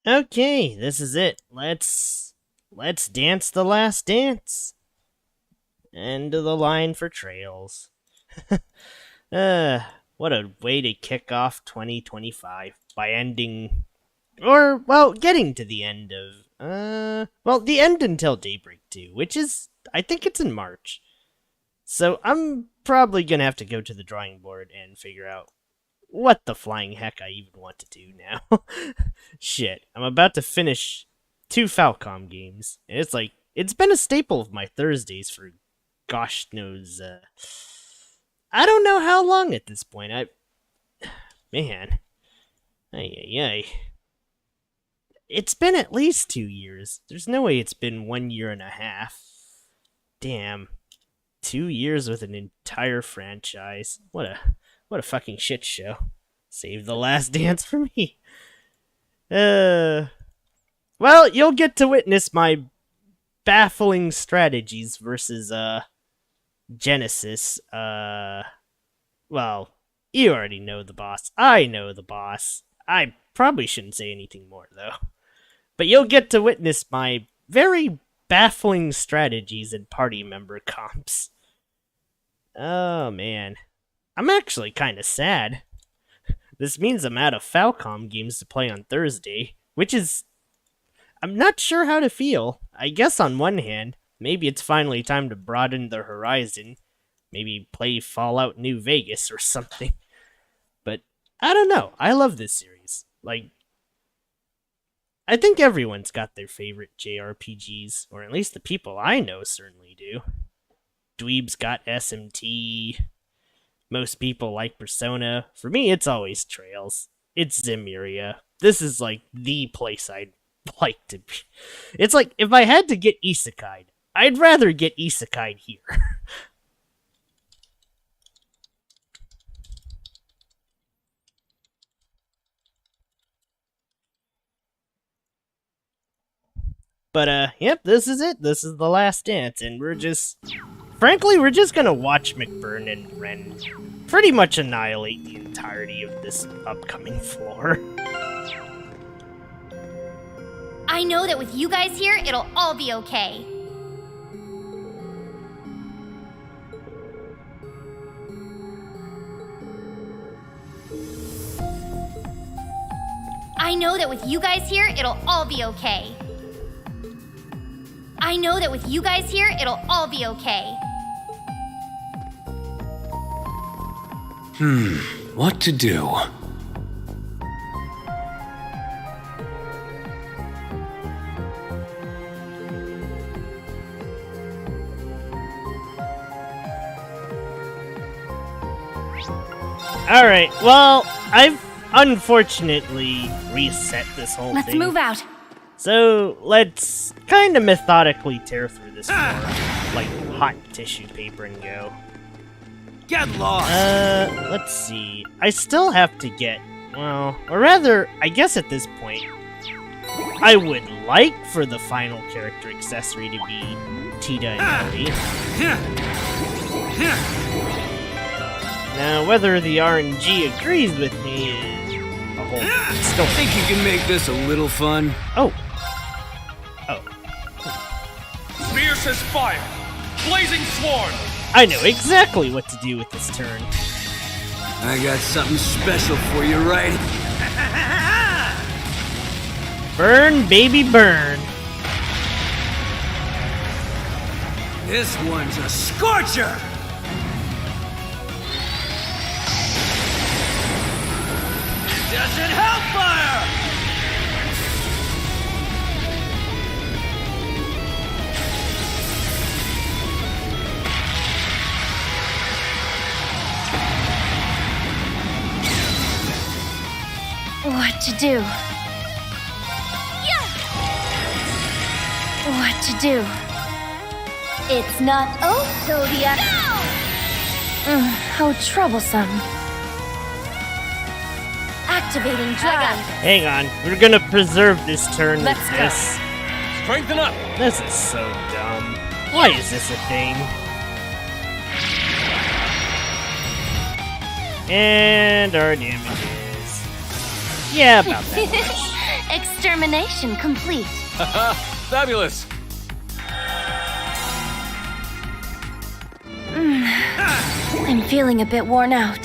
Okay, this is it. Let's dance the last dance. End of the line for trails. What a way to kick off 2025 by ending, or well, getting to the end of the end until Daybreak 2, which is, I think it's in March. So I'm probably gonna have to go to the drawing board and figure out what the flying heck I even want to do now. Shit, I'm about to finish 2 Falcom games, and it's been a staple of my Thursdays for gosh knows, I don't know how long at this point. Man, ay. It's been at least 2 years. There's no way it's been 1 year and a half. Damn, 2 years with an entire franchise. What a fucking shit show. Save the last dance for me. Well, you'll get to witness my baffling strategies versus, Genesis. Well, you already know the boss. I know the boss. I probably shouldn't say anything more, though. But you'll get to witness my very baffling strategies and party member comps. Oh, man. I'm actually kind of sad. This means I'm out of Falcom games to play on Thursday, which is... I'm not sure how to feel. I guess on one hand, maybe it's finally time to broaden the horizon. Maybe play Fallout New Vegas or something. But, I don't know. I love this series. Like, I think everyone's got their favorite JRPGs, or at least the people I know certainly do. Dweeb's got SMT. Most people like Persona. For me, it's always Trails. It's Zemuria. This is like the place I'd like to be. It's like, if I had to get isekai'd, I'd rather get isekai'd here. But, yep, this is it. This is the last dance, and we're just gonna watch McBurn and Ren pretty much annihilate the entirety of this upcoming floor. I know that with you guys here, it'll all be okay. I know that with you guys here, it'll all be okay. I know that with you guys here, it'll all be okay. What to do? Alright, well, I've unfortunately reset this whole thing. Let's move out. So, let's kind of methodically tear through this floor, like hot tissue paper and go. Get lost! Let's see. I still have to get, well, or rather, I guess at this point, I would like for the final character accessory to be Tita and Ellie. Now, whether the RNG agrees with me is a whole story. Think you can make this a little fun? Oh. Fiercest fire! Blazing sword! I know exactly what to do with this turn. I got something special for you, right? Burn, baby, burn. This one's a scorcher! Desert Hellfire! What to do? Yeah! What to do? It's not Octavia. No! How troublesome. Activating drive. Hang on, we're gonna preserve this turn Let's with go. this. Strengthen up! This is so dumb. Why is this a thing? And our damages. Yeah, about that. Extermination complete. Fabulous. I'm feeling a bit worn out.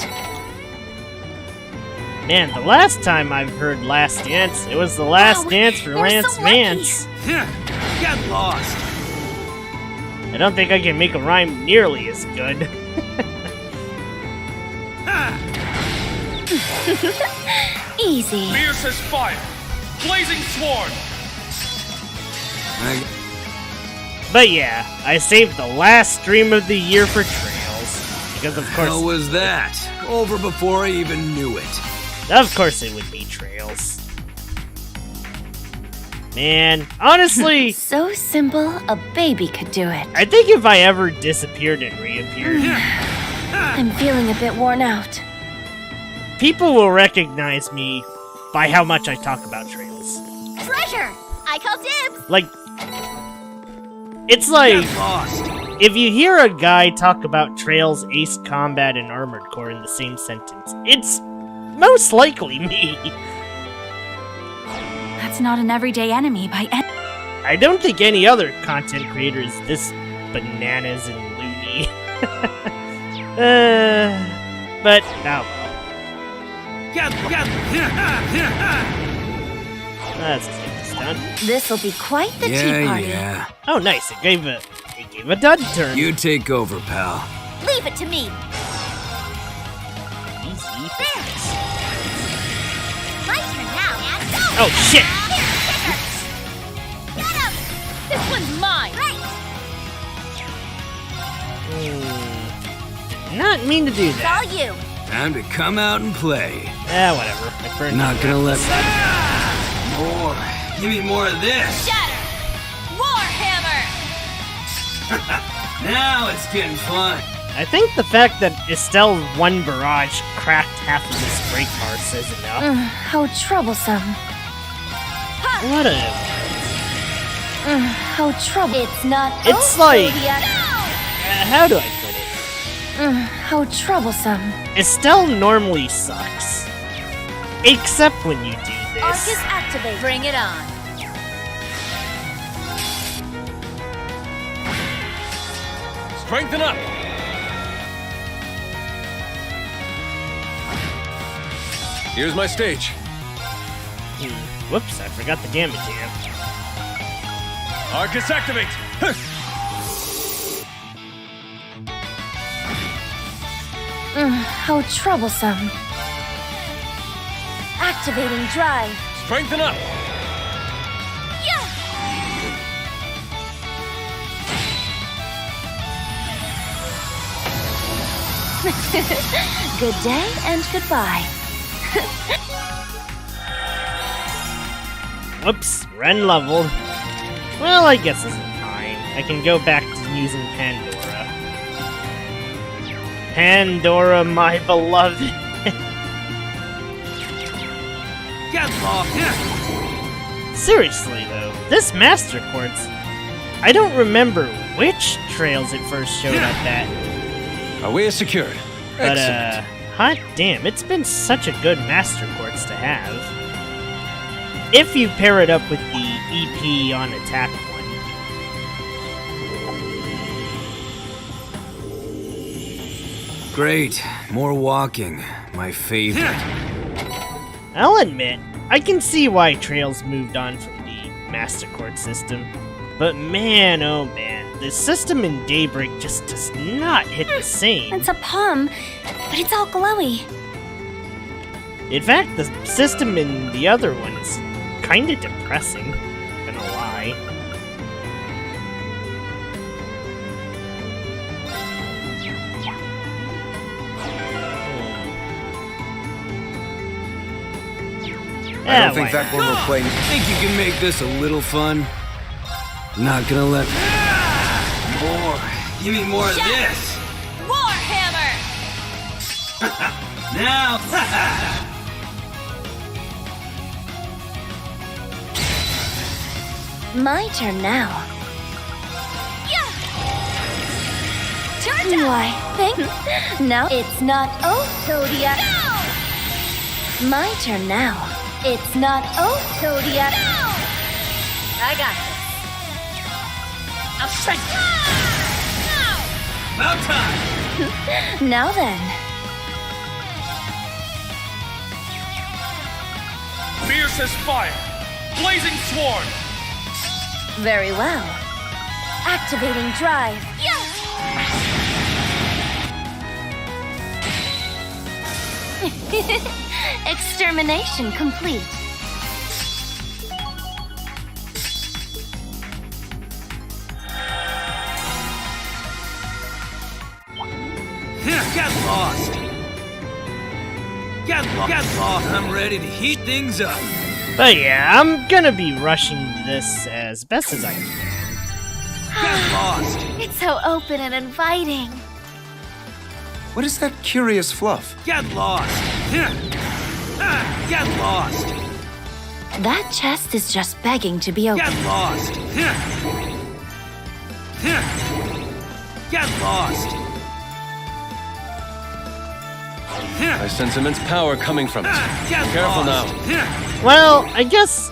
Man, the last time I've heard Last Dance, it was the last Wow, dance for you're Lance so lucky. Mance. Get lost. I don't think I can make a rhyme nearly as good. Easy. Fiercest fire. Blazing sword. But yeah, I saved the last stream of the year for Trails. Because of How course, was that? Over before I even knew it. it would be Trails. Man, honestly, So simple, a baby could do it. I think if I ever disappeared and reappeared, I'm feeling a bit worn out. people will recognize me by how much I talk about Trails. Treasure! I call dibs! Like, it's like, Get lost. if you hear a guy talk about Trails, Ace Combat, and Armored Core in the same sentence, it's most likely me. That's not an everyday enemy by any. I don't think any other content creator is this bananas and loony. But, oh well. Let's get this done. This'll be quite the tea Yeah, party. yeah. Oh, nice. It gave a dud turn. You take over, pal. Leave it to me. Easy. My turn now, and go! Oh, shit. Get him! This one's mine! Right! Not mean to do It's that. all you! Time to come out and play. Whatever. I burned Not it. gonna let more. Give me more of this. Shatter! Warhammer! Now it's getting fun. I think the fact that Estelle's one barrage cracked half of this break bar says enough. How troublesome. What a... How trouble. It's not It's over like- yet. how do I put it? How troublesome. Estelle normally sucks. Except when you do this. Arcus activate. Bring it on. Strengthen up. Here's my stage. Whoops, I forgot the damage amp. Arcus activate. Huh. How troublesome. Activating drive. Strengthen up. Good day and goodbye. Whoops, Ren leveled. Well, I guess this is fine. I can go back to using Pandora. Pandora, my beloved. Get lost. Seriously, though, this Master Quartz, I don't remember which trails it first showed up at, Our way is secured. but, Excellent. hot damn, it's been such a good Master Quartz to have. If you pair it up with the EP on attack one. Great. More walking. My favorite. I'll admit, I can see why Trails moved on from the Master Quartz system. But man, oh man, the system in Daybreak just does not hit the same. It's a palm, but it's all glowy. In fact, the system in the other one is kinda depressing, not gonna lie. I don't think that one we're playing. Think you can make this a little fun? Not gonna let more. Give me more of this. Warhammer! Now. My turn now. Why, thank No, it's not over yet. My turn now. It's not over yet. No! I got this. I'll strike. No! About time! Now then. Fierce as fire! Blazing sword! Very well. Activating drive. Extermination complete. Get lost! Get lost! I'm ready to heat things up. But yeah, I'm gonna be rushing this as best as I can. Get lost! It's so open and inviting. What is that curious fluff? Get lost! Get lost! That chest is just begging to be opened. Get lost! Get lost! I sense immense power coming from it. Get Careful lost. now. Well, I guess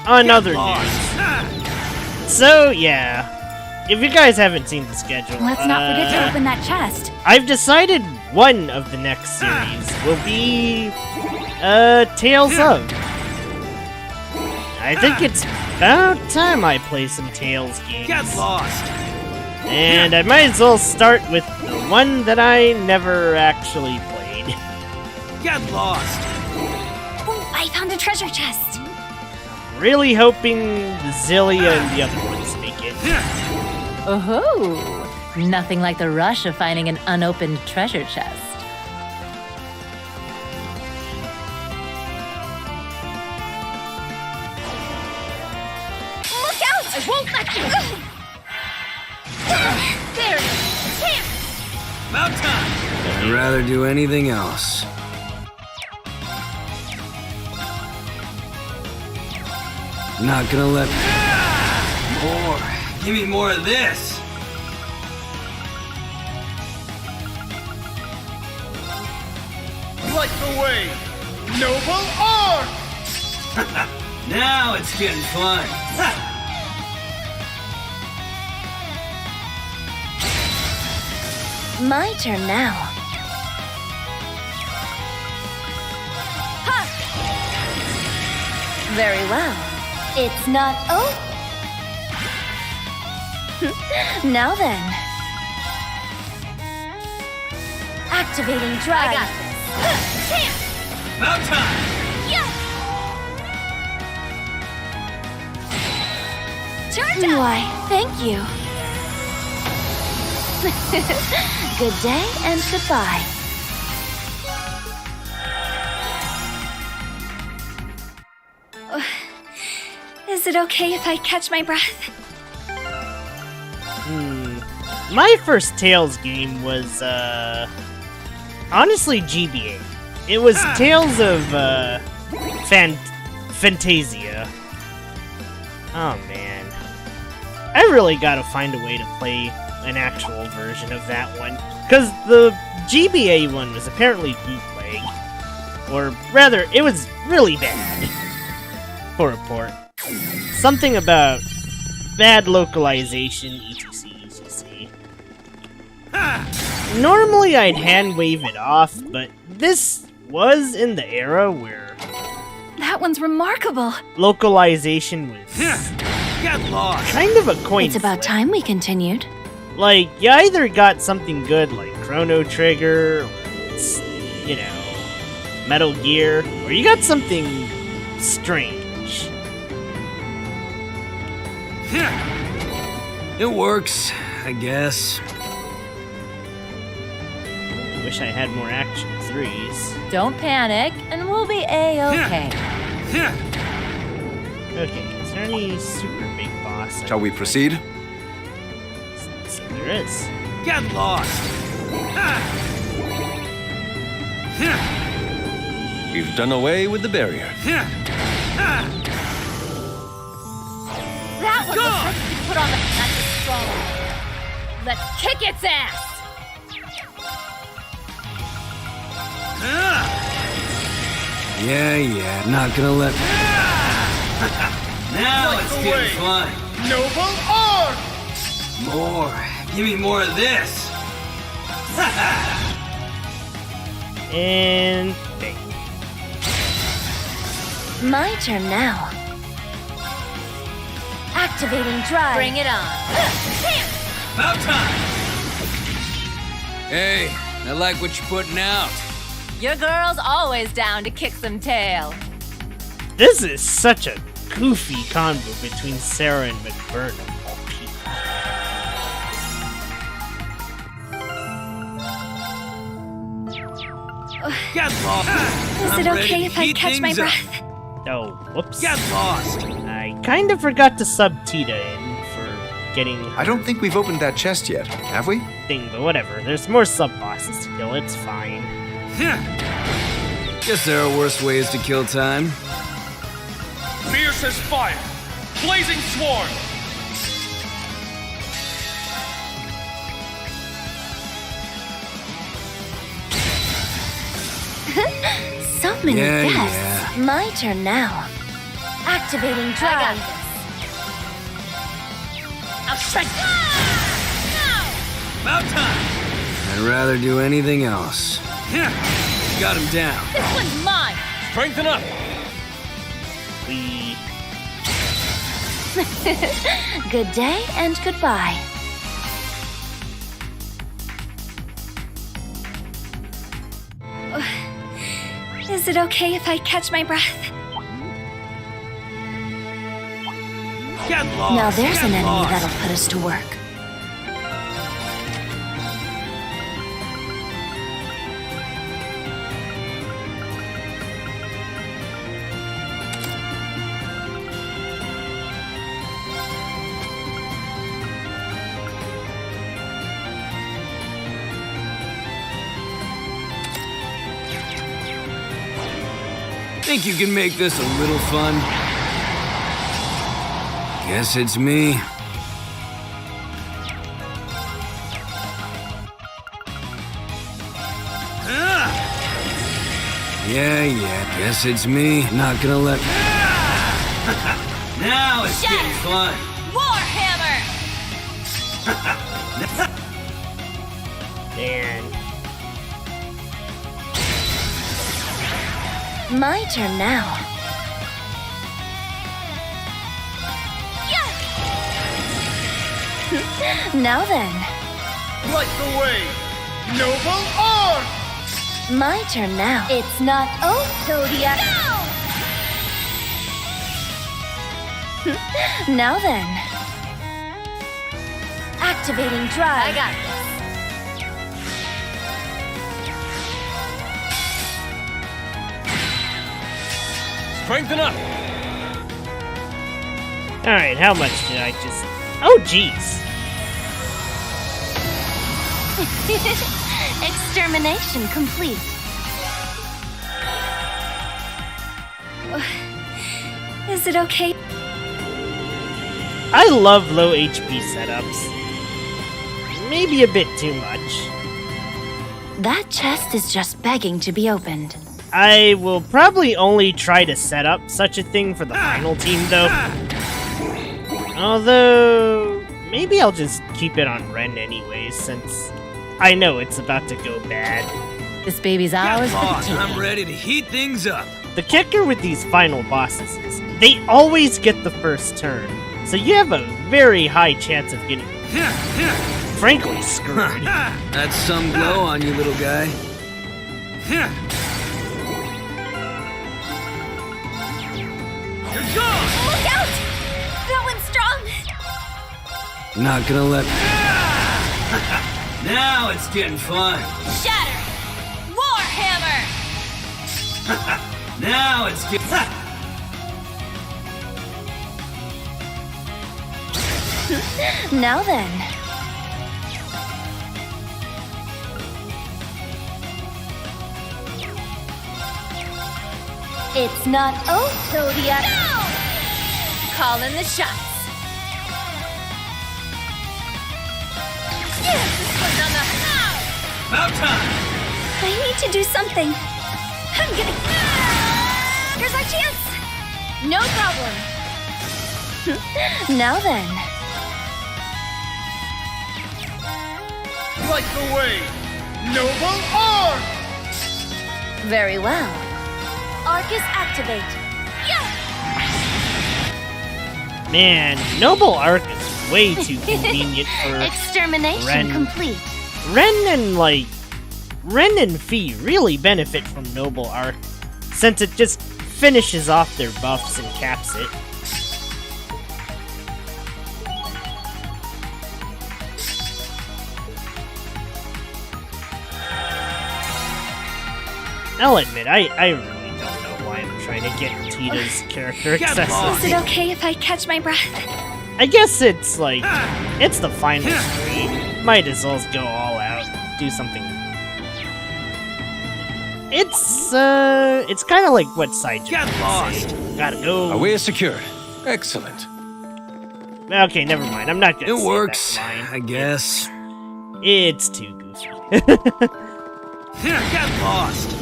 on other Lost. news. So yeah, if you guys haven't seen the schedule, Let's not forget to open that chest. I've decided one of the next series will be Tales of. I think it's about time I play some Tales games. Get lost! And I might as well start with the one that I never actually played. Get lost! Oh, I found a treasure chest. Really hoping the Zelia and the other ones make it. Oh, nothing like the rush of finding an unopened treasure chest. Look out! I won't let you. There it is. Can't. About time! I'd rather do anything else. Not gonna let more. Give me more of this. Light the way! Noble art! Now it's getting fun. My turn now. Ha! Very well. It's not over. Now then. Activating drive. I got this. About time! Turn Why, thank you. Good day and goodbye. Is it okay if I catch my breath? My first Tales game was, honestly GBA. It was Tales of, Fantasia. Oh man. I really gotta find a way to play an actual version of that one. Because the GBA one was apparently bootleg. Or rather, it was really bad. For a port. Something about bad localization, etc, etc. Normally I'd hand wave it off, but this was in the era where That one's remarkable. localization was Get lost! kind of a coin It's about flip. time we continued. Like, you either got something good like Chrono Trigger, or it's, you know, Metal Gear, or you got something strange. It works, I guess. I wish I had more action 3s. Don't panic, and we'll be A-okay. Okay, is there any super big boss? Shall we proceed? So there is. Get lost! We've done away with the barrier. That was the trick you put on the strong. Let's kick its ass! Yeah, not gonna let... Now Right it's away. getting fun. Noble art! More. Give me more of this. And bang. My turn now. Activating drive. Bring it on. About time. Hey, I like what you're putting out. Your girl's always down to kick some tail. This is such a goofy combo between Sarah and McBurnham of all people. Get lost. Is it okay if I catch my breath? Oh, whoops. Get lost. I kind of forgot to sub Tita in for getting I don't think we've opened that chest yet, have we? thing, but whatever. There's more sub-bosses to kill, it's fine. Guess there are worse ways to kill time. Fierce as fire! Blazing swarm! So many Yeah, guests. My turn now. Activating I got drive. this. I'll strike. About time. I'd rather do anything else. Got him down. This one's mine. Strengthen up! We... Good day and goodbye. Is it okay if I catch my breath? Get lost. Now there's Get an enemy lost. that'll put us to work. Think you can make this a little fun? Guess it's me. Yeah, guess it's me. Not gonna let... Now it's getting fun. Warhammer. Man. My turn now. Now then, Right the way! Noble art! my turn now. It's not over yet. Now then, activating drive. I got this. Strengthen up! Alright, how much did I just... Oh, jeez. Extermination complete. Is it okay? I love low HP setups. Maybe a bit too much. That chest is just begging to be opened. I will probably only try to set up such a thing for the final team, though. Although, maybe I'll just keep it on Ren anyways, since I know it's about to go bad. This baby's ours for the Lost. I'm taking. ready to heat things up. The kicker with these final bosses is they always get the first turn, so you have a very high chance of getting, frankly, screwed. That's some glow on you, little guy. You're gone! Look out! That one's strong! Not gonna let... Now it's getting fun. Shatter. Warhammer. Now it's getting... Now then, it's not over yet. Calling the shots. This one's on the house. About time. I need to do something. I'm gonna. Here's our chance! No problem. Now then. Like the way! Noble Arc! Very well. Arcus activate. Man, Noble Arc is way too convenient for Extermination Ren. complete. Ren and Fee really benefit from Noble Arc, since it just finishes off their buffs and caps it. I'll admit, I really don't know why I'm trying to get Tita's character accessible. Is it okay if I catch my breath? I guess it's like, it's the final stream. Might as well go all out, do something. It's kind of like what side Get lost. Gotta go. Our way is secure. Excellent. Okay, never mind. I'm not gonna It say works, that line. I guess. It's too goofy. Get lost.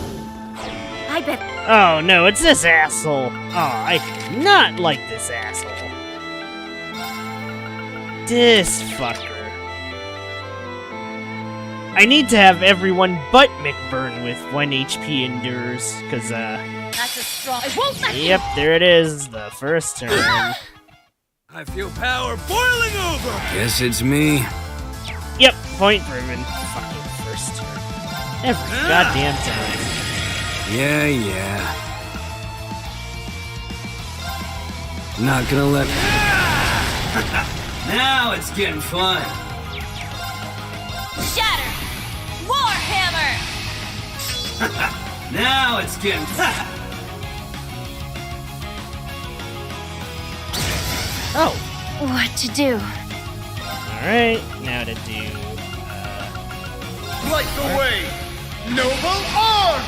I bet. Oh no, it's this asshole. Oh, I do not like this asshole. This fucker. I need to have everyone but McBurn with 1 HP endures, cause That's a strong. I won't let you. yep, there it is, the first turn. I feel power boiling over. Guess it's me. Yep, point proven. Fucking first turn. Every goddamn time. Yeah. Not gonna let. Now it's getting fun. Shatter. Warhammer. Now it's getting. Oh, What to do? alright, now to do, Like the way! Noble Arc!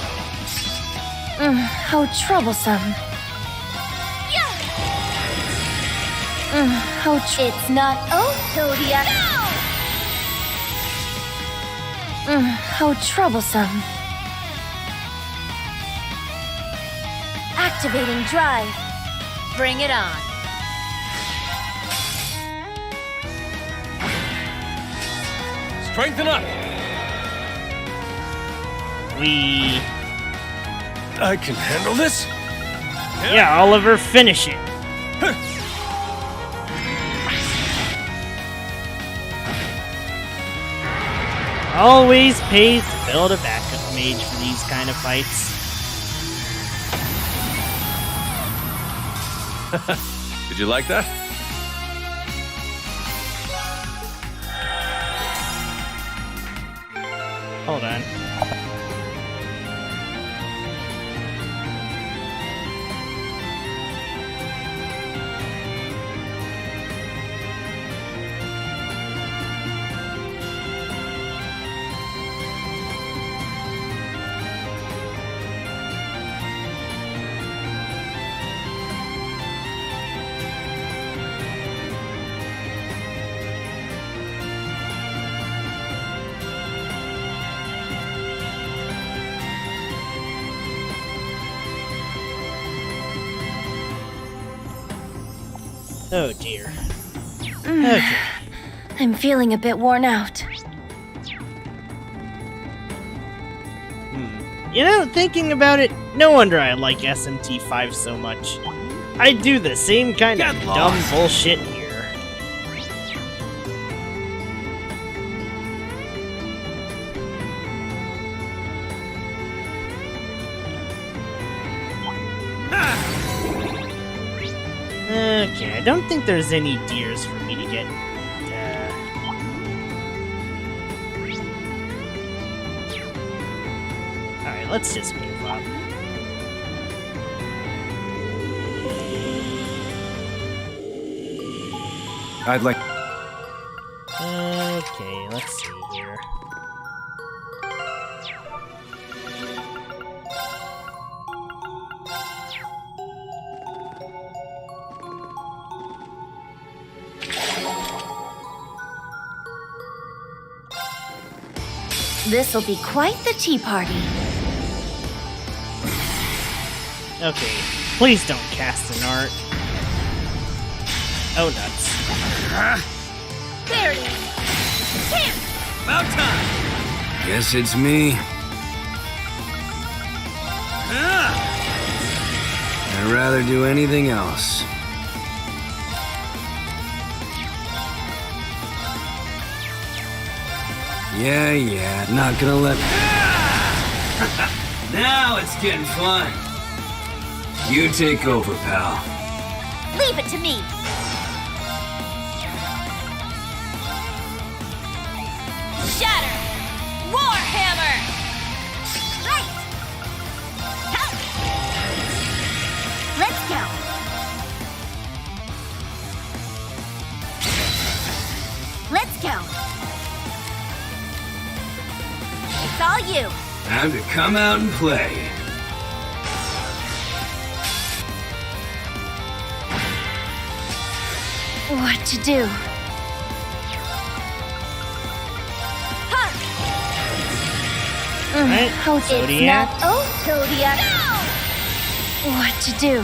How troublesome. How It's not. Oh, Zodiac. how troublesome. Activating drive. Bring it on. Strengthen up! we... I can handle this! Yeah, Oliver, finish it. Always pays to build a backup mage for these kind of fights. Did you like that? Hold on. Oh dear. Okay. I'm feeling a bit worn out. You know, thinking about it, no wonder I like SMT5 so much. I do the same kind of dumb bullshit here. Okay, I don't think there's any deers for me to get. Alright, let's just move up. I'd like. Okay, let's see here. This'll be quite the tea party. Okay, please don't cast an art. Oh, nuts. There it is. Champ! About time. Guess it's me. I'd rather do anything else. Yeah, not gonna let... Now it's getting fun. You take over, pal. Leave it to me. Shatter! Warhammer! Right! Help! Let's go! Let's go! It's all you! Time to come out and play. What to do? Alright, How it's Zodiac. not. Oh, Zodiac! What to do?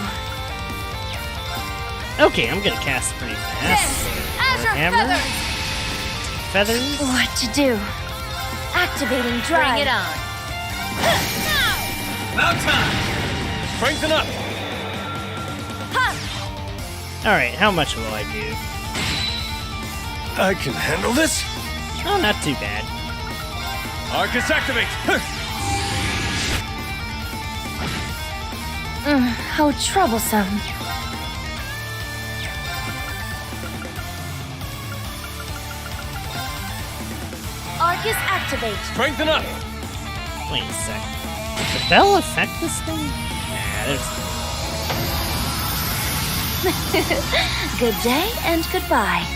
Okay, I'm gonna cast pretty fast. Azure Hammer. Feathers! Feathers. What to do? Activating drive. Bring it on. About time. Strengthen up. Alright, how much will I do? I can handle this. Oh, not too bad. Arcus activate. How troublesome. Arcus activate! Strengthen up. Wait a sec. Does the bell affect this thing? Nah, there's... Good day and goodbye.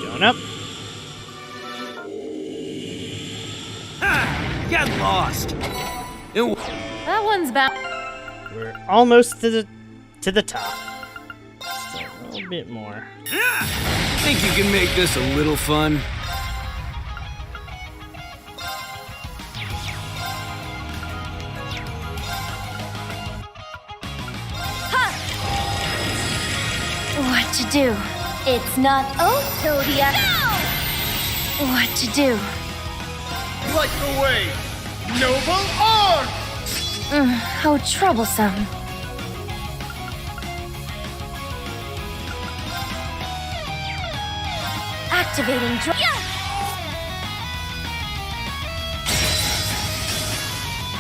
Going up. Get lost. That one's bound. We're almost to the top. Just a little bit more. Think you can make this a little fun? What to do? It's not oh, Zodiac! What to do? Light the way. Noble art. How troublesome. Activating drive!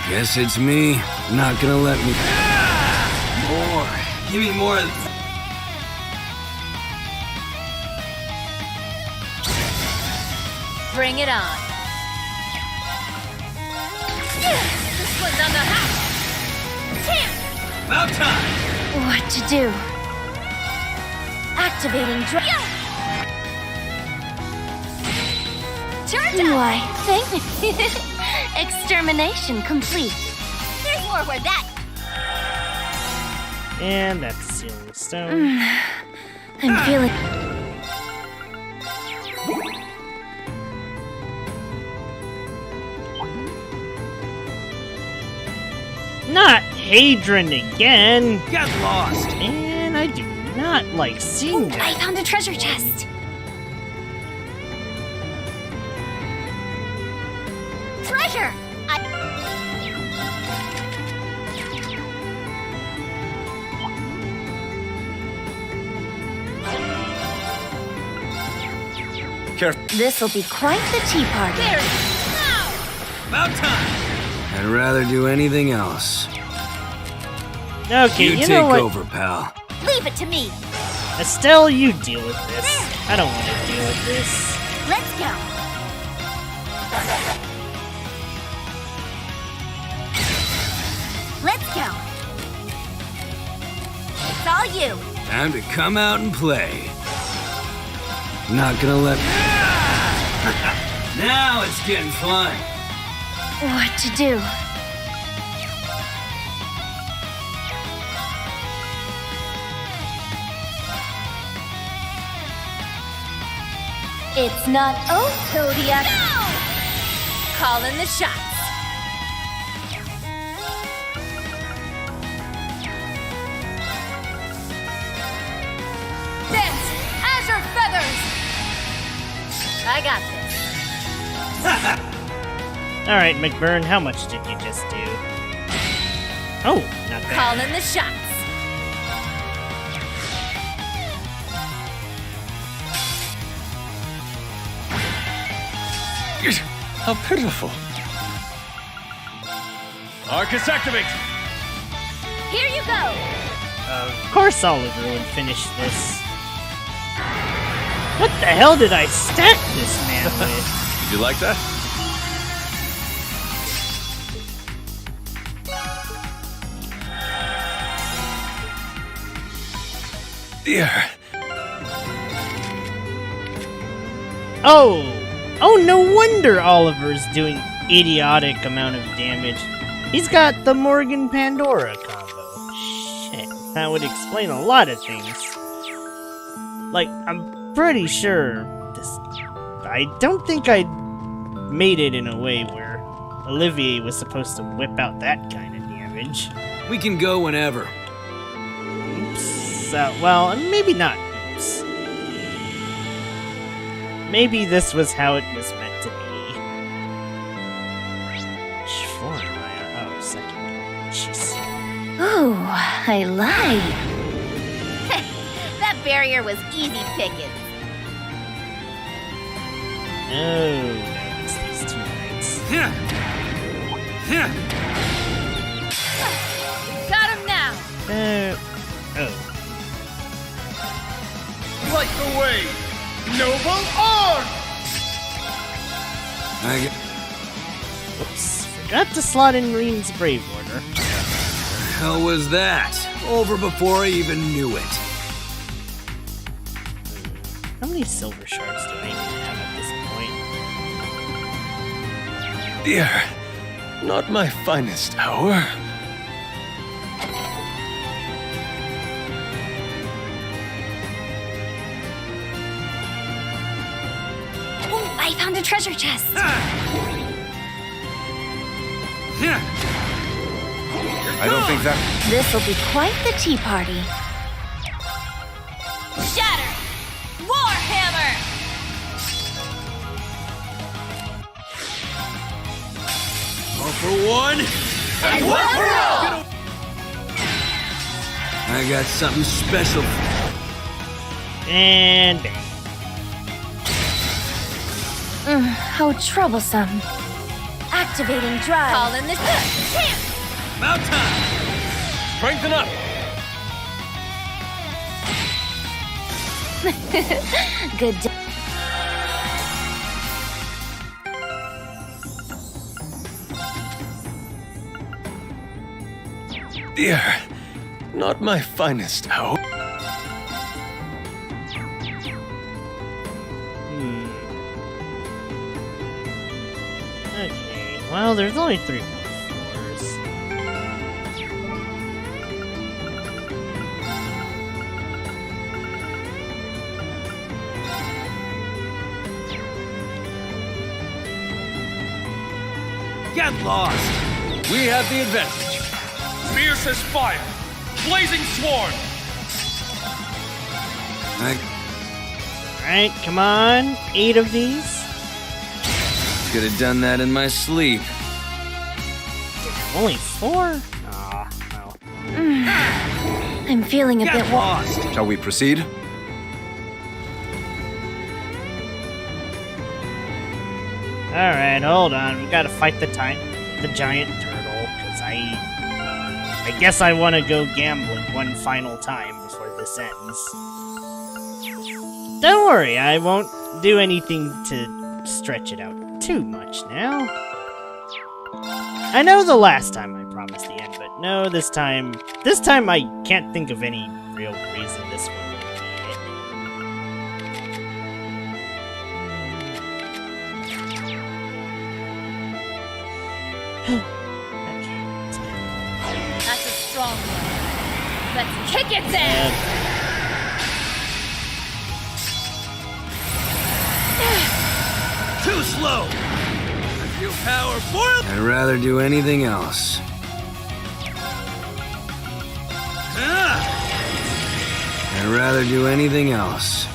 Guess it's me. Not gonna let me... More. Give me more. Bring it on. This one's on the house! Champ! About time. What to do? Activating drive! Turn Why, thank Extermination complete. There's more where that... And that's Sealing Stone. I'm feeling. Not Hadron again! Get lost. And I do not like seeing I that. found a treasure chest. Treasure! This'll be quite the tea party. There it is! Now! About time. I'd rather do anything else. Okay, You you take know what? over, pal. Leave it to me! Estelle, you deal with this. I don't want to deal with this. Let's go! Let's go! It's all you! Time to come out and play. Not gonna let... Now it's getting fun. What to do? It's not over yet. No! Calling the shots. Dance, azure feathers. I got this. Alright, McBurn, how much did you just do? Oh, not bad. Calling the shots. How pitiful. Arcus activate! Here you go. Of course Oliver would finish this. What the hell did I stack this man with? Did you like that? Dear. Oh, no wonder Oliver's doing idiotic amount of damage. He's got the Morgan Pandora combo. Shit, that would explain a lot of things. Like, I'm pretty sure this... I don't think I made it in a way where Olivier was supposed to whip out that kind of damage. We can go whenever. Oops. Well, maybe not oops. Maybe this was how it was meant to be. Oh, second. Jeez. Ooh, I lied. That barrier was easy pickings. Oh, no, it's these two knights. Got him now. Oh. Light the way! Noble Art! Whoops. Forgot to slot in Reen's Brave Order. How was that? Over before I even knew it. How many silver shards do I even have at this point? Dear. Not my finest hour. Oh, I found a treasure chest. I don't think that... This'll be quite the tea party. Shatter! Warhammer! All for one. And one for all! I got something special. And bang. How troublesome. Activating drive. Calling this chance! About time. Strengthen up! Good day. Dear. Not my finest hour. Okay, well, there's only 3 more floors. Get lost. We have the advantage. Fierce as fire! Blazing sworn! Alright, come on. 8 of these. Could have done that in my sleep. Only 4? Aw, well. I'm feeling a Get bit lost. Shall we proceed? Alright, hold on. We gotta fight the giant turtle, because I guess I want to go gambling one final time before this ends. Don't worry, I won't do anything to stretch it out too much now. I know the last time I promised the end, but no, this time I can't think of any real reason this one would be it. That's a strong one. Let's kick its ass! Too slow! I feel power boil! I'd rather do anything else. I'd rather do anything else.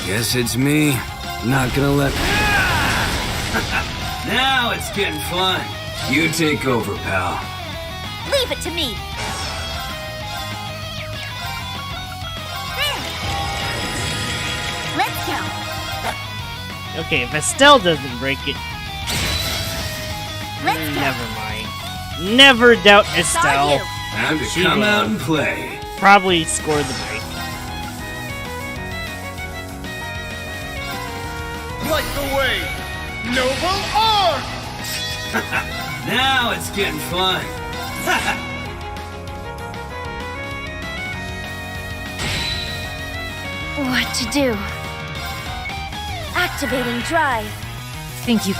Guess it's me. Not gonna let... Now it's getting fun. You take over, pal. Leave it to me! There! Let's go! Okay, if Estelle doesn't break it, Let's go! never mind. Never doubt Saw Estelle. you! Time to She come will. out and play. Probably score the break. Like the way, noble art! Now it's getting fun. What to do? Activating drive. Think you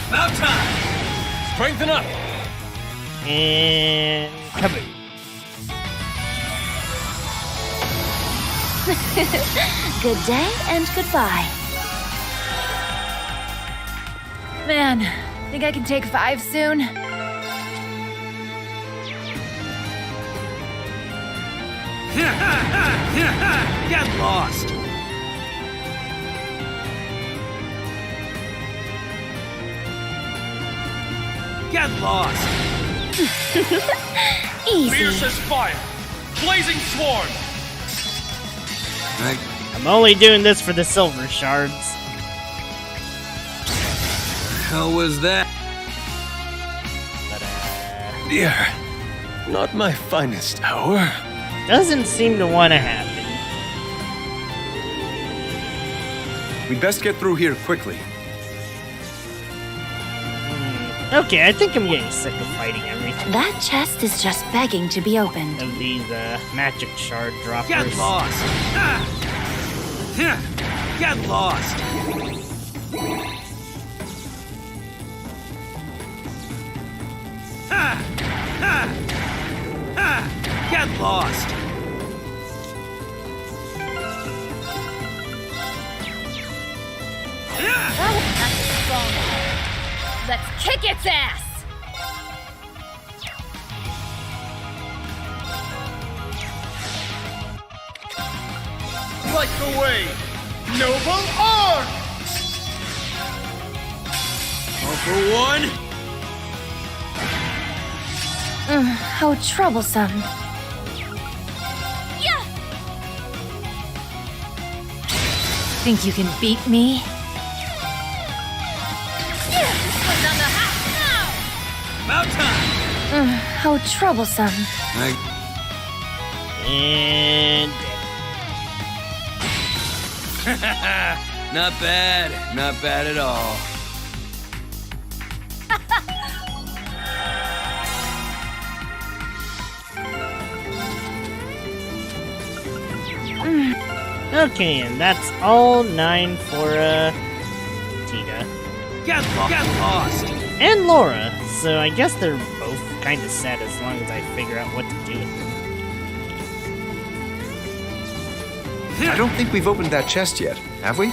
About time. Strengthen up! And kaboom. Good day and goodbye. Man, think I can take 5 soon? Get lost. Get lost. Easy. Fierce as fire! Blazing sworn! I'm only doing this for the silver shards. Hell was that? But, Dear, not my finest hour. doesn't seem to want to happen. We'd best get through here quickly. Okay, I think I'm getting sick of fighting everything. That chest is just begging to be opened. Of these magic shard droppers. Get lost. Get lost. Get lost. That's a strong one. Let's kick its ass! Like the way, noble art! All for one. How troublesome. Yeah! Think you can beat me? Putting on the hot About time. How troublesome. And Not bad. Not bad at all. okay, and that's all 9 for Tita Get lost. and Laura. So I guess they're both kind of set as long as I figure out what to do with them. I don't think we've opened that chest yet, have we?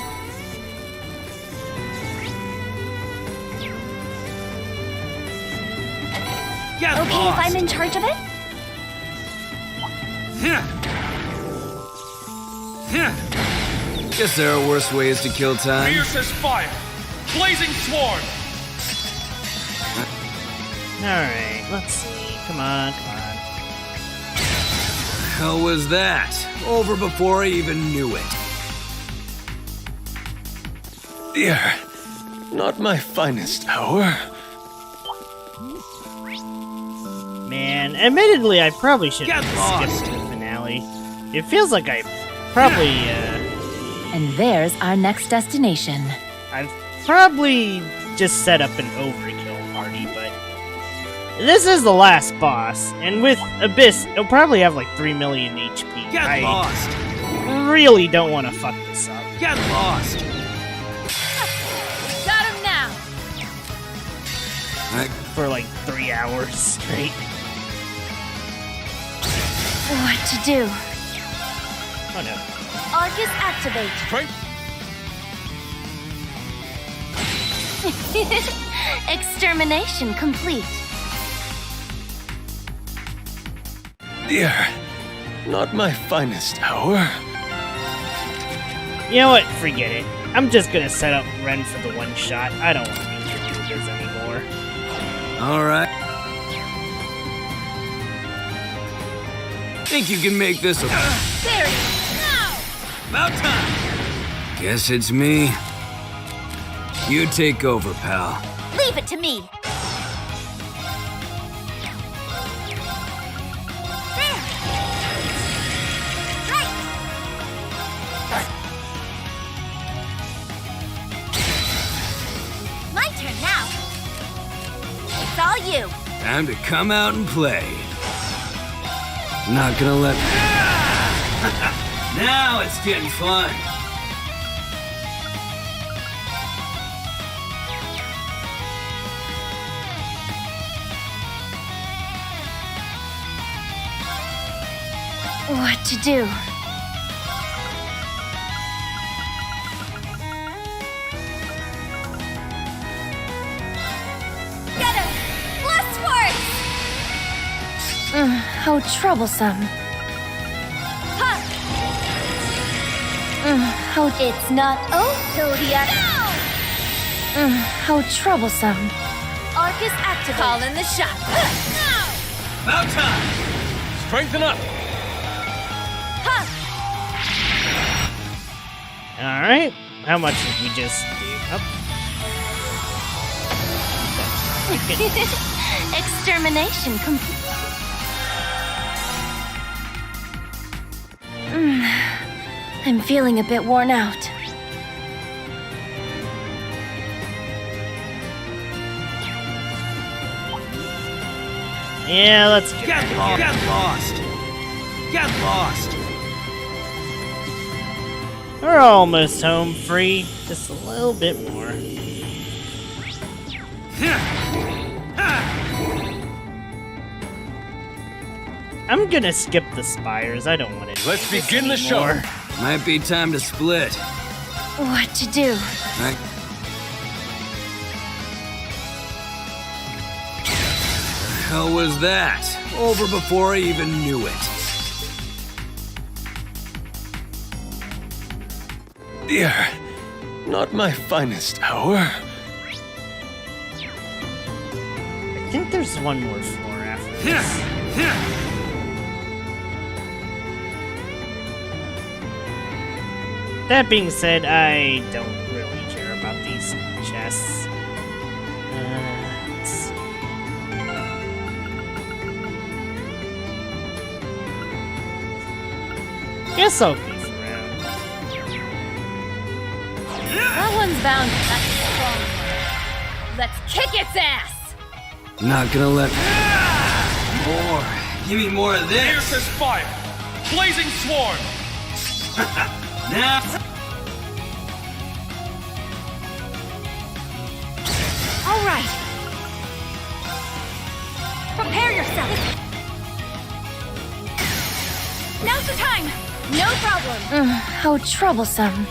Get Okay, lost. if I'm in charge of it? Guess there are worse ways to kill time. Fierce as fire! Blazing sworn! Alright, let's see. Come on, come on. Hell was that? Over before I even knew it. Dear, not my finest hour. Man, admittedly, I probably should have Get lost. skipped the finale. It feels like I probably, And there's our next destination. I've probably just set up an overkill party, but This is the last boss, and with Abyss, it'll probably have like 3 million HP. Get lost! Really don't want to fuck this up. Get lost! Got him now. For like 3 hours straight. What to do? Oh no. Arcus activate. Strength. Extermination complete. Dear, not my finest hour. You know what? Forget it. I'm just gonna set up Ren for the one shot. I don't want to be here to do this anymore. Alright. Think you can make this a... There you go. About time! Guess it's me. You take over, pal. Leave it to me. There. Right. My turn now. It's all you. Time to come out and play. Not gonna let... Now it's getting fun. What to do? Get him! Blast force! How troublesome. Ha! How it's not. Oh, Zodiac! No! How troublesome. Arcus activate. Call in the shot. About time! Strengthen up. Alright. How much did we just do? Oh. Extermination complete. I'm feeling a bit worn out. Yeah, let's get Get lost! Get lost! Get lost! We're almost home free. Just a little bit more. I'm gonna skip the spires. I don't want to. Let's begin the show. Might be time to split. What to do? The hell was that? Over before I even knew it. Dear, not my finest hour. I think there's one more floor after this. That being said, I don't really care about these chests. Let's see. Guess I'll goof around. That one's bound. That's a strong one. Let's kick its ass. Not gonna let... More. Give me more of this. Fiercest fire. Blazing swarm. Now... All right. Prepare yourself. Now's the time. No problem. How troublesome.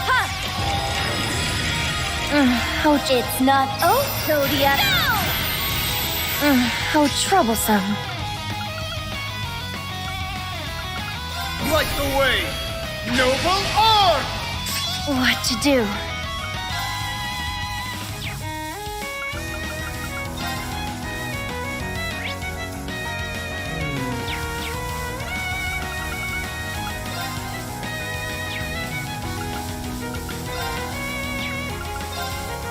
Ha! How it's not. Oh, Zodiac. No! How troublesome. Light the way. Noble art. What to do?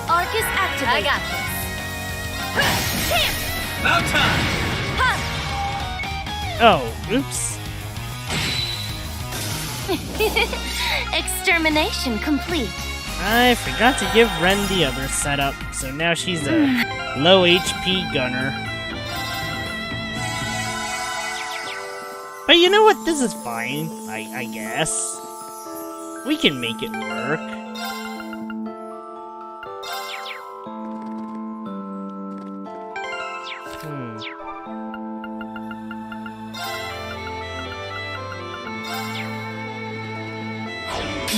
Arcus activate. I got this. About time! Oh, oops. Extermination complete. I forgot to give Ren the other setup, so now she's a low HP gunner. But you know what? This is fine, I guess. We can make it work.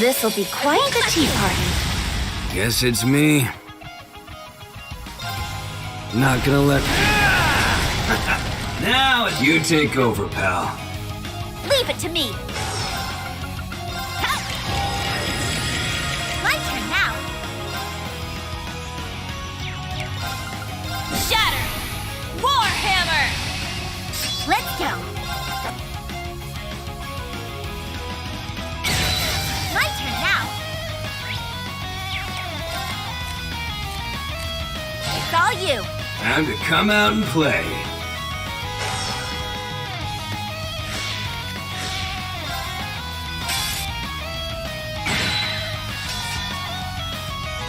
This'll be quite the tea party. Guess it's me. Not gonna let... Now you take over, pal. Leave it to me. Ha! My turn now. Shatter! Warhammer! Let's go. My turn now. It's all you. Time to come out and play.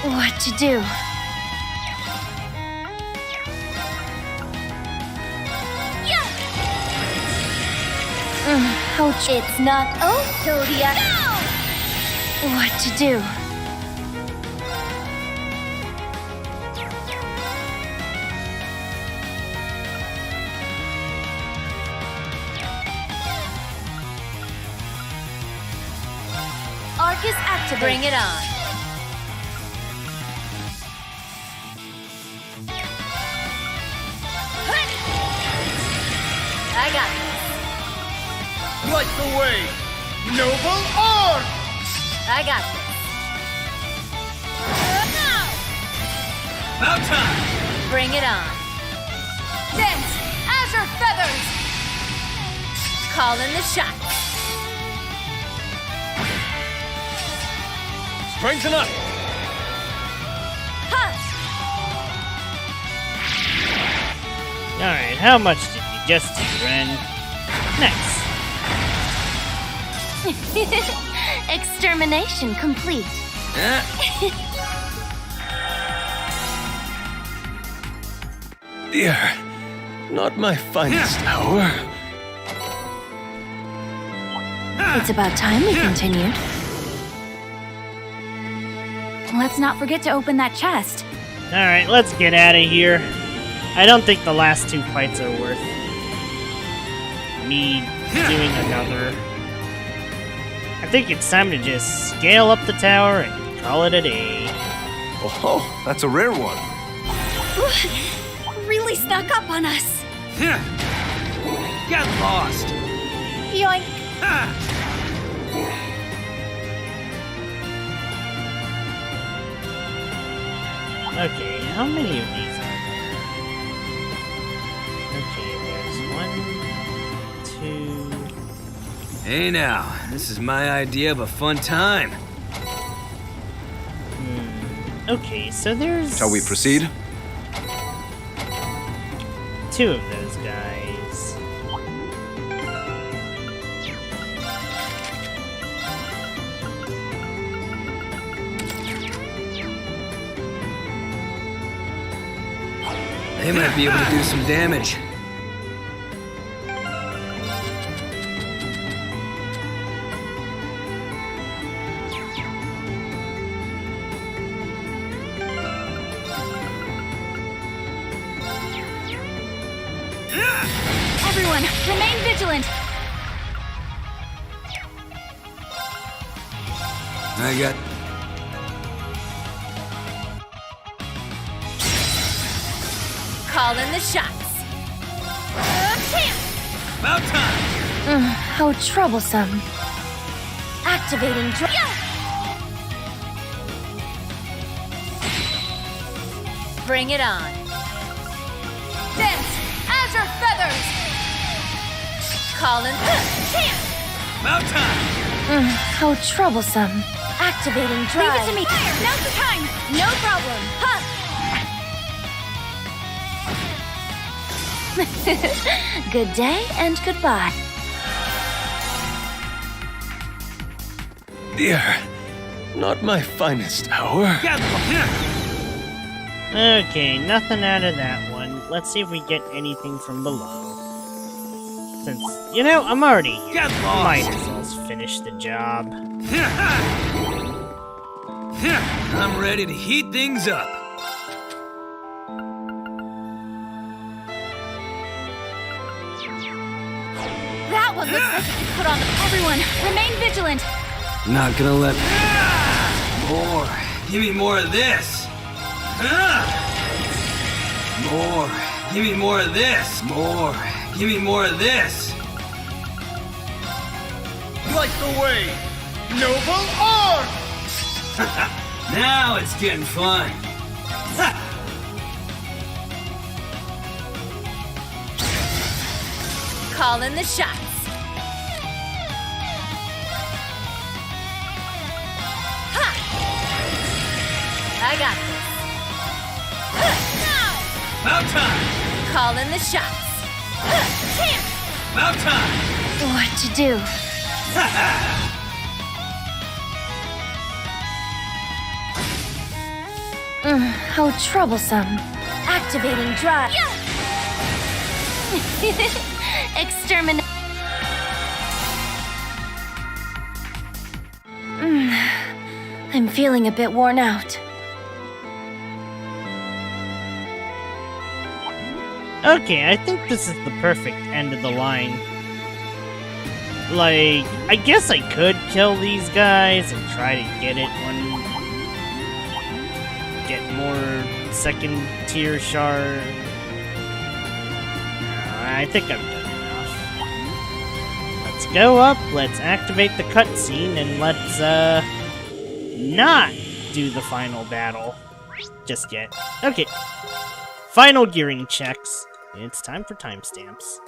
What to do? Yeah! Ouch. It's not over yet. What to do? Arcus activate. Bring it on. I got this. Light the way, noble art! I got this. Now! About time! Bring it on. Dance! Azure feathers! Call in the shot. Strengthen up! Ha! Alright, how much did you just do, Ren? Nice. Extermination complete. Dear, not my finest hour. It's about time we continued. Let's not forget to open that chest. Alright, let's get out of here. I don't think the last two fights are worth me doing another. I think it's time to just scale up the tower and call it a day. Oh, that's a rare one. Really snuck up on us. Get lost! Yoink. Okay, how many of these are there? Okay, there's 1, 2... Hey now, this is my idea of a fun time. Okay, so there's... Shall we proceed? 2 of those guys. They might be able to do some damage. Everyone, remain vigilant. I got... Call in the shots. About time! How troublesome. Activating Bring it on. Dance! Azure feathers! Call in. About time! How troublesome. Activating Leave drive. it to me. Now's the time. No problem. Ha! Good day and goodbye. Dear, Not my finest hour. Okay, nothing out of that one. Let's see if we get anything from below. Since, I'm already here. Might as well finish the job. I'm ready to heat things up. That one looks like it could put on the... Everyone, remain vigilant. Not gonna let... More. Give me more of this. More. Give me more of this. More. Give me more of this. Like the way. Noble art! Now it's getting fun. Call in the shots. Ha! I got this. About time. Call in the shots. About time. What to do? How troublesome. Activating drive. Exterminate. I'm feeling a bit worn out. Okay, I think this is the perfect end of the line. Like, I guess I could kill these guys and try to get more second tier shard. I think I've done enough. Let's go up, let's activate the cutscene, and let's, not do the final battle just yet. Okay. Final gearing checks. It's time for timestamps.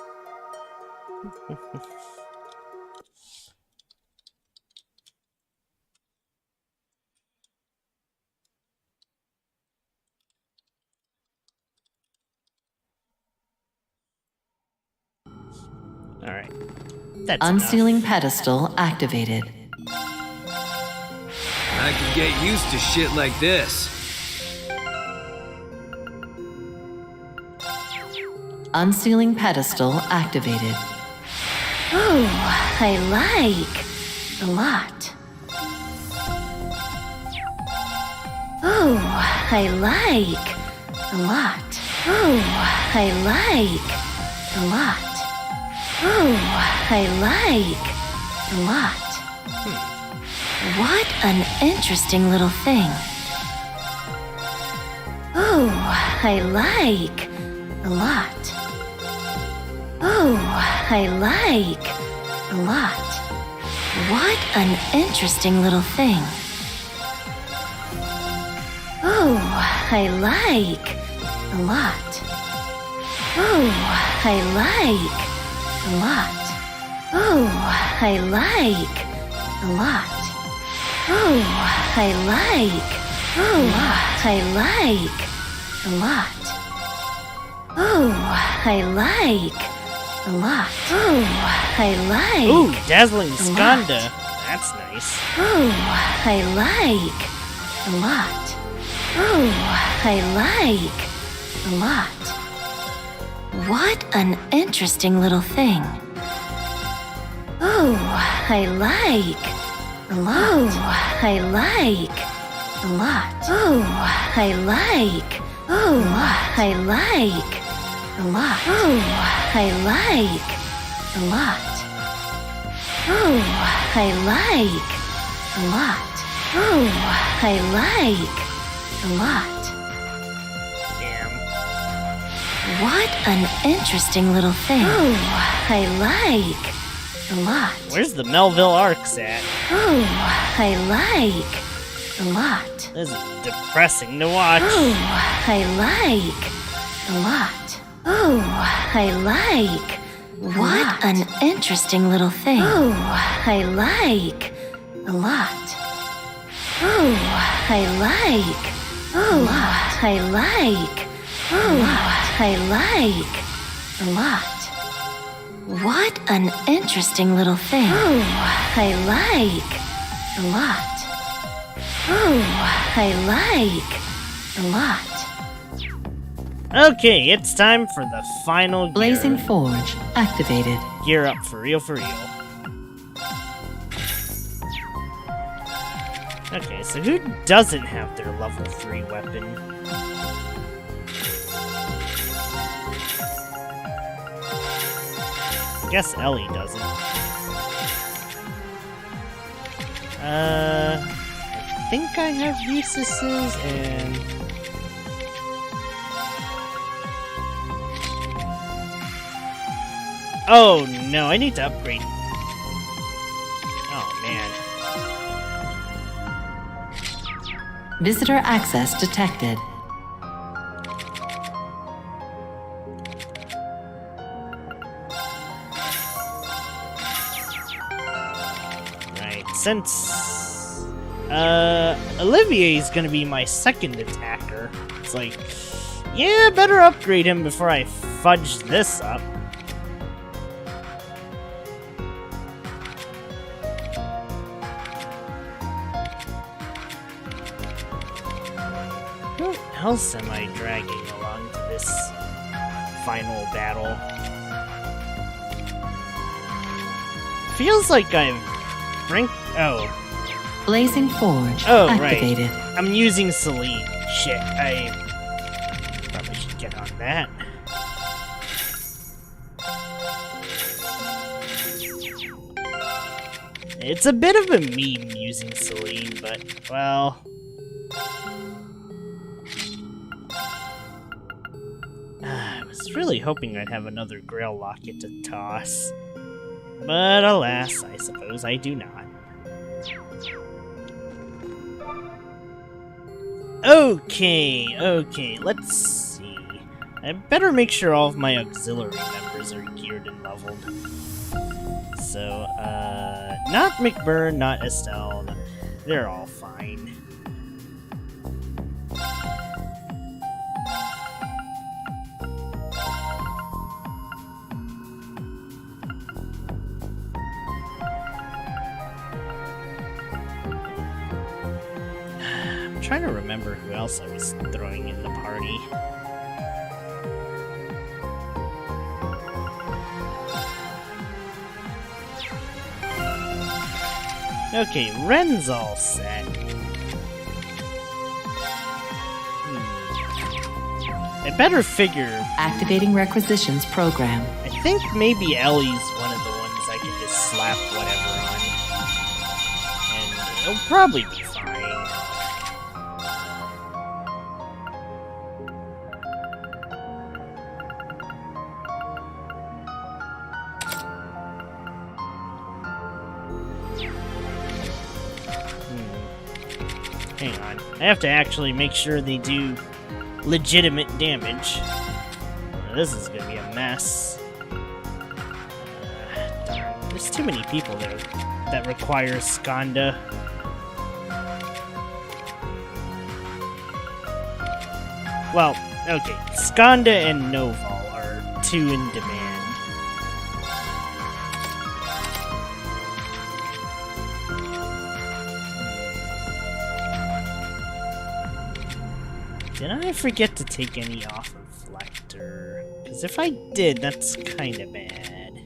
Alright. That's Unsealing enough. pedestal activated. I could get used to shit like this. Unsealing pedestal activated. Ooh, I like a lot. Ooh, I like a lot. Ooh, I like a lot. Ooh, I like a lot. What an interesting little thing. Ooh, I like a lot. Ooh, I like a lot. What an interesting little thing. Ooh, I like a lot. Ooh, I like a lot. Ooh, I like a lot. Ooh, I like. Ooh, I like a lot. Ooh, I like a lot. Ooh, I like. Ooh, dazzling a Skanda. lot. That's nice. Ooh, I like a lot. Ooh, I like a lot. What an interesting little thing. Ooh, I like a lot. Ooh, I like a lot. Ooh, I like. Ooh, I like a lot. Ooh, I like a lot. Ooh, I like a lot. Ooh, I like a lot. Damn. What an interesting little thing. Ooh, I like a lot. Where's the Melville Arcs at? Ooh, I like a lot. This is depressing to watch. Ooh, I like a lot. Ooh, I like. What an interesting little thing. Ooh, I like a lot. Ooh, I like. Ooh, I like. Ooh, I like a lot. What an interesting little thing. Ooh, I like a lot. Ooh, I like. A lot. Okay, it's time for the final gear. Blazing Forge activated. Gear up for real, for real. Okay, so who doesn't have their level 3 weapon? I guess Ellie doesn't. I think I have Uses and... Oh no, I need to upgrade. Oh man. Visitor access detected. Right, since Olivier's gonna be my second attacker, it's like, yeah, better upgrade him before I fudge this up. Who else am I dragging along to this final battle? Feels like I've Blazing Forge activated. Right. I'm using Celine. Shit, I probably should get on that. It's a bit of a meme using Celine, but, well... I was really hoping I'd have another Grail Locket to toss. But alas, I suppose I do not. Okay, let's see. I better make sure all of my auxiliary members are geared and leveled. So, not McBurn, not Estelle, they're all fine. I'm trying to remember who else I was throwing in the party. Okay, Ren's all set. I better figure... Activating requisitions program. I think maybe Ellie's one of the ones I can just slap whatever on. And it'll probably be fine. Hang on. I have to actually make sure they do legitimate damage. This is gonna be a mess. Darn. There's too many people there that require Skanda. Well, okay. Skanda and Noval are two in demand. Did I forget to take any off Reflector? Because if I did, that's kind of bad.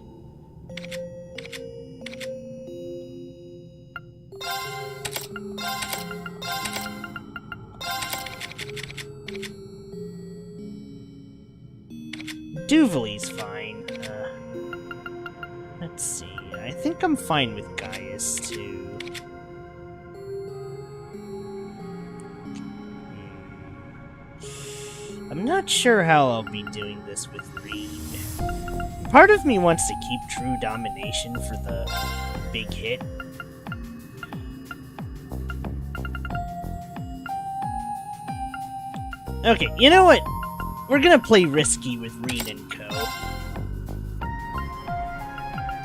Duvali's fine. Let's see. I think I'm fine with Gaius, too. I'm not sure how I'll be doing this with Reed. Part of me wants to keep True Domination for the big hit. Okay, you know what? We're gonna play risky with Reed and Co.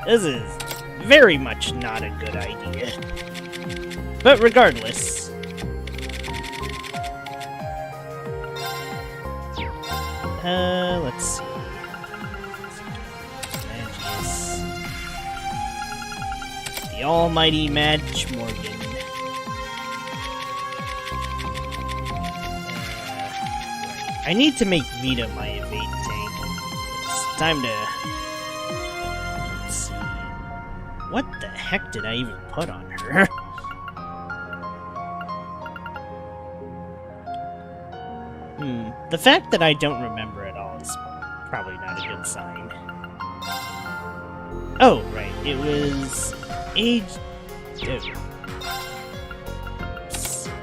This is very much not a good idea. But regardless... let's see. Magius. The almighty Madge Morgan. I need to make Vita my evade tank. It's time to... Let's see... What the heck did I even put on her? The fact that I don't remember at all is probably not a good sign. Oh, right, it was...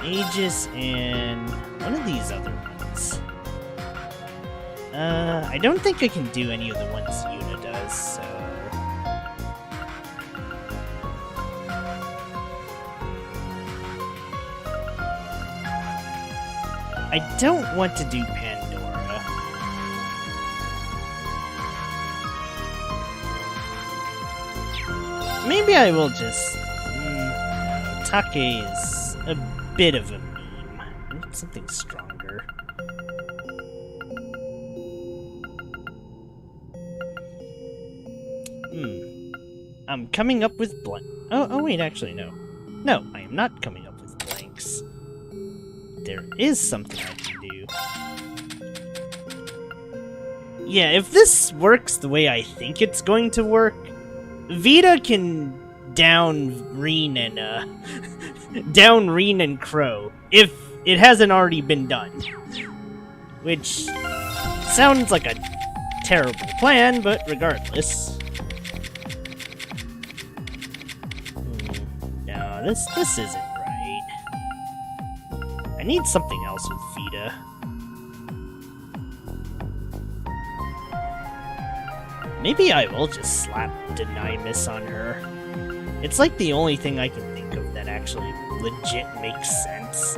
Aegis and one of these other ones. I don't think I can do any of the ones Yuna does, so... I don't want to do Pandora. Maybe I will just... no, Take is a bit of a meme. I need something stronger. I'm coming up with blank. Oh wait, actually no. No, I am not coming up with blanks. There is something I can do. Yeah, if this works the way I think it's going to work, Vita can down Reen and Crow if it hasn't already been done. Which sounds like a terrible plan, but regardless. No, this isn't right. I need something else with Vita. Maybe I will just slap Deny Miss on her. It's like the only thing I can think of that actually legit makes sense.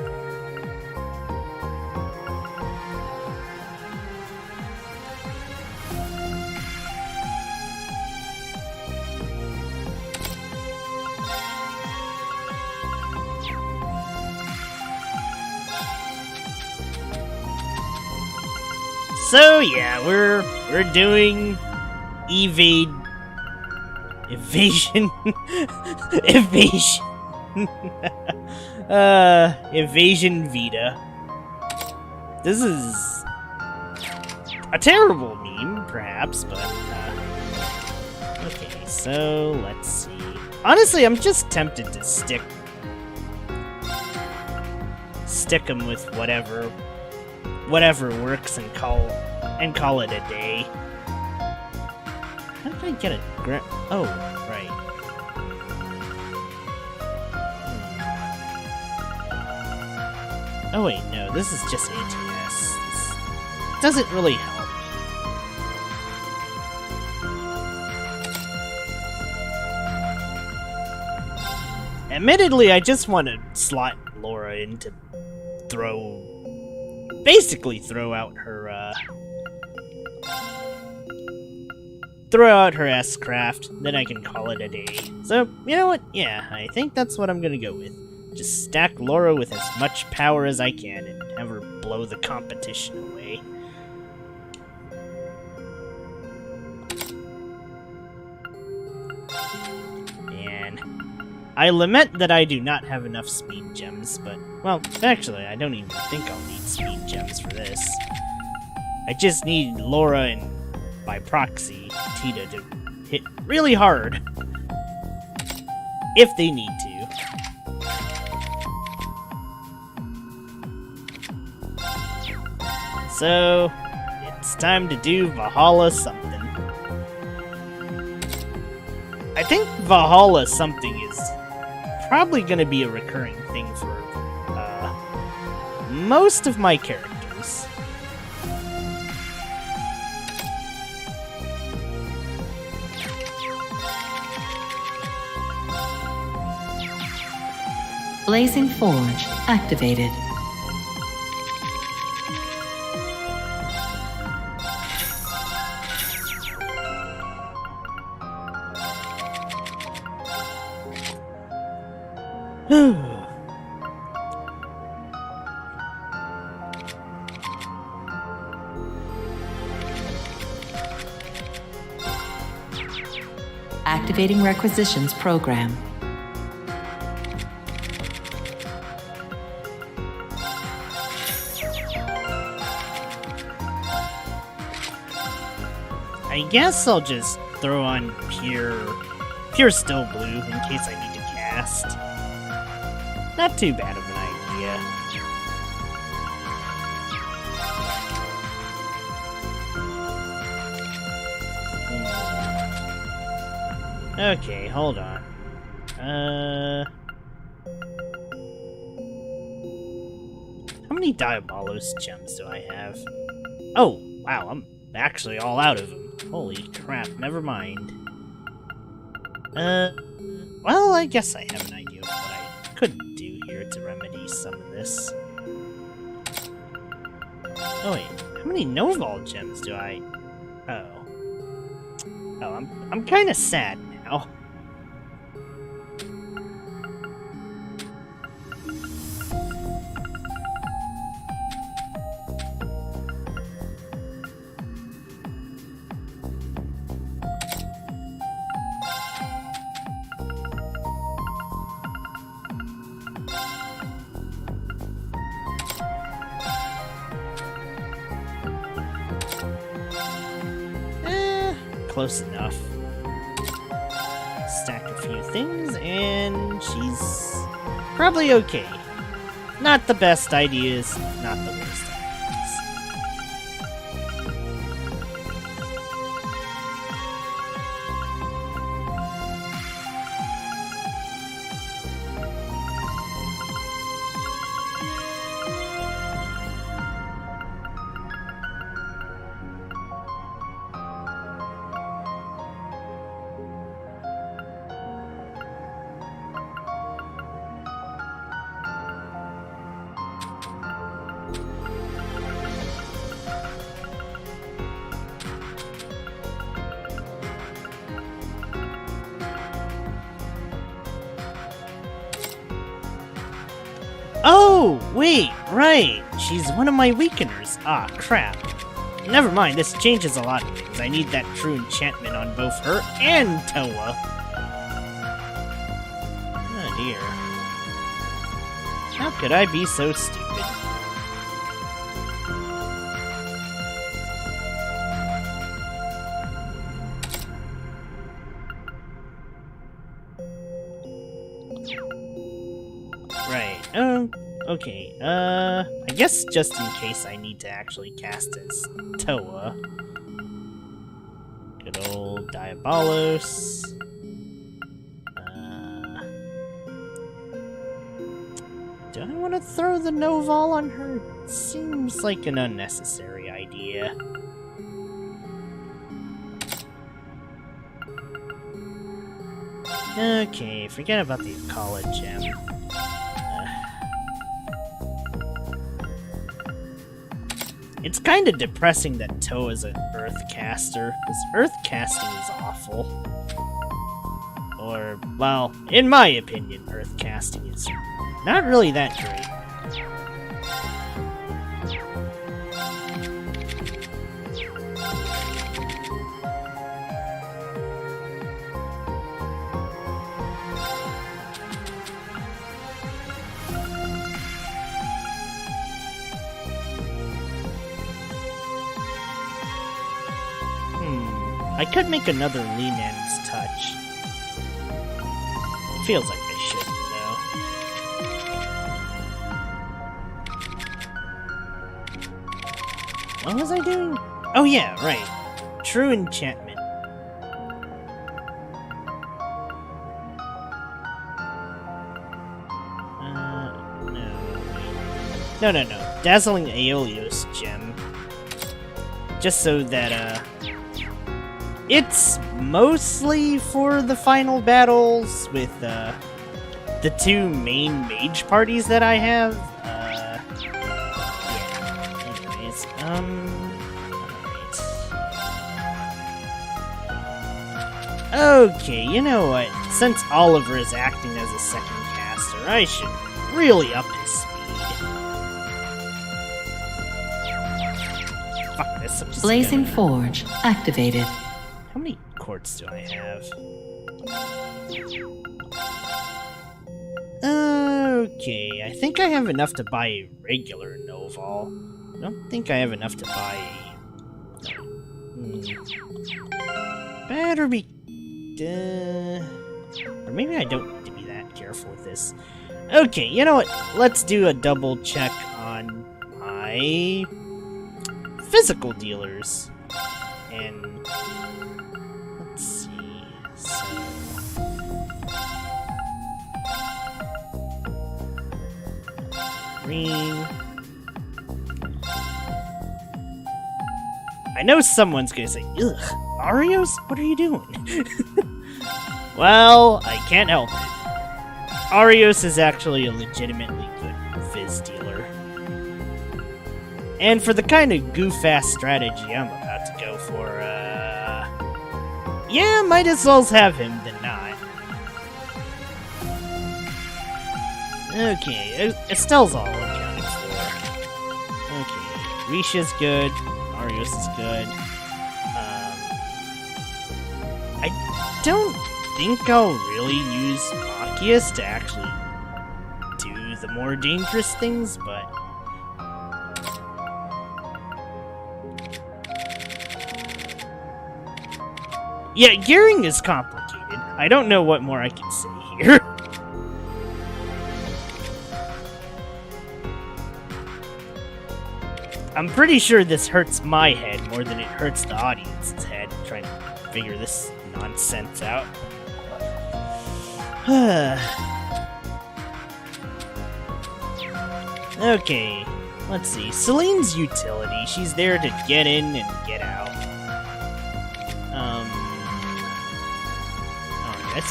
So yeah, we're doing evasion evasion Vita. This is a terrible meme, perhaps, but okay, so let's see. Honestly, I'm just tempted to stick them with whatever works and call it a day. How did I get a grant? Oh, right. Oh wait, no, this is just ATS. This doesn't really help. Admittedly, I just want to slot Laura in to basically throw out her S-Craft, then I can call it a day. So, you know what? Yeah, I think that's what I'm gonna go with. Just stack Laura with as much power as I can and have her blow the competition away. Man. I lament that I do not have enough speed gems, but, well, actually, I don't even think I'll need speed gems for this. I just need Laura and, by proxy, Tita to hit really hard. If they need to. So, it's time to do Valhalla something. I think Valhalla something is probably going to be a recurring thing for most of my characters. Blazing Forge activated. Activating requisitions program. guess I'll just throw on pure still blue in case I need to cast. Not too bad of an idea. Okay, hold on. How many Diabolos gems do I have? Oh, wow, I'm actually all out of them. Holy crap, never mind. Well, I guess I have an idea of what I could do here to remedy some of this. Oh wait, how many Noval gems do I... Oh, I'm kind of sad now. Close enough. Stack a few things, and she's probably okay. Not the best ideas, not the worst ideas. Oh, wait, right. She's one of my weakeners. Ah, crap. Never mind, this changes a lot of things. I need that true enchantment on both her and Toa. Oh dear. How could I be so stupid? Right, okay, I guess just in case I need to actually cast as Toa. Good old Diabolos. Do I want to throw the Noval on her? Seems like an unnecessary idea. Okay, forget about the Akala gem. It's kind of depressing that Toa's an Earth caster, because Earth casting is awful. Or, well, in my opinion, Earth casting is not really that great. I could make another Linan's touch. It feels like I shouldn't, though. What was I doing? Oh yeah, right. True enchantment. No. Dazzling Aeolios gem. Just so that, it's mostly for the final battles with, the two main mage parties that I have. Yeah. Anyways, alright. Okay, you know what? Since Oliver is acting as a second caster, I should really up his speed. Fuck this, I'm just Blazing gonna... Forge activated. How many quartz do I have? Okay, I think I have enough to buy a regular Noval. I don't think I have enough to buy a... Better be... or maybe I don't need to be that careful with this. Okay, you know what? Let's do a double check on my physical dealers. And let's see. So green. I know someone's gonna say, ugh, Arios? What are you doing? Well, I can't help it. Arios is actually a legitimately good Fizz dealer. And for the kind of goof-ass strategy I'm about to go for, yeah, might as well have him than not. Okay, Estelle's all accounted for. Okay, Risha's good, Arios is good. I don't think I'll really use Machias to actually do the more dangerous things, but... yeah, gearing is complicated. I don't know what more I can say here. I'm pretty sure this hurts my head more than it hurts the audience's head, trying to figure this nonsense out. Okay, let's see. Celine's utility. She's there to get in and get out. Alright,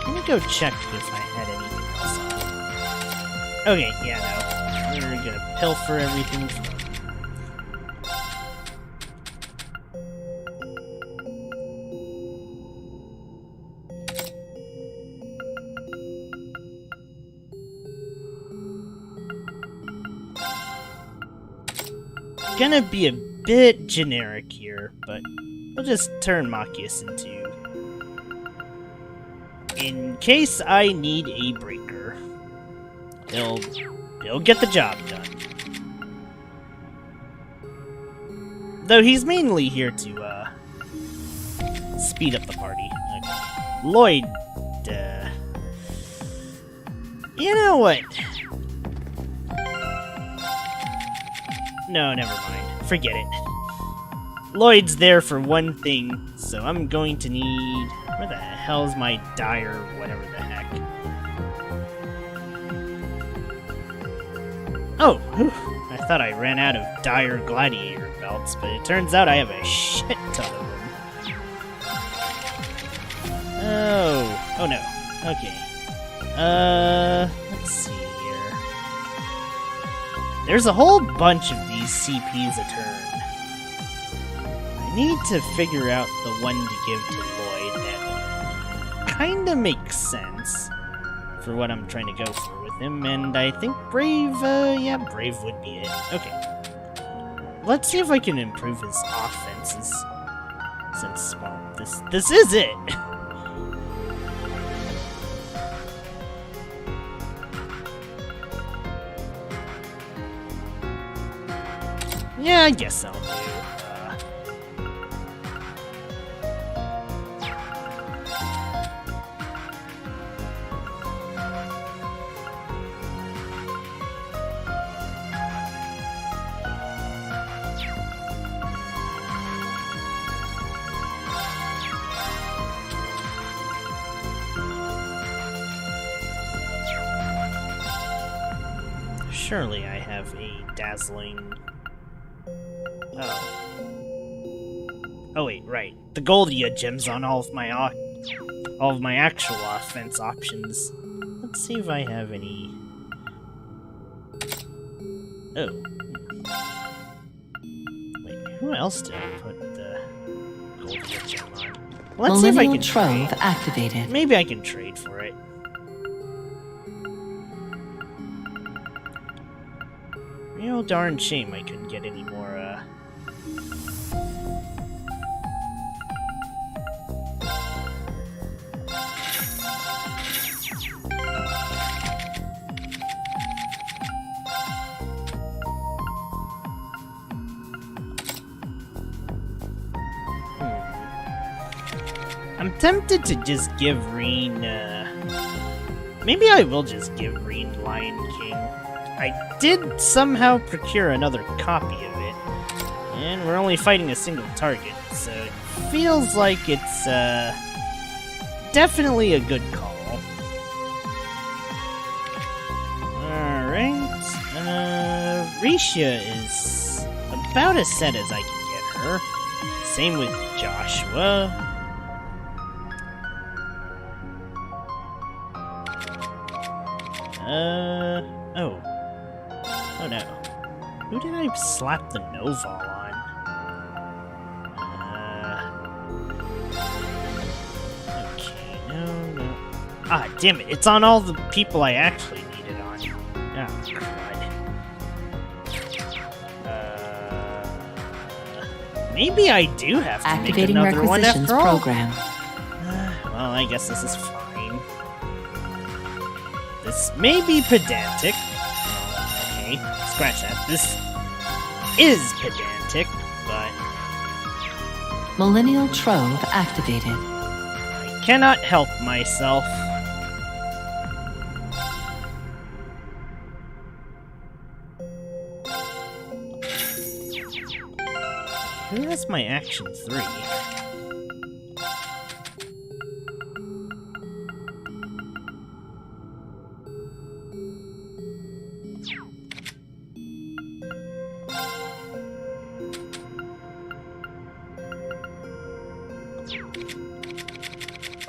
let me go check if I had anything else on. Okay, yeah, no. We're gonna pilfer everything from... gonna be a bit generic here, but we'll just turn Machias into... in case I need a breaker. He'll get the job done. Though he's mainly here to, speed up the party. Okay. Lloyd, you know what? No, never mind. Forget it. Lloyd's there for one thing, so I'm going to need... where the hell's my dire whatever the heck? Oh, whew. I thought I ran out of dire gladiator belts, but it turns out I have a shit ton of them. Oh no. Okay. Let's see here. There's a whole bunch of these CPs a turn. I need to figure out the one to give to Lloyd that kinda makes sense for what I'm trying to go for with him, and I think Brave, yeah, Brave would be it. Okay. Let's see if I can improve his offenses. Since, well, this is it! Yeah, I guess I'll do. Surely I have a dazzling... oh. Oh wait, right. The Goldia gems on all of my actual offense options. Let's see if I have any... oh. Wait, who else did I put the Goldia gem on? Let's see if I can trade. Activated. Maybe I can trade for it. Real darn shame I couldn't get any more, I'm tempted to just give Reen, maybe I will just give Reen Lion King. I did somehow procure another copy of it, and we're only fighting a single target, so it feels like it's, definitely a good call. Alright, Risha is about as set as I can get her. Same with Joshua. Oh no. Who did I slap the Noval on? Okay, no. Ah, damn it, it's on all the people I actually need it on. Oh, crud. Maybe I do have to Activating make another one after all. program. Well, I guess this is fine. This may be pedantic. Okay, scratch that. This is pedantic, but Millennial Trove activated. I cannot help myself. Who has my action 3?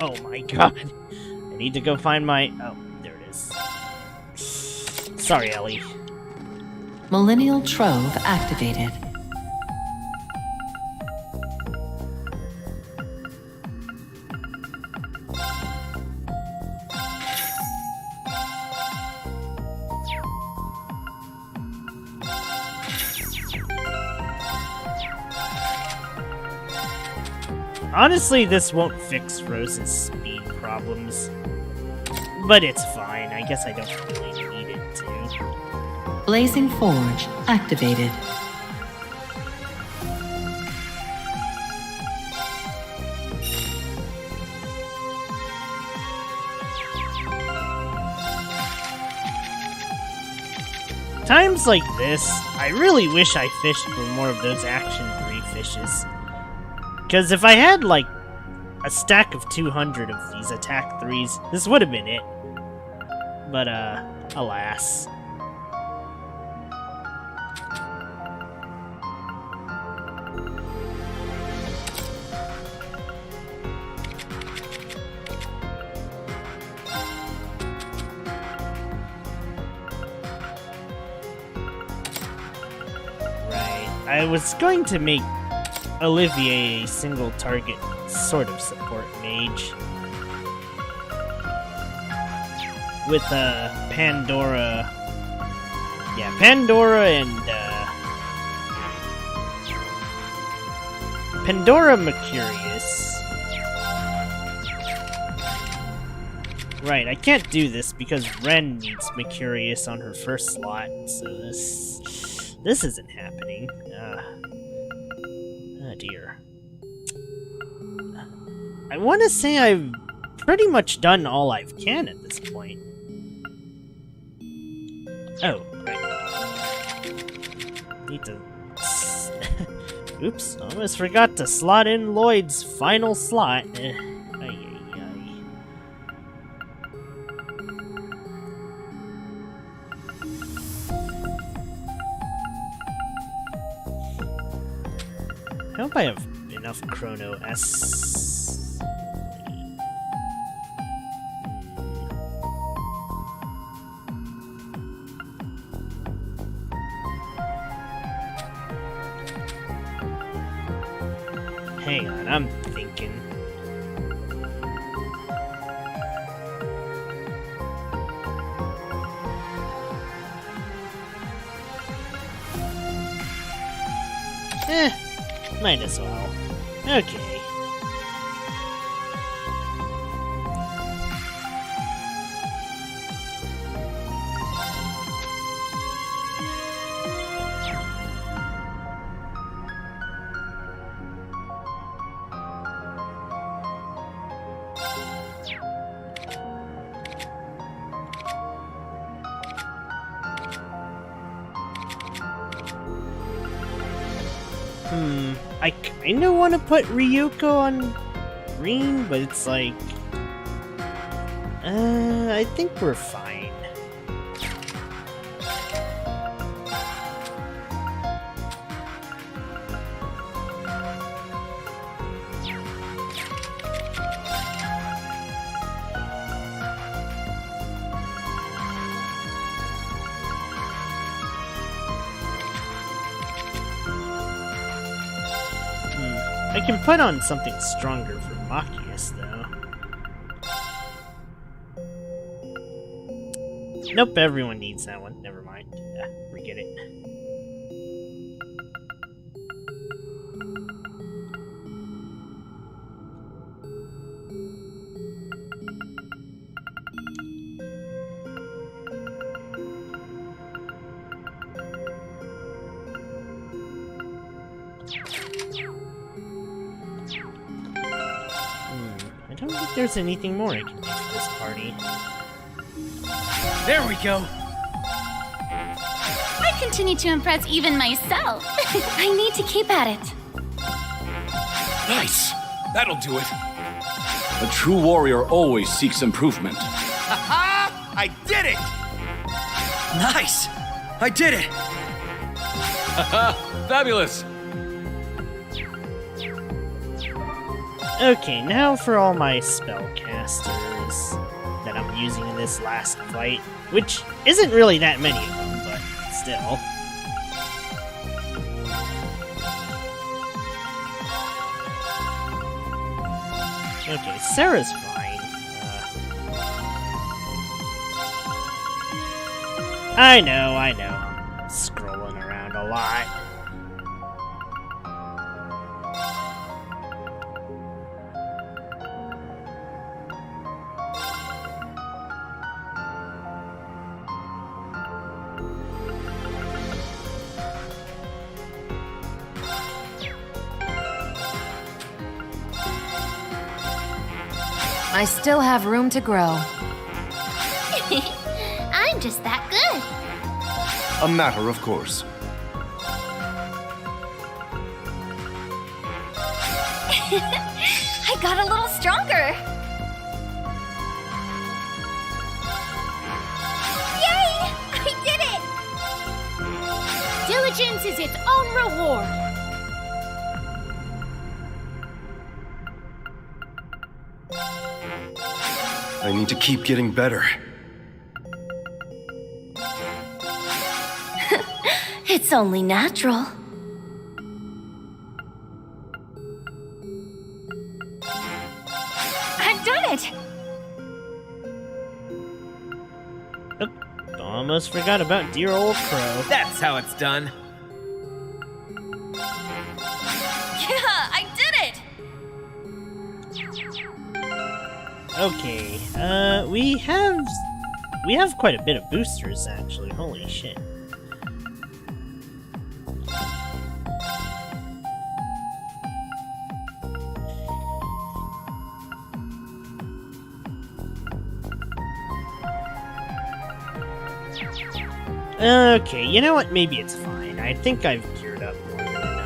Oh my god. I need to go find my... Oh, there it is. Sorry, Ellie. Millennial Trove activated. Honestly, this won't fix Rose's speed problems. But it's fine. I guess I don't really need it to. Blazing Forge activated. Times like this, I really wish I fished for more of those Action 3 fishes. Because if I had, like, a stack of 200 of these attack 3s, this would have been it. But, alas. Right. I was going to make Olivier a single target sort of support mage. With Pandora. Yeah, Pandora and Pandora Mercurius. Right, I can't do this because Ren needs Mercurius on her first slot, so this isn't happening. Oh dear. I want to say I've pretty much done all I can at this point. Oh, right. Need to... Oops, almost forgot to slot in Lloyd's final slot. I hope I have enough Chrono S. Hang on, I'm thinking. Might as well. Okay. I kinda wanna put Ryuko on green, but it's like... I think we're fine. I can put on something stronger for Machias, though. Nope, everyone needs that one. Never mind. Yeah, forget it. I don't think there's anything more I can do for this party. There we go. I continue to impress even myself. I need to keep at it. Nice. That'll do it. A true warrior always seeks improvement. Ha! I did it! Nice! I did it! Fabulous. Okay, now for all my spellcasters that I'm using in this last fight, which isn't really that many of them, but still. Okay, Sarah's fine. I know, I'm scrolling around a lot. I still have room to grow. I'm just that good. A matter of course. I got a little stronger. Yay! I did it! Diligence is its own reward. I need to keep getting better. It's only natural. I've done it! Oh, almost forgot about dear old Crow. That's how it's done. Yeah, I did it! Okay, we have quite a bit of boosters, actually. Holy shit. Okay, you know what? Maybe it's fine. I think I've geared up more than enough.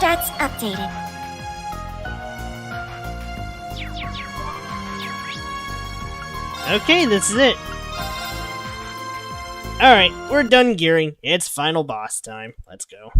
Stats updated. Okay, this is it. Alright, we're done gearing. It's final boss time. Let's go.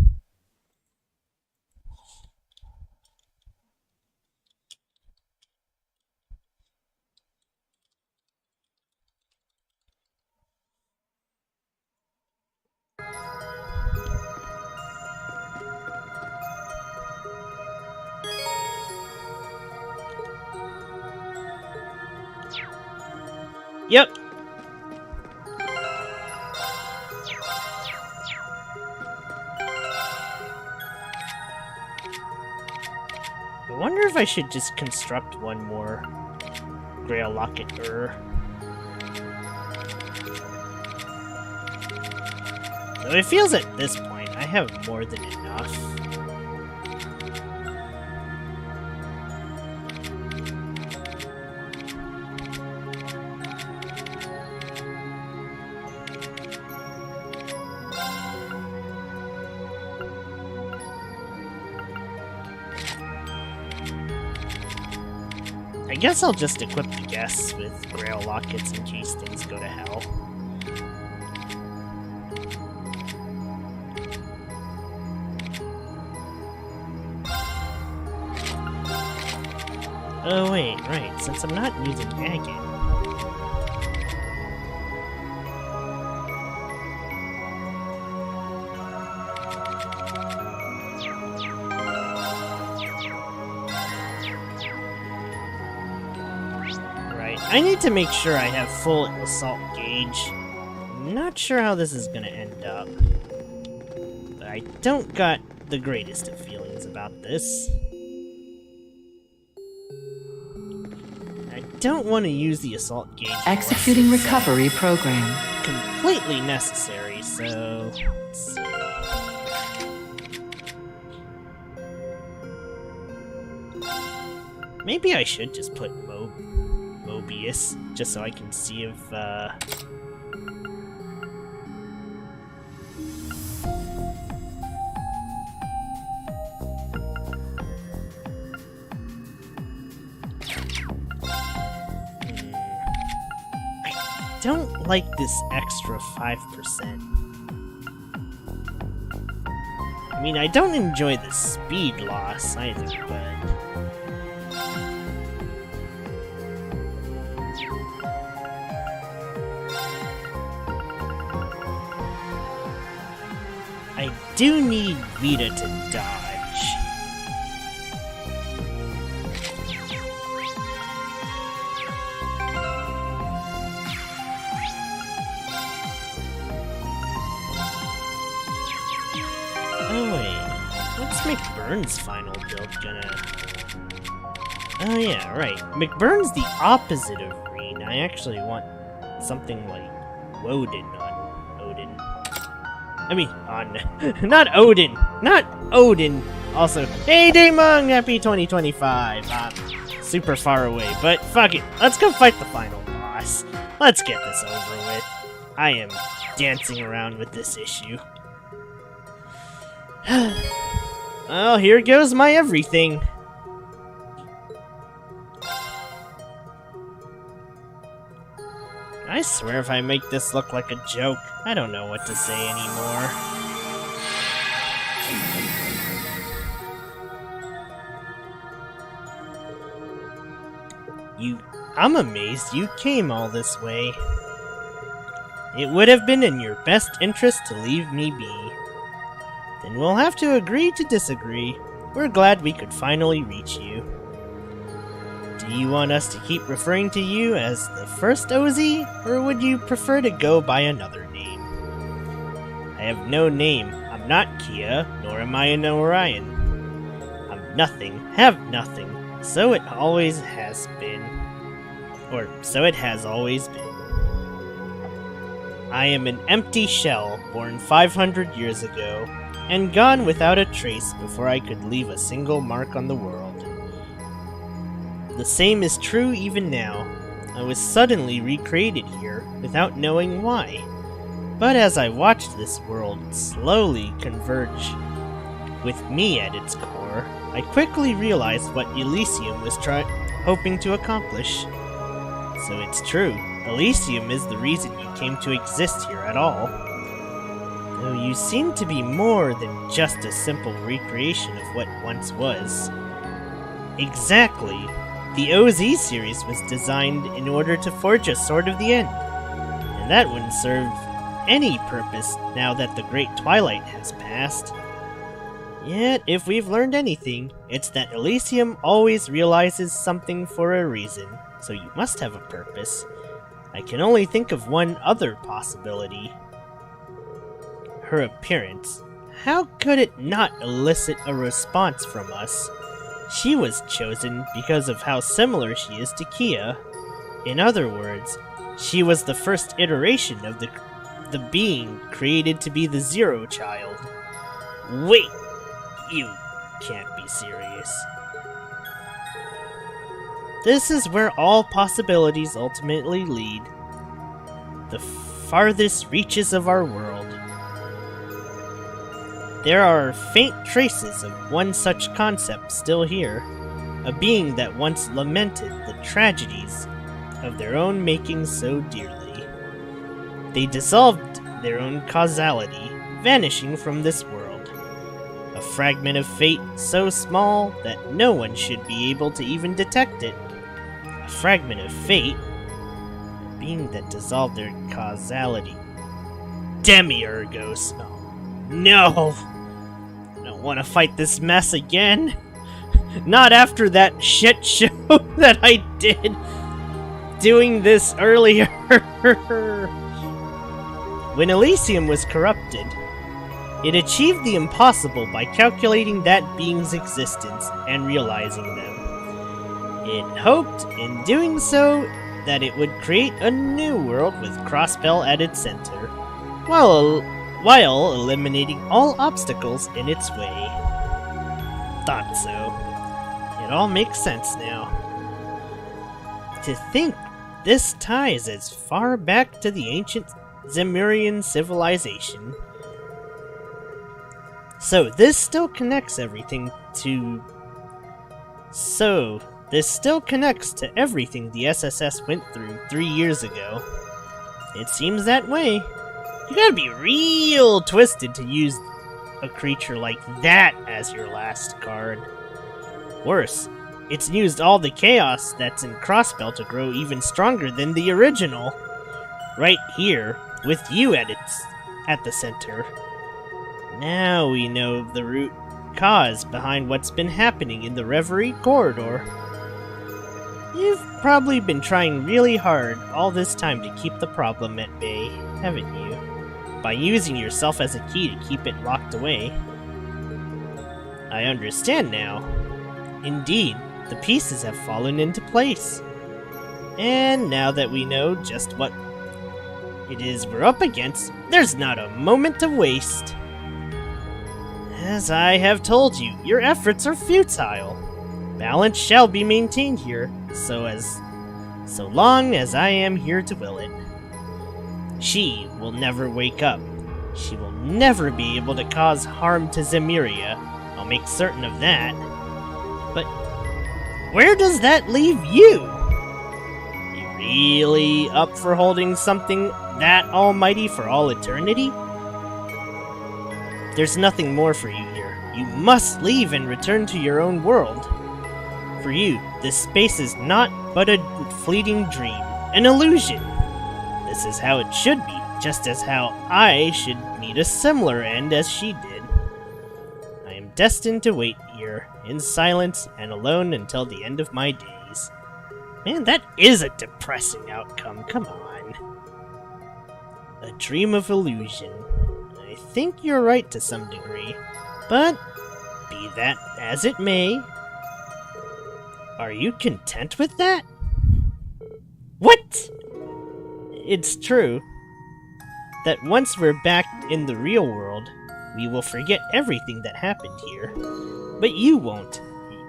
Yep. I wonder if I should just construct one more Grail Locket. Though it feels at this point I have more than enough. I guess I'll just equip the guests with Grail Lockets in case things go to hell. Oh wait, right, since I'm not using agate. Right, I need to make sure I have full assault gauge. I'm not sure how this is gonna end up. But I don't got the greatest of feelings about this. I don't want to use the assault gauge. Executing recovery program. Completely necessary, so let's see. Maybe I should just put Mobius, just so I can see if I don't like this extra 5%. I mean, I don't enjoy the speed loss either, but... I do need Vita to dodge. Oh wait, what's McBurn's final build gonna... Oh yeah, right. McBurn's the opposite of Green. I actually want something like Woden on Odin. I mean, on... not Odin! Not Odin! Also, hey Daymong! Happy 2025! Super far away, but fuck it. Let's go fight the final boss. Let's get this over with. I am dancing around with this issue. Well, here goes my everything. I swear if I make this look like a joke, I don't know what to say anymore. I'm amazed you came all this way. It would have been in your best interest to leave me be. Then we'll have to agree to disagree. We're glad we could finally reach you. Do you want us to keep referring to you as the first OZ, or would you prefer to go by another name? I have no name. I'm not Kia, nor am I an Orion. I'm nothing, have nothing, so it always has been. Or, so it has always been. I am an empty shell, born 500 years ago, and gone without a trace before I could leave a single mark on the world. The same is true even now. I was suddenly recreated here, without knowing why. But as I watched this world slowly converge with me at its core, I quickly realized what Elysium was hoping to accomplish. So it's true, Elysium is the reason you came to exist here at all. Though you seem to be more than just a simple recreation of what once was. Exactly. The OZ series was designed in order to forge a Sword of the End, and that wouldn't serve any purpose now that the Great Twilight has passed. Yet, if we've learned anything, it's that Elysium always realizes something for a reason, so you must have a purpose. I can only think of one other possibility. Her appearance. How could it not elicit a response from us? She was chosen because of how similar she is to Kia. In other words, she was the first iteration of the being created to be the Zero Child. Wait! You can't be serious. This is where all possibilities ultimately lead. The farthest reaches of our world. There are faint traces of one such concept still here, a being that once lamented the tragedies of their own making so dearly. They dissolved their own causality, vanishing from this world. A fragment of fate so small that no one should be able to even detect it. A fragment of fate, a being that dissolved their causality. Demiurgos. Oh, no! I don't want to fight this mess again. Not after that shit show that I did doing this earlier. When Elysium was corrupted, it achieved the impossible by calculating that being's existence and realizing them. It hoped, in doing so, that it would create a new world with Crossbell at its center, while eliminating all obstacles in its way. Thought so. It all makes sense now. To think this ties as far back to the ancient Zemurian civilization. So this still connects to everything the SSS went through 3 years ago. It seems that way. You gotta be real twisted to use a creature like that as your last card. Worse, it's used all the chaos that's in Crossbell to grow even stronger than the original. Right here, with you at the center. Now we know the root cause behind what's been happening in the Reverie corridor. You've probably been trying really hard all this time to keep the problem at bay, haven't you? By using yourself as a key to keep it locked away. I understand now. Indeed, the pieces have fallen into place. And now that we know just what it is we're up against, there's not a moment to waste. As I have told you, your efforts are futile. Balance shall be maintained here, so long as I am here to will it. She will never wake up. She will never be able to cause harm to Zemuria. I'll make certain of that. But where does that leave you? You really up for holding something that almighty for all eternity? There's nothing more for you here. You must leave and return to your own world. For you, this space is not but a fleeting dream, an illusion. This is how it should be, just as how I should meet a similar end as she did. I am destined to wait here, in silence and alone until the end of my days. Man, that is a depressing outcome, come on. A dream of illusion. I think you're right to some degree, but be that as it may, are you content with that? What? It's true that once we're back in the real world, we will forget everything that happened here. But you won't.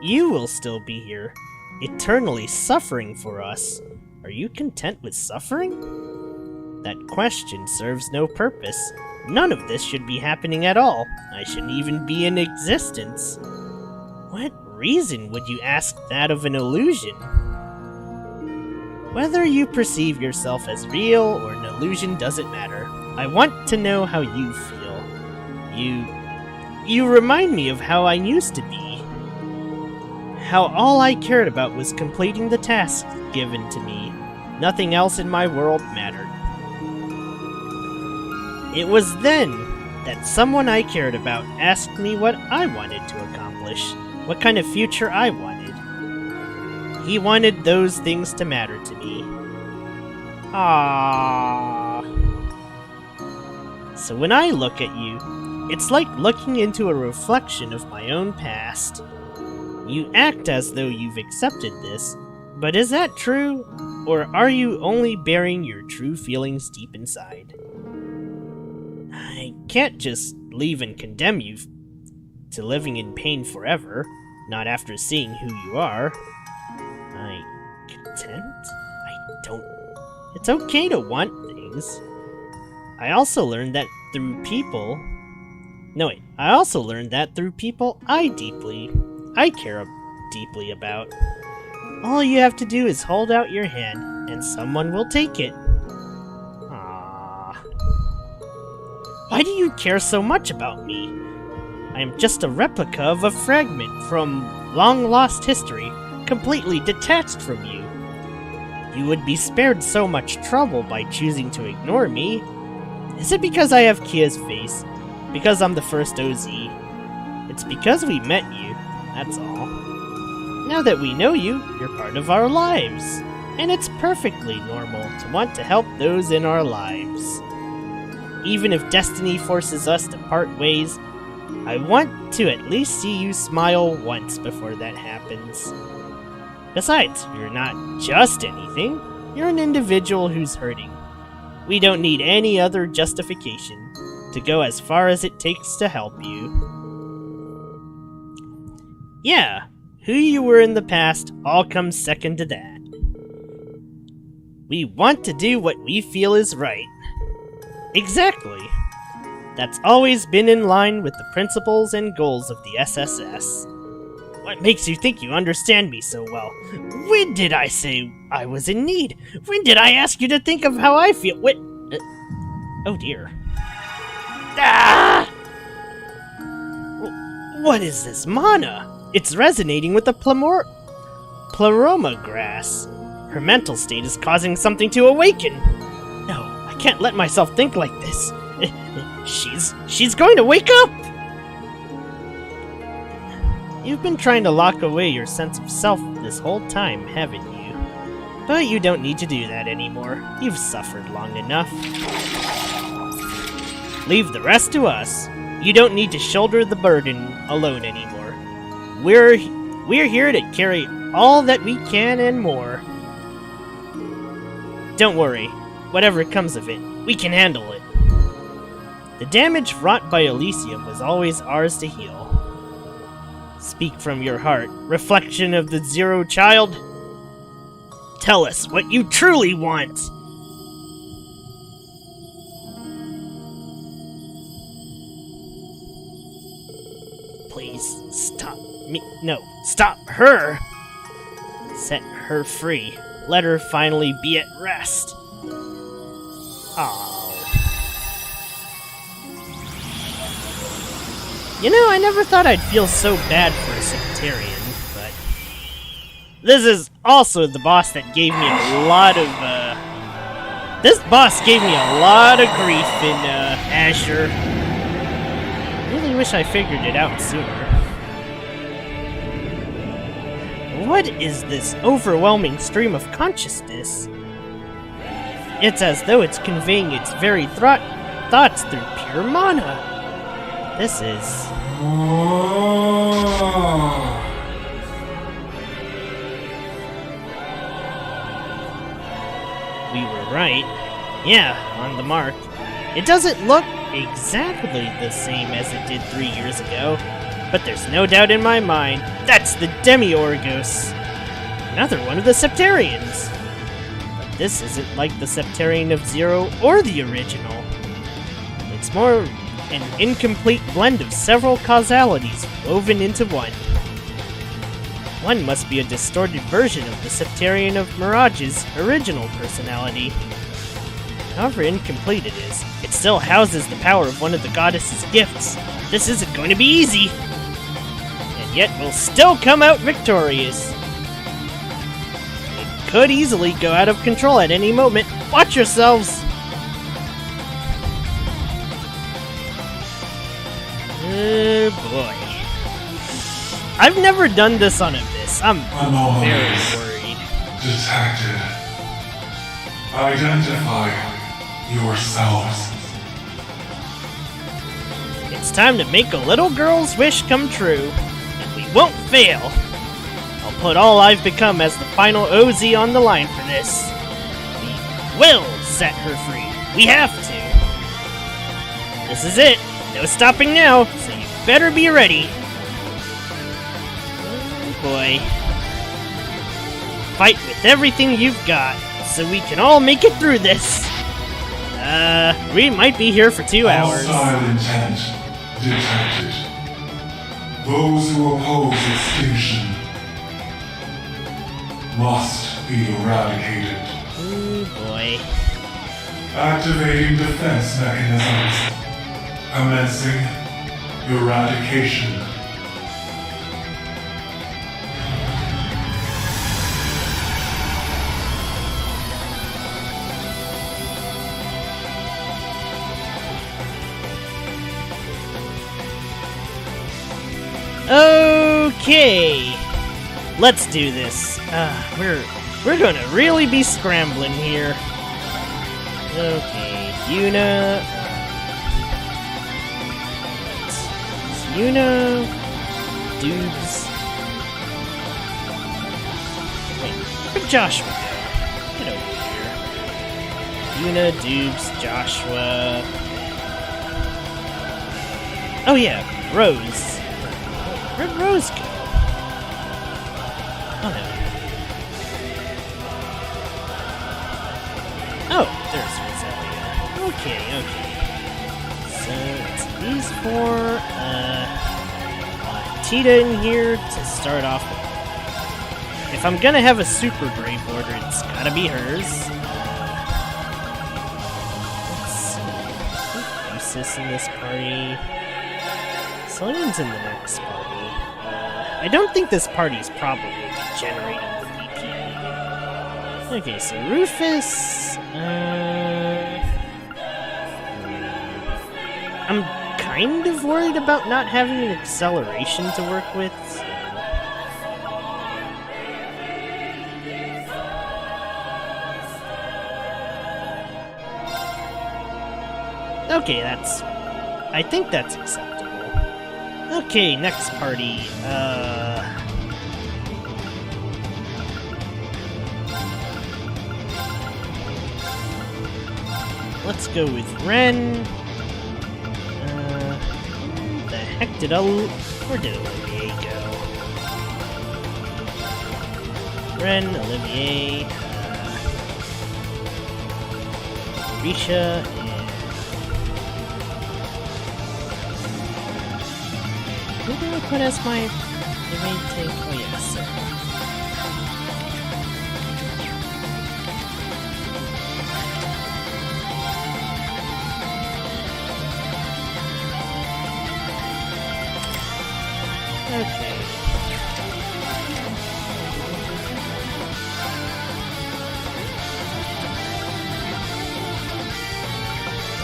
You will still be here, eternally suffering for us. Are you content with suffering? That question serves no purpose. None of this should be happening at all. I shouldn't even be in existence. What reason would you ask that of an illusion? Whether you perceive yourself as real or an illusion doesn't matter. I want to know how you feel. You remind me of how I used to be. How all I cared about was completing the task given to me. Nothing else in my world mattered. It was then that someone I cared about asked me what I wanted to accomplish, what kind of future I wanted. He wanted those things to matter to me. Ah. So when I look at you, it's like looking into a reflection of my own past. You act as though you've accepted this, but is that true? Or are you only bearing your true feelings deep inside? I can't just leave and condemn you to living in pain forever, not after seeing who you are. I content? I don't... It's okay to want things. I also learned that through people I care deeply about. All you have to do is hold out your hand, and someone will take it. Aww. Why do you care so much about me? I am just a replica of a fragment from long-lost history, completely detached from you. You would be spared so much trouble by choosing to ignore me. Is it because I have Kia's face? Because I'm the first OZ? It's because we met you, that's all. Now that we know you, you're part of our lives. And it's perfectly normal to want to help those in our lives. Even if destiny forces us to part ways, I want to at least see you smile once before that happens. Besides, you're not just anything. You're an individual who's hurting. We don't need any other justification to go as far as it takes to help you. Yeah, who you were in the past all comes second to that. We want to do what we feel is right. Exactly. That's always been in line with the principles and goals of the SSS. What makes you think you understand me so well? When did I say I was in need? When did I ask you to think of how I feel? Oh dear. Ah! What is this mana? It's resonating with the pleroma grass. Her mental state is causing something to awaken. No, I can't let myself think like this. She's going to wake up! You've been trying to lock away your sense of self this whole time, haven't you? But you don't need to do that anymore. You've suffered long enough. Leave the rest to us. You don't need to shoulder the burden alone anymore. We're here to carry all that we can and more. Don't worry. Whatever comes of it, we can handle it. The damage wrought by Elysium was always ours to heal. Speak from your heart, reflection of the Zero Child. Tell us what you truly want. Please, stop me. No, stop her. Set her free. Let her finally be at rest. Oh. You know, I never thought I'd feel so bad for a sectarian, but... This is also the boss that gave me a lot of, This boss gave me a lot of grief in, Asher. I really wish I figured it out sooner. What is this overwhelming stream of consciousness? It's as though it's conveying its very thoughts through pure mana. This is... We were right. Yeah, on the mark. It doesn't look exactly the same as it did 3 years ago, but there's no doubt in my mind, that's the Demi-Orgos. Another one of the Septarians. But this isn't like the Septarian of Zero or the original. It's more an incomplete blend of several causalities woven into one. One must be a distorted version of the Septarian of Mirage's original personality. However incomplete it is, it still houses the power of one of the goddess's gifts. This isn't going to be easy! And yet we'll still come out victorious. It could easily go out of control at any moment. Watch yourselves! Oh boy. I've never done this on Abyss. I'm very worried. Detected. Identify yourselves. It's time to make a little girl's wish come true, and we won't fail. I'll put all I've become as the final OZ on the line for this. We will set her free. We have to. This is it. No stopping now, so you better be ready. Oh boy. Fight with everything you've got, so we can all make it through this. We might be here for 2 hours. Hostile intent detected. Those who oppose extinction must be eradicated. Oh boy. Activating defense mechanisms. Commencing eradication. Okay, let's do this. We're gonna really be scrambling here. Okay, Yuna, Dubes. Wait, where'd Joshua go? Get over here. Yuna, Dubes, Joshua. Oh yeah, Rose. Where'd Rose go? Oh no. Oh, there's Rosalia. Okay. So it's these 4. Tita in here to start off with. If I'm gonna have a super grave order, it's gotta be hers. Let's see. Lucis in this party. Solomon's in the next party. I don't think this party's probably generating the BP. Okay, so Rufus. I'm kind of worried about not having an acceleration to work with. So. Okay, I think that's acceptable. Okay, next party. Let's go with Ren. The heck where did Olivier go? Ren, Olivier, Risha, who do I put as my main tank? Oh yes. Okay.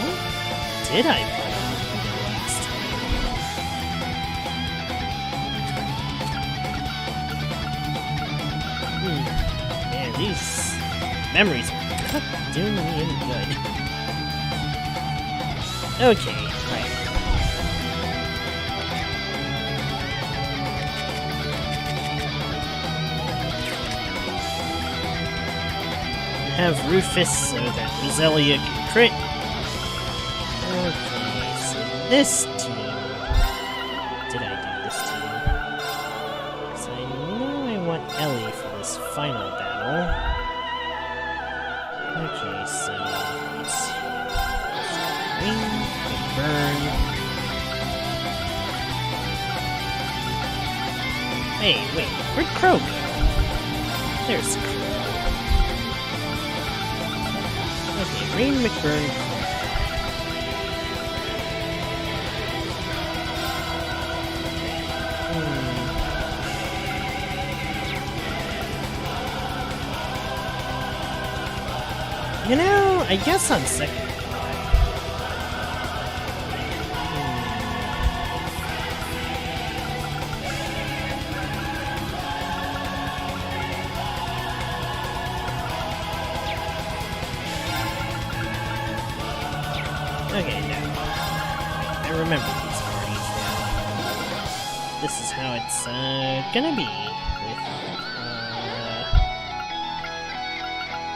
What did I put on last time? Man, these memories are not doing me any good. Okay, right. Have Rufus so that Rosalia can crit. Okay, so this team. Did I do this team? So I know I want Ellie for this final battle. Okay, so let's see. Wing, burn. Hey, wait, where'd Crow go? There's Crow. Okay, Rain McBurn. You know, I guess on second thought. Okay, no. I remember these parties now. This is how it's gonna be.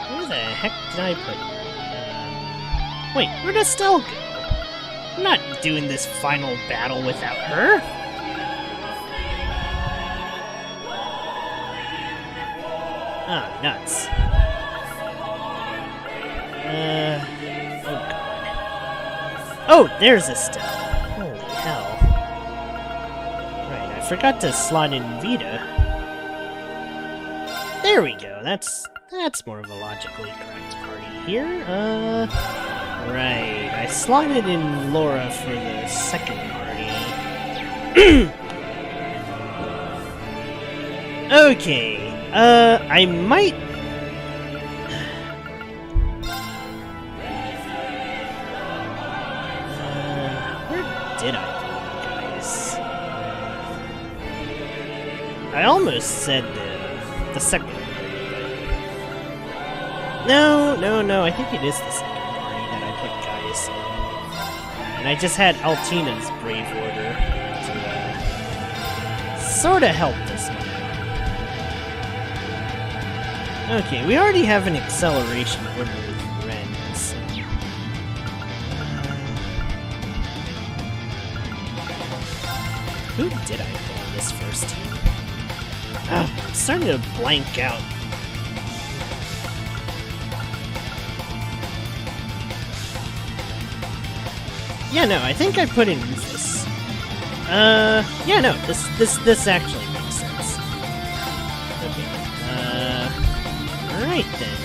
Where the heck did I put? Wait, where'd Estelle go? I'm not doing this final battle without her. Ah, nuts. Oh god. Oh, there's Estelle. Holy hell. Right, I forgot to slot in Vita. There we go, that's more of a logically correct party here. Right, I slotted in Laura for the second party. Okay, I might... where did I go, guys? I almost said the second party, but... No, I think it is the second party that I put Gaius in. And I just had Altina's Brave Order to, sorta help this one. Okay, we already have an acceleration order with Ren, so... Who did I put on this first team? Oh, I'm starting to blank out. Yeah, no, I think I put in Rufus. Yeah, no, this actually makes sense. Okay, alright then.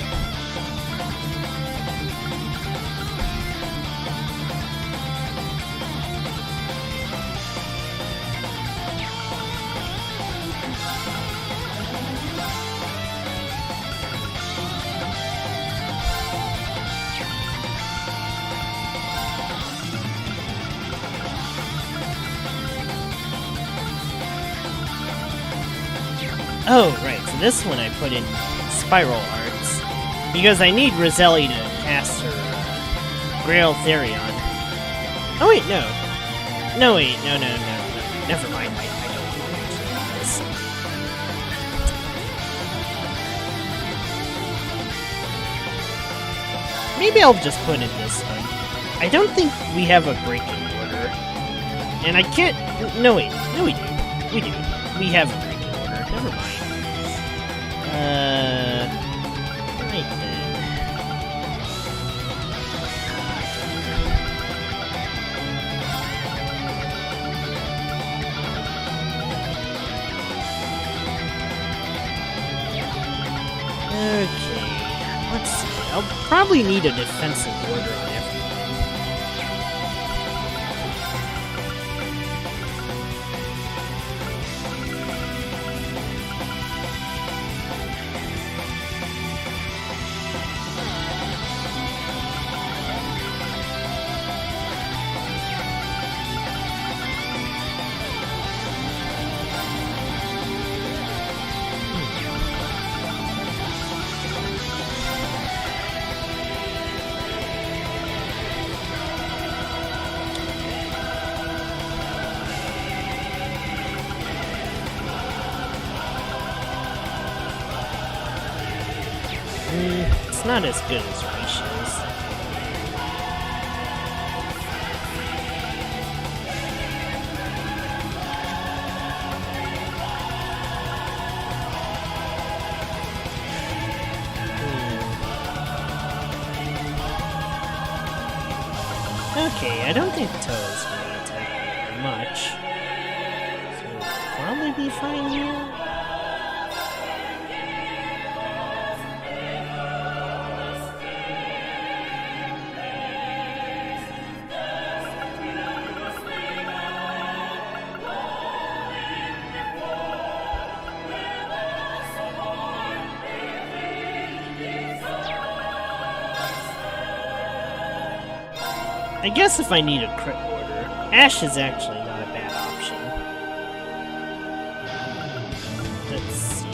Oh, right, so this one I put in Spiral Arts, because I need Roselli to cast her Grail Therion. Oh wait, no. No, wait, no. Never mind, I don't want this. Maybe I'll just put in this one. I don't think we have a breaking order. And I can't... No, wait. No, we do. We do. We have a breaking order. Never mind. Right then. Okay, let's see. I'll probably need a defensive order on everyone. It's not as good as Risha's. Okay, I don't think Toa's really attacking much. So we'll probably be fine here. I guess if I need a crit order, Ash is actually not a bad option. Let's see.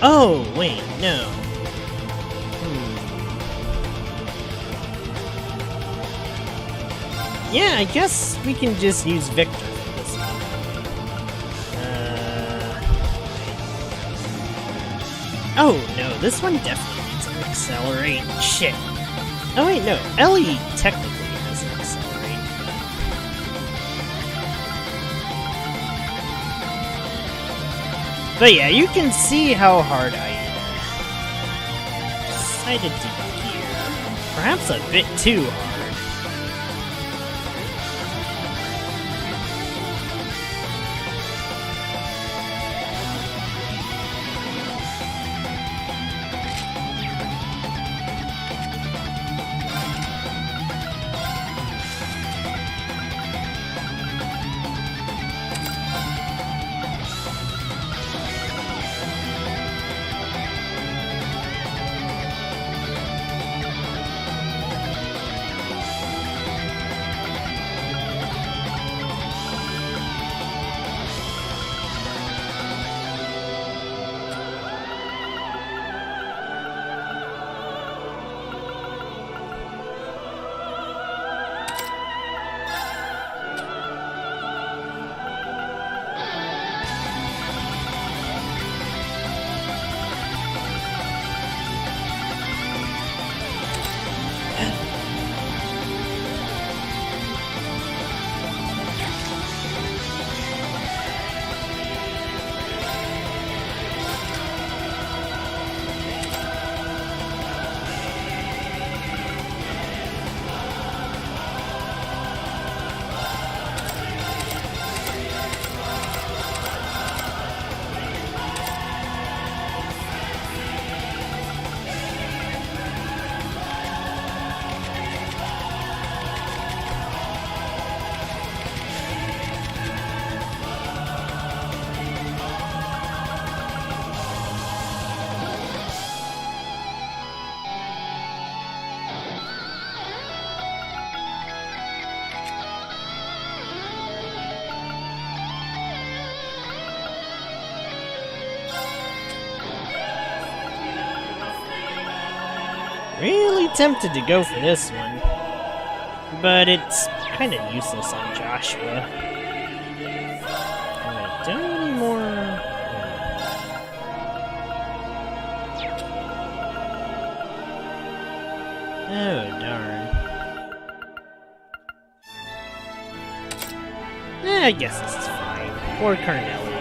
Oh, wait, no. Yeah, I guess we can just use Victor for this one. Oh, no, this one definitely needs an accelerate. Shit. Oh, wait, no. Ellie technically has an accelerate. But yeah, you can see how hard I decided to gear. Perhaps a bit too hard. Really tempted to go for this one, but it's kind of useless on Joshua. I don't anymore. Oh darn. I guess this is fine. Or Carnelia.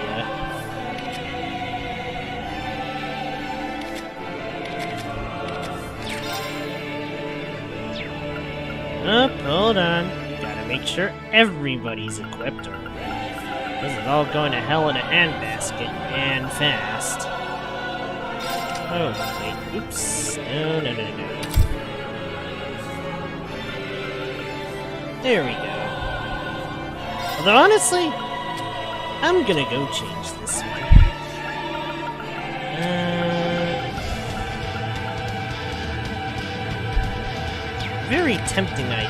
Oh, hold on. Gotta make sure everybody's equipped or this is all going to hell in a handbasket and fast. Oh, wait. Oops. No. There we go. Although, honestly, I'm gonna go change this one. Very tempting idea.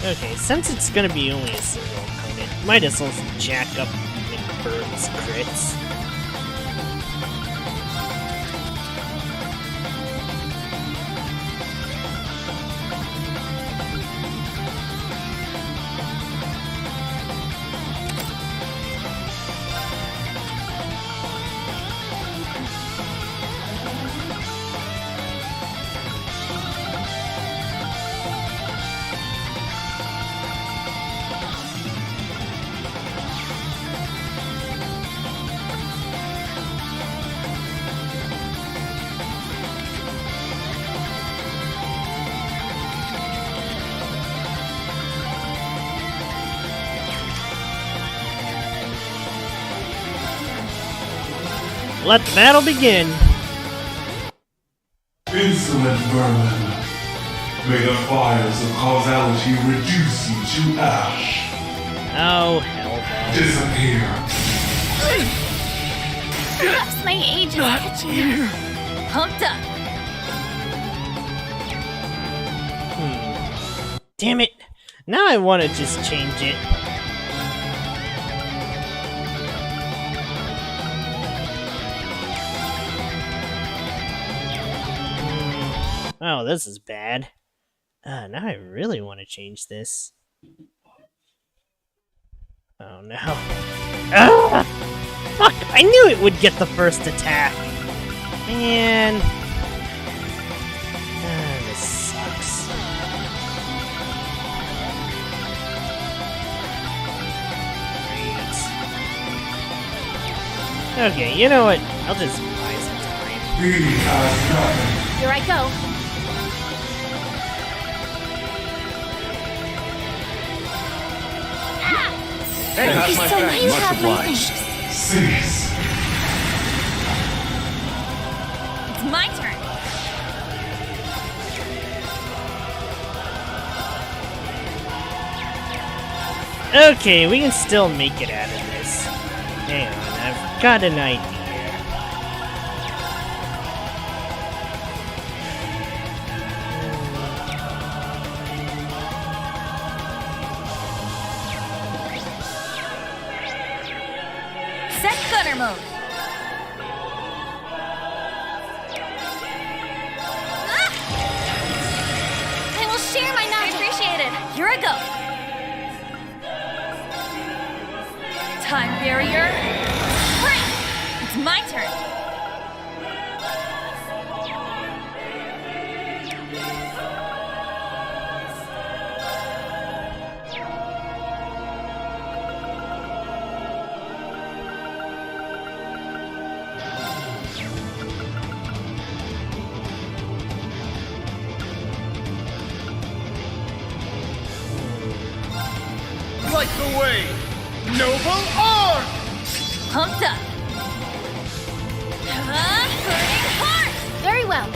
Okay, since it's gonna be only a single opponent, might as well jack up McBurn's crits. Let the battle begin! Insolent vermin! May the fires of causality reduce you to ash! Oh, hell no. Disappear! Perhaps my age is catching me. Pumped up. Damn it! Now I want to just change it. Oh, this is bad. Now I really want to change this. Oh no. Ah! Fuck! I knew it would get the first attack! Man. This sucks. Great. Okay, you know what? I'll just buy some time. He has nothing. Here I go. Hey, that's my friend. Much obliged. Cease. It's my turn. Okay, we can still make it out of this. Hang on, I've got an idea. Set gunner mode. I will share my knowledge. I appreciate it. Here I go. Time barrier. Break. It's my turn. Light the way, noble arm! Pumped up. Burning heart. Very well.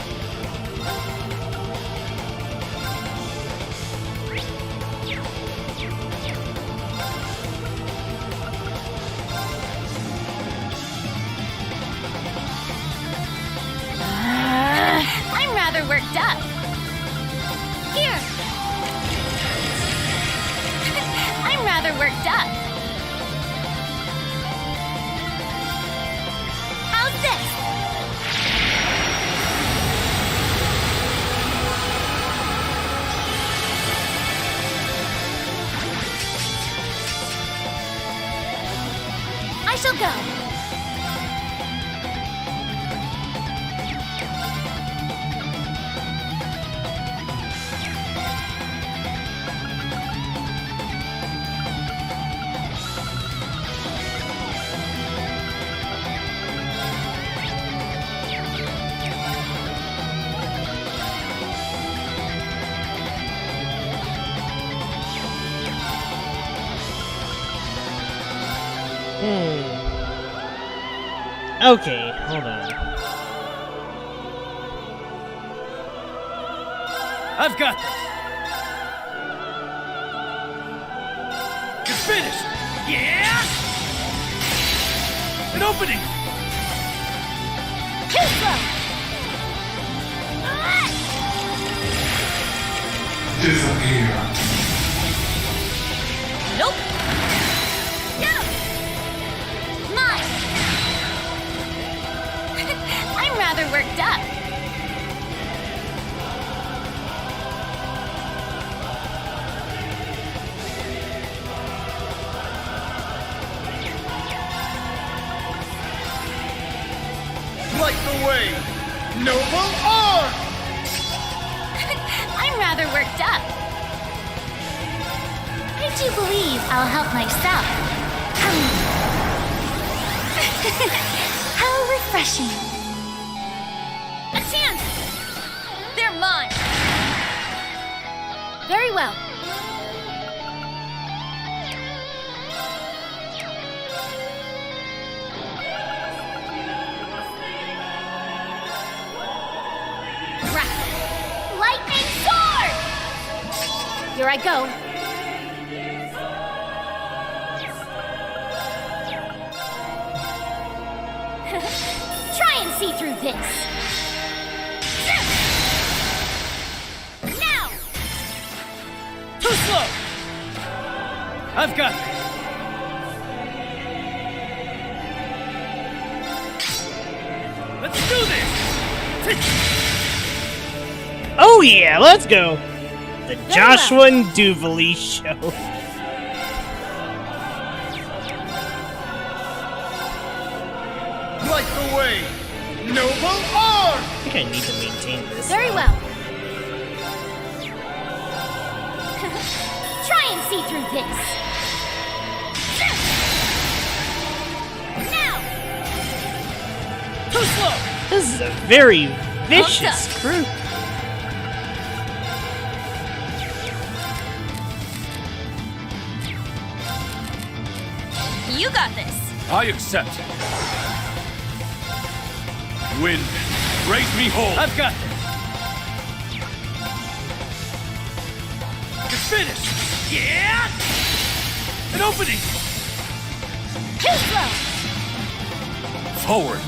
I'm rather worked up. Here. I'm rather worked up. How's this? I shall go. Okay, hold on. I've got this. It's finished. Yeah. An opening. Too slow. Disappear. Nope. No. Mine. I'm rather worked up. Light the way, noble arm! I'm rather worked up. I do believe I'll help myself. How refreshing. A chance. They're mine. Very well. Lightning sword. Here I go. see through this. Now! Too slow! I've got this. Let's do this! Oh yeah, let's go! The Joshua and Duvalie show. Like the way! Noble arm! I think I need to maintain this. Very well. Try and see through this. Now! Too slow! This is a very vicious group. You got this. I accept. Wind, raise me whole. I've got this. You're finished! Yeah! An opening! Too slow. Forward.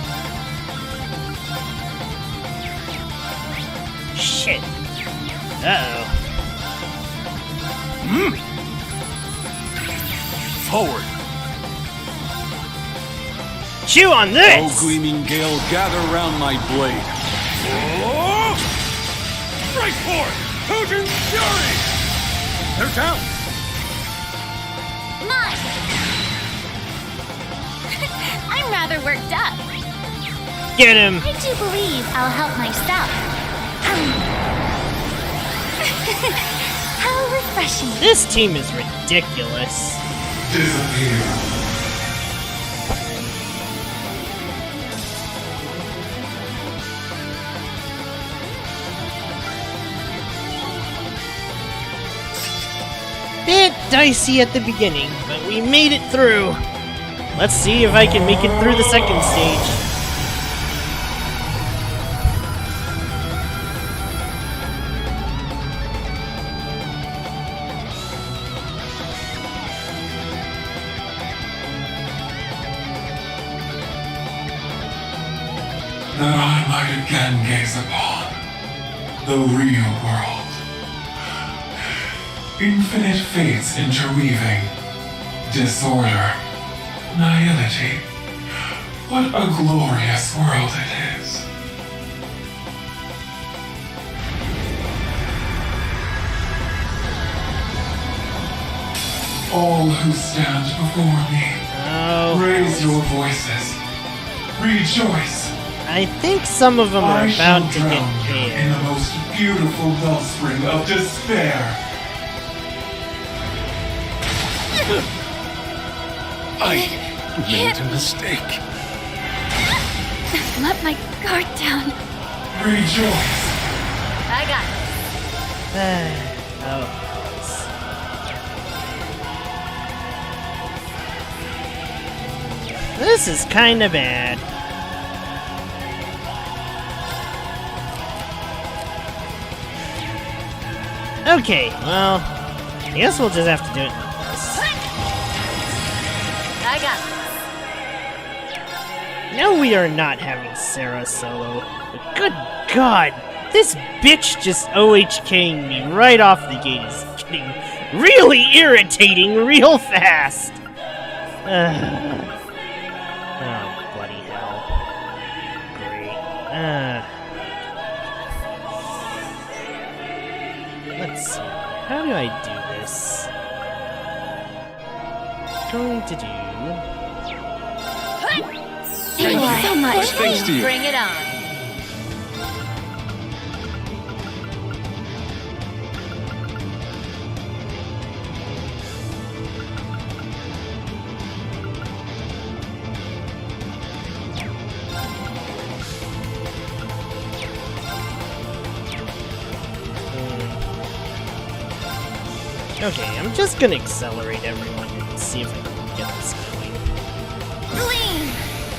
Shit. Uh-oh. Forward. Chew on Oh, this! gleaming gale, gather round my blade. Oh! Strike forward! Trojan fury! They're down! Mine. I'm rather worked up. Get him! I do believe I'll help myself. How refreshing. This team is ridiculous. Disappear. Bit dicey at the beginning, but we made it through. Let's see if I can make it through the second stage. That I might again gaze upon the real world. Infinite fates interweaving, disorder, nihility. What a glorious world it is. All who stand before me, raise your voices. Rejoice. I think some of them are I shall about to get drown you in killed. the most beautiful wellspring of despair. I made a mistake. Let my guard down. Rejoice. I got Oh. This is kinda bad. Okay, well, I guess we'll just have to do it like this. I got this. No, we are not having Sarah solo. But good God, this bitch just OHKing me right off the gate is getting really irritating real fast. Oh, bloody hell. Great. Let's see. How do I do this? Going to do... Thank you so much. Thanks to you. Bring it on. Okay, I'm just gonna accelerate everyone and see if I can get this going. Gleam!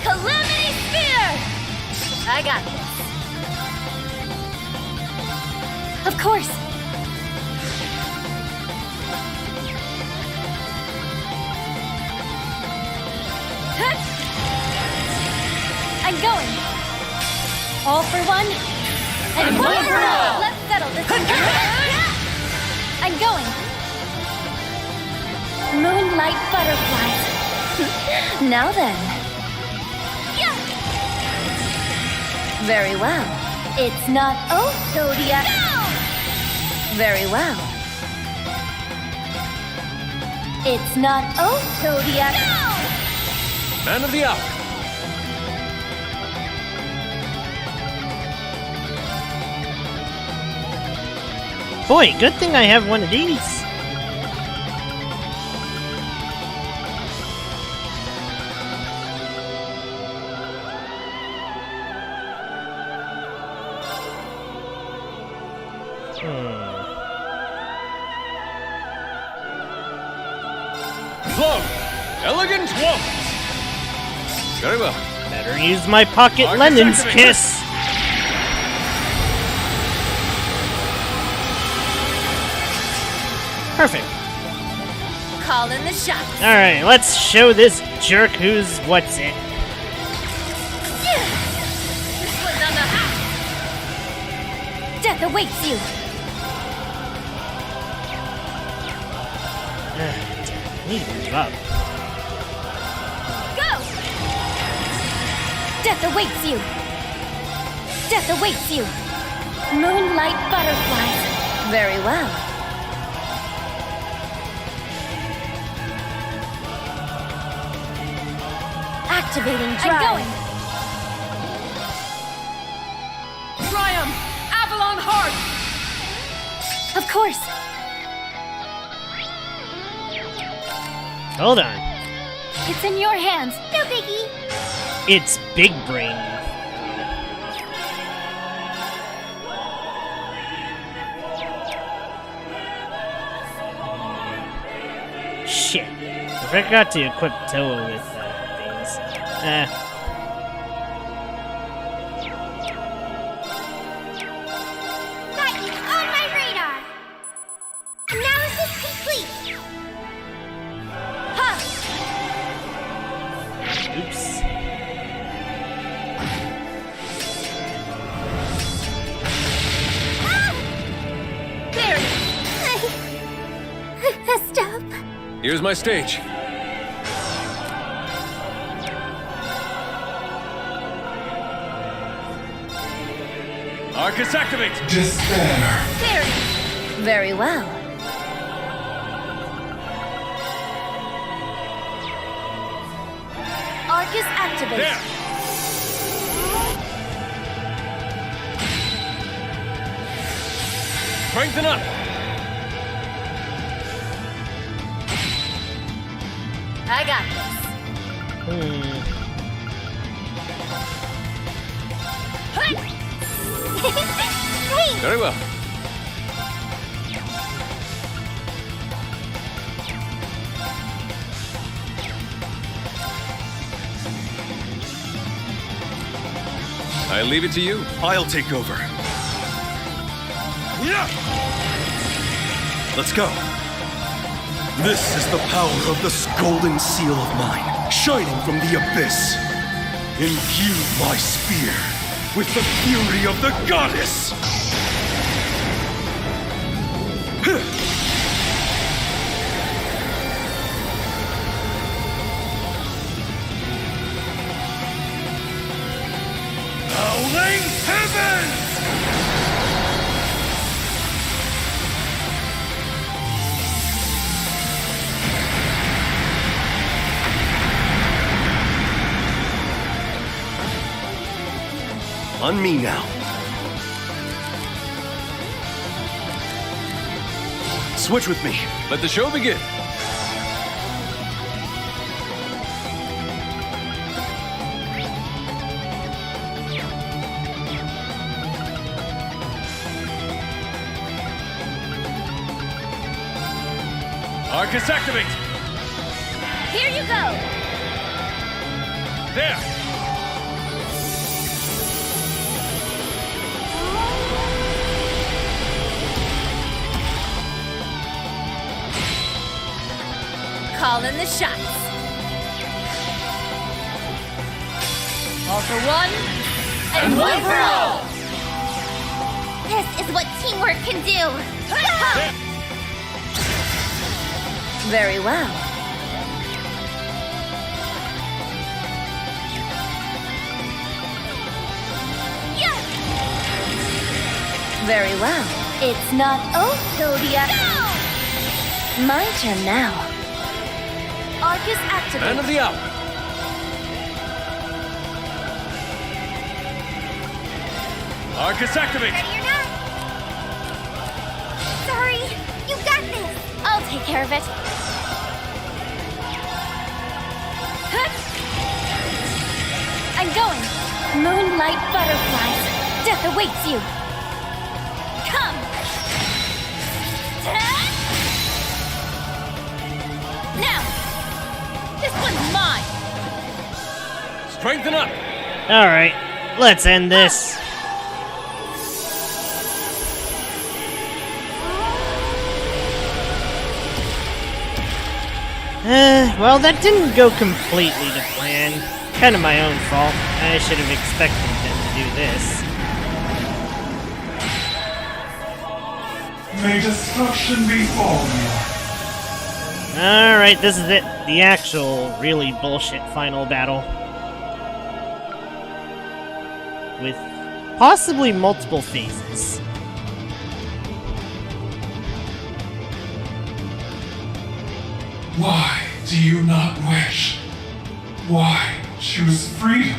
Calamity Sphere! I got this. Of course. I'm going. All for one, and one for all! Let's settle this. I'm going. Moonlight butterflies. Now then. Very well. It's not Zodiac. Very well. It's not Zodiac. Man of the hour. Boy, good thing I have one of these. Flow! Elegant waltz! Very well. Better use my pocket Arcus Lennon's activate. kiss. Perfect. Call in the shots. Alright, let's show this jerk who's what's it. This one's on the house. Death awaits you. I need to move up. Go! Death awaits you. Death awaits you. Moonlight butterflies. Very well. Activating drive. I'm going. Triumph! Avalon Heart! Of course. Hold on. It's in your hands. No biggie. It's Big Brain. Shit. I forgot to equip Toa with things. That is on my radar. Analysis complete. Huh. Oops. There. Stop. Here's my stage. Arcus activate! Despair. There. Very well. Arcus activate. There! Strengthen up! I got this. Hey! Very well. I leave it to you. I'll take over. Let's go. This is the power of this golden seal of mine, shining from the abyss. Imbue my spear with the fury of the goddess! Howling heavens! On me now. Switch with me. Let the show begin. Arcus activate! Here you go. There! Call in the shots. All for one, And one for all! This is what teamwork can do! Very well. Yeah! Very well. It's not over yet. My turn now. Arcus activate. Man of the hour. Arcus activate. Ready or not? Sorry, you got this. I'll take care of it. Huh? I'm going. Moonlight butterflies. Death awaits you. Come. Now. This one's mine. Strengthen up. Alright, let's end this. Well, that didn't go completely to plan. Kind of my own fault. I should have expected them to do this. May destruction befall you. Alright, this is it. The actual, really bullshit final battle. With possibly multiple phases. Why do you not wish? Why choose freedom?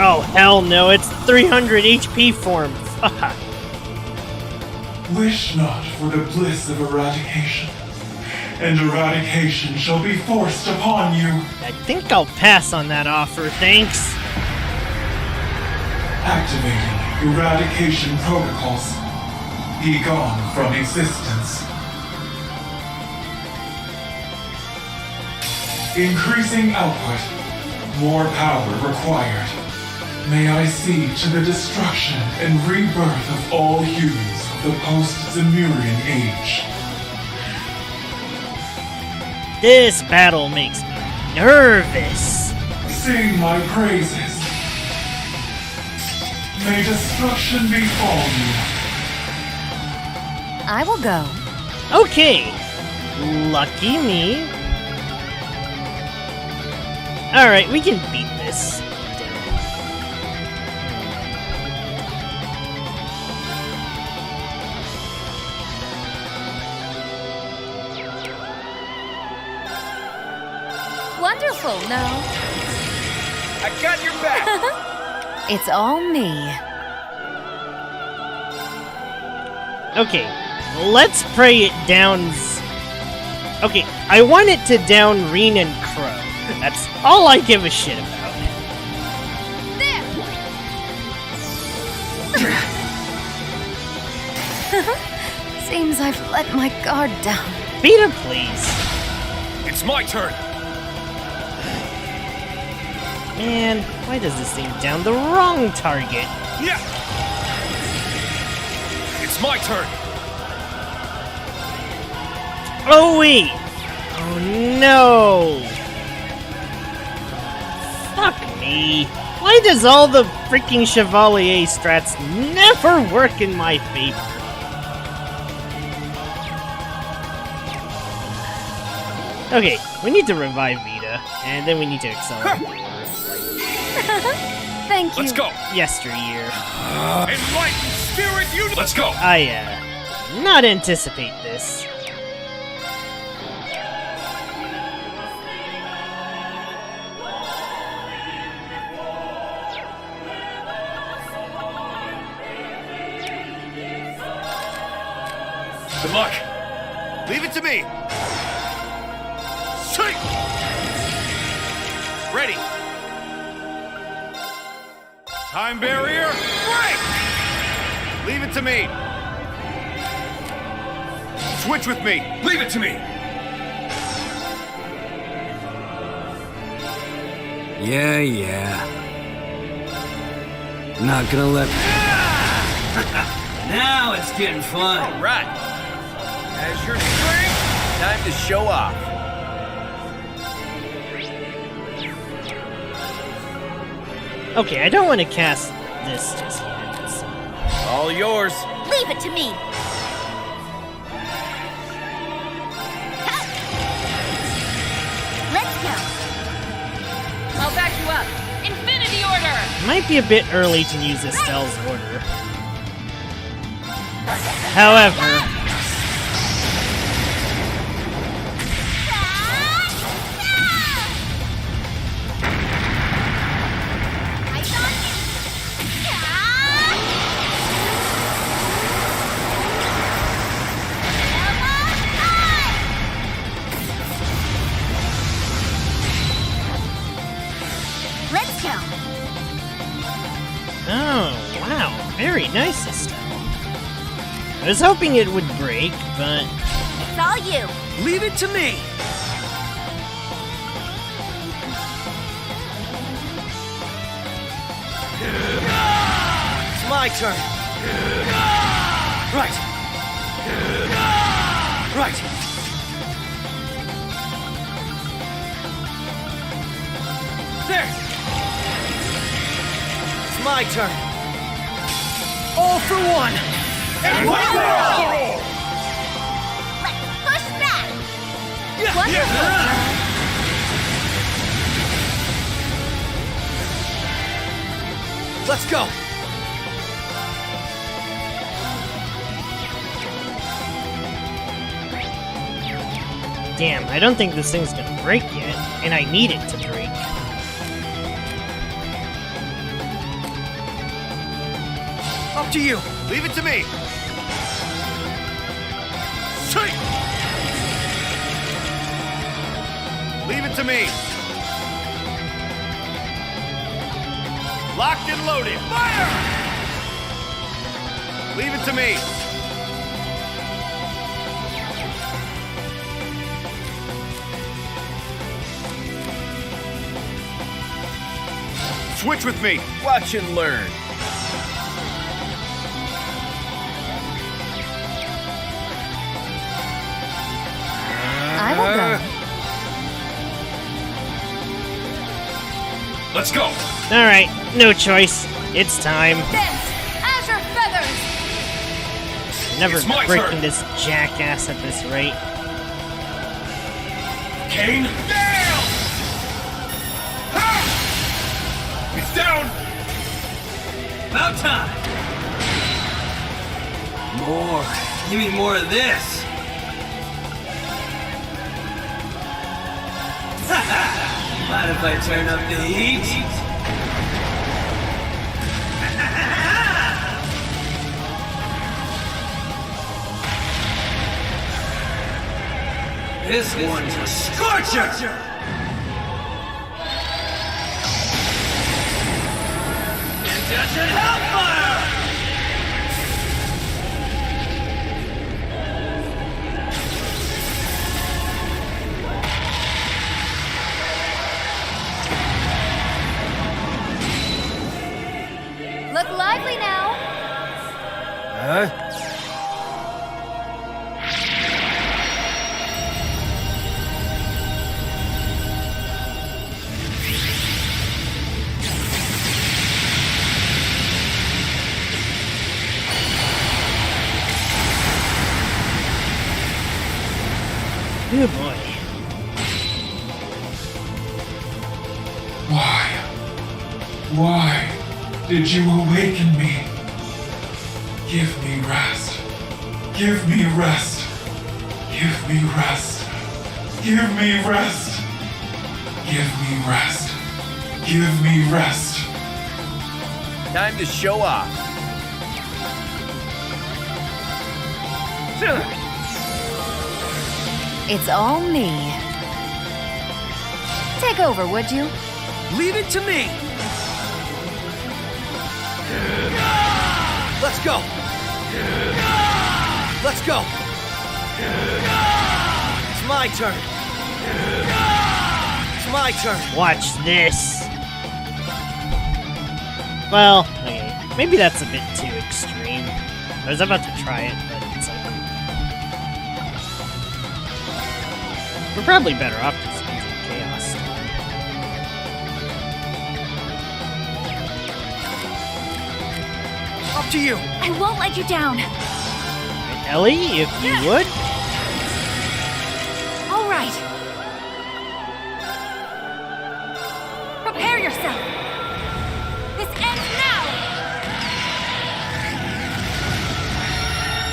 Oh, hell no, it's 300 HP form. Fuck. Wish not for the bliss of eradication, and eradication shall be forced upon you. I think I'll pass on that offer, thanks. Activating eradication protocols. Be gone from existence. Increasing output. More power required. May I see to the destruction and rebirth of all humans of the post-Zemurian age. This battle makes me nervous. Sing my praises. May destruction befall you. I will go. Okay. Lucky me. Alright, we can beat this. Wonderful, no? I got your back. It's all me. Okay, let's pray it downs. Okay, I want it to down Reen and Crow. That's all I give a shit about. Seems I've let my guard down. Vita, please. It's my turn. Man, why does this seem down the wrong target? Yeah. It's my turn. Oh wait! Oh no! Fuck me. Why does all the freaking Chevalier strats never work in my favor? Okay, we need to revive Vita, and then we need to accelerate. Thank you. Let's go. Yesteryear. Enlightened spirit, you. Let's go. I, not anticipate this. Good luck. Leave it to me. Sing. Ready. Time barrier. Break. Leave it to me. Switch with me. Leave it to me. Yeah. Not gonna let... Now it's getting fun. All right. As your strength, Time to show off. Okay, I don't want to cast this just yet. So. All yours. Leave it to me. Let's go. I'll back you up. Infinity Order! Might be a bit early to use Estelle's order. However, Let's go. oh wow, very nice Estelle. I was hoping it would break, but It's all you. Leave it to me. It's my turn. Right. Right. There. It's my turn. All for one. Let's push back. Let's go. damn, I don't think this thing's gonna break yet, and I need it to break. Up to you. Leave it to me. Sweet. Leave it to me. Locked and loaded. Fire! Leave it to me. Switch with me. Watch and learn. I will go. Let's go. Alright, no choice. It's time. Dance, Azure Feathers. Never It's my breaking turn. this jackass at this rate. Kane. Down! Ha! It's down. About time. More. Give me more of this. Mind if I turn up the heat? This one's a scorcher! Injection Hellfire! Look lively now. Oh boy. Why did you awaken me? Give me rest. Give me rest. Give me rest. Give me rest. Give me rest. Give me rest. Time to show off. It's all me. Take over, would you? Leave it to me. Let's go. Let's go. It's my turn. It's my turn. Watch this. Well, okay. Maybe that's a bit too extreme. I was about to try it, but it's like... We're probably better off just using chaos. Up to you. I won't let you down. Ellie, if you would. All right. Prepare yourself. This ends now.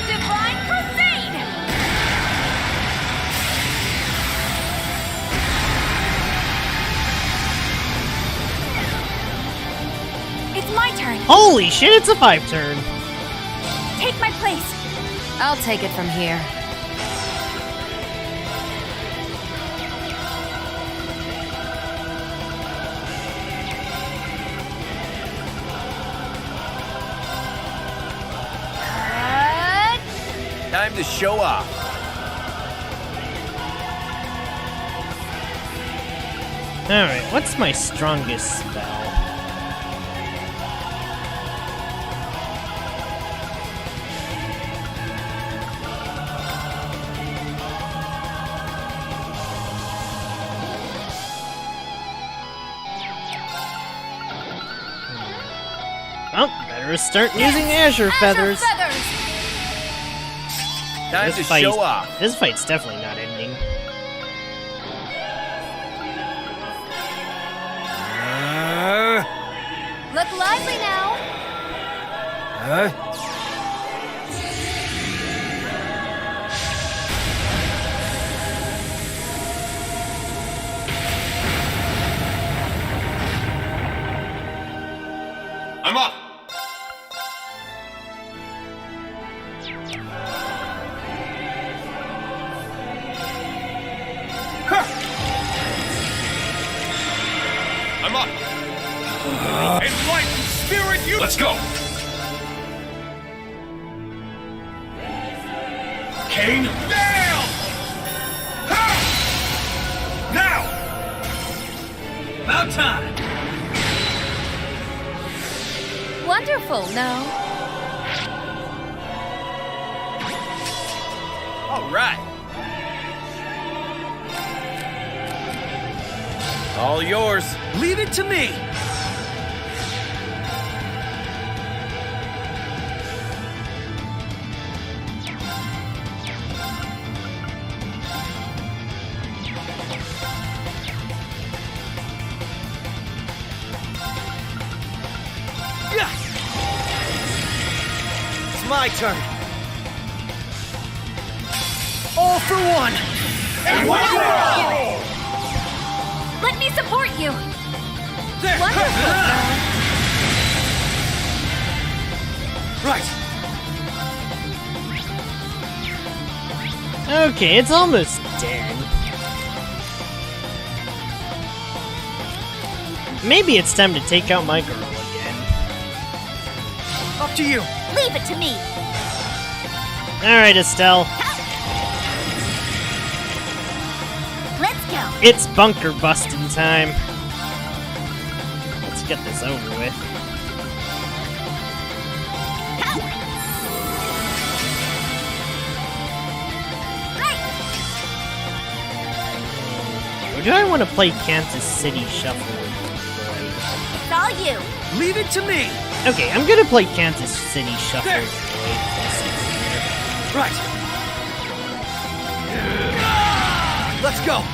Divine Crusade. It's my turn. Holy shit, it's a 5-turn. Take my place. I'll take it from here. Time to show off. Alright, what's my strongest spell? Oh, better start using Azure Feathers. Time to show off. This fight's definitely not ending. Look lively now. I'm up! I'm up! Enlightened spirit, you— Let's go! Kane, down! Ha! Now! About time. Wonderful, no? All right. All yours. Leave it to me. It's my turn. All for one. Let me support you. Wonderful. Right. Okay, it's almost dead. Maybe it's time to take out my girl again. Up to you. Leave it to me. Alright, Estelle. Let's go. It's bunker busting time. Let's get this over with. Or do I want to play Kansas City Shuffle with Lloyd? It's all you. Leave it to me. Okay, I'm gonna play Kansas City Shuffle There. with Lloyd. Right. Let's go.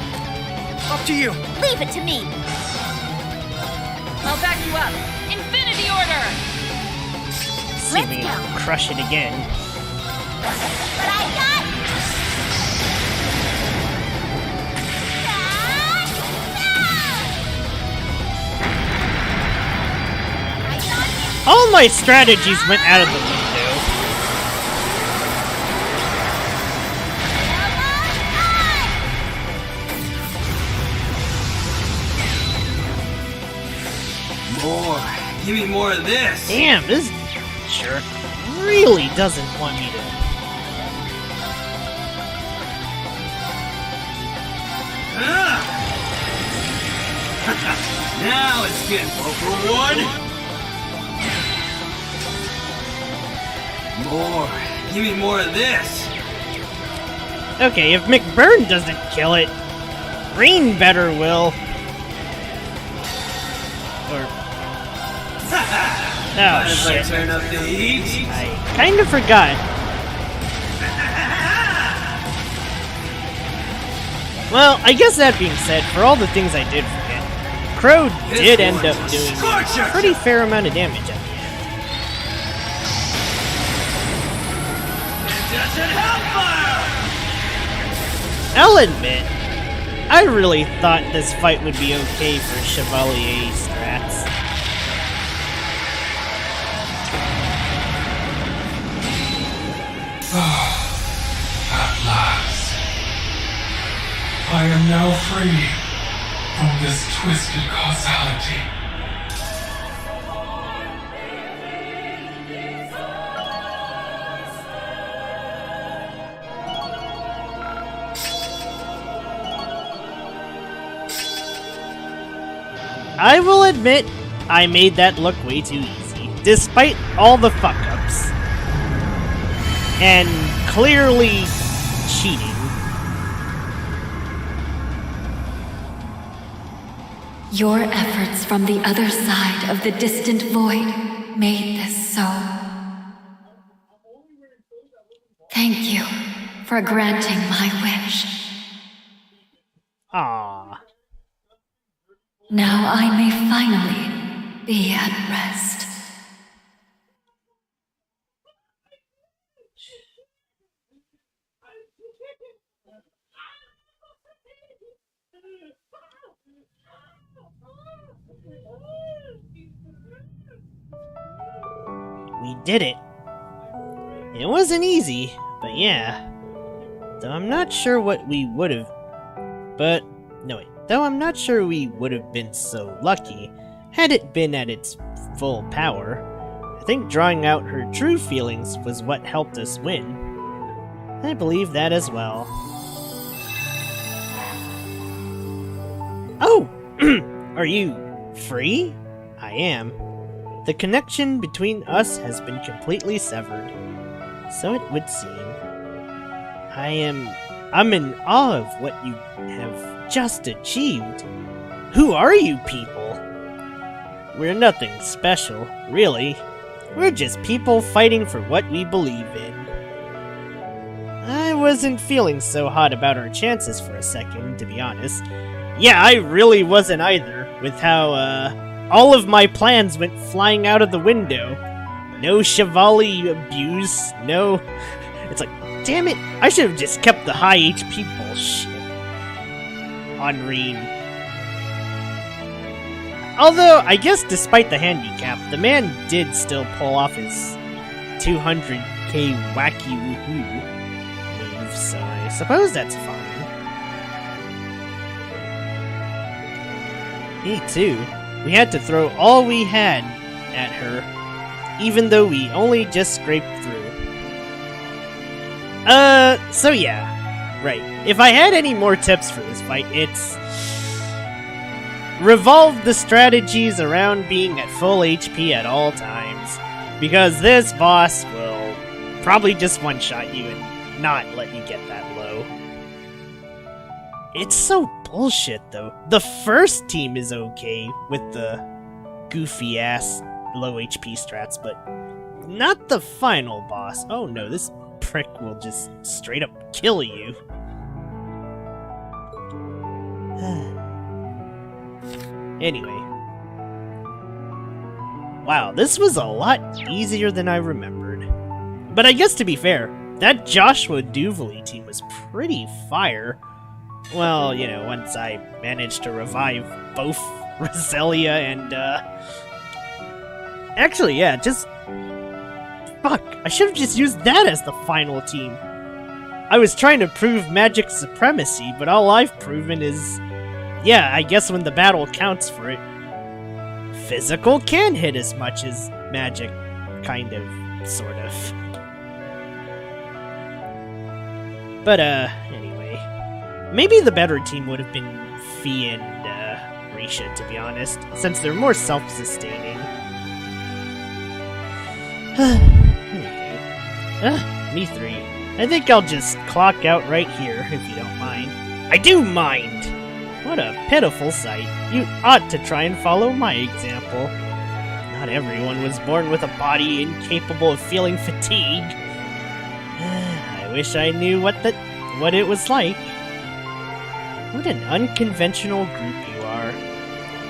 Up to you. Leave it to me. I'll back you up. Infinity Order! See if we can crush it again. But I got. All my strategies went out of the window. More. Give me more of this. Damn, this jerk really doesn't want me to. Now it's getting for one. More. Give me more of this. Okay, if McBurn doesn't kill it, Green better will. Or... Oh, shit. Turn up the heat? I kind of forgot. Well, I guess that being said, for all the things I did forget, Crow did end up doing a pretty fair amount of damage at the end. I'll admit, I really thought this fight would be okay for Chevalier strats. At last. I am now free from this twisted causality. I will admit, I made that look way too easy, despite all the fuck-ups. And clearly cheating. Your efforts from the other side of the distant void made this so. Thank you for granting my wish. Aww. Now I may finally be at rest. We did it. It wasn't easy, but yeah. Though I'm not sure what we would have... But, no wait. Though I'm not sure we would have been so lucky had it been at its full power. I think drawing out her true feelings was what helped us win. I believe that as well. Oh! Are you free? I am. The connection between us has been completely severed. So it would seem. I'm in awe of what you have just achieved. Who are you people? We're nothing special, really. We're just people fighting for what we believe in. I wasn't feeling so hot about our chances for a second, to be honest. Yeah, I really wasn't either, with how, all of my plans went flying out of the window. No Chevalier abuse, no... It's like, damn it, I should have just kept the high HP bullshit on Reen. Although, I guess despite the handicap, the man did still pull off his 200k wacky woohoo move, so I suppose that's fine. Me too. We had to throw all we had at her, even though we only just scraped through. So yeah. Right. If I had any more tips for this fight, it's... revolve the strategies around being at full HP at all times, because this boss will probably just one-shot you and not let you get that low. It's so bullshit, though. The first team is okay with the goofy-ass low HP strats, but not the final boss. Oh no, this prick will just straight up kill you. Anyway. Wow, this was a lot easier than I remembered. But I guess to be fair, that Joshua Duvally team was pretty fire. Well, you know, once I managed to revive both Roselia and, actually, yeah, just... Fuck, I should have just used that as the final team. I was trying to prove magic supremacy, but all I've proven is... Yeah, I guess when the battle counts for it, physical can hit as much as magic, kind of, sort of. But, anyway. Maybe the better team would have been Fee and, Risha, to be honest, since they're more self-sustaining. Me three. I think I'll just clock out right here, if you don't mind. I do mind! what a pitiful sight. You ought to try and follow my example. Not everyone was born with a body incapable of feeling fatigue. I wish I knew what it was like. What an unconventional group you are.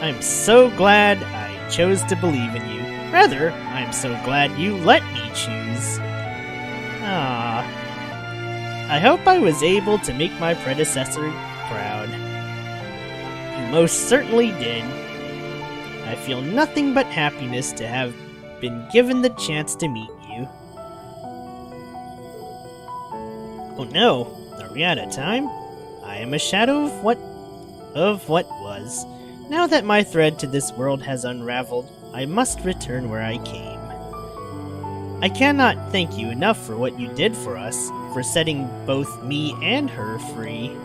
I'm so glad I chose to believe in you. Rather, I'm so glad you let me choose. Ah. I hope I was able to make my predecessor proud. You most certainly did. I feel nothing but happiness to have been given the chance to meet you. Oh no, are we out of time? I am a shadow of what was. Now that my thread to this world has unraveled, I must return where I came. I cannot thank you enough for what you did for us, for setting both me and her free.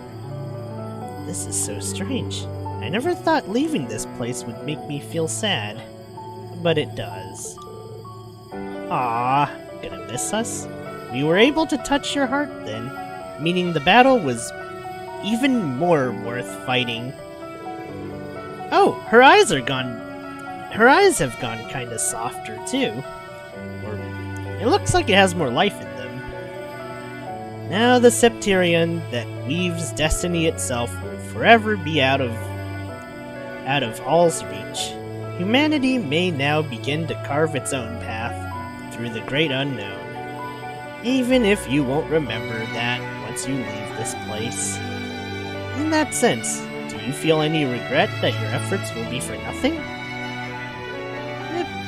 This is so strange. I never thought leaving this place would make me feel sad, but it does. Ah, gonna miss us? We were able to touch your heart then, meaning the battle was even more worth fighting. Oh, her eyes are gone. Her eyes have gone kinda softer too. Or it looks like it has more life in them. Now the Septarian that weaves destiny itself will forever be out of all's reach. Humanity may now begin to carve its own path through the great unknown. Even if you won't remember that once you leave this place. In that sense, do you feel any regret that your efforts will be for nothing?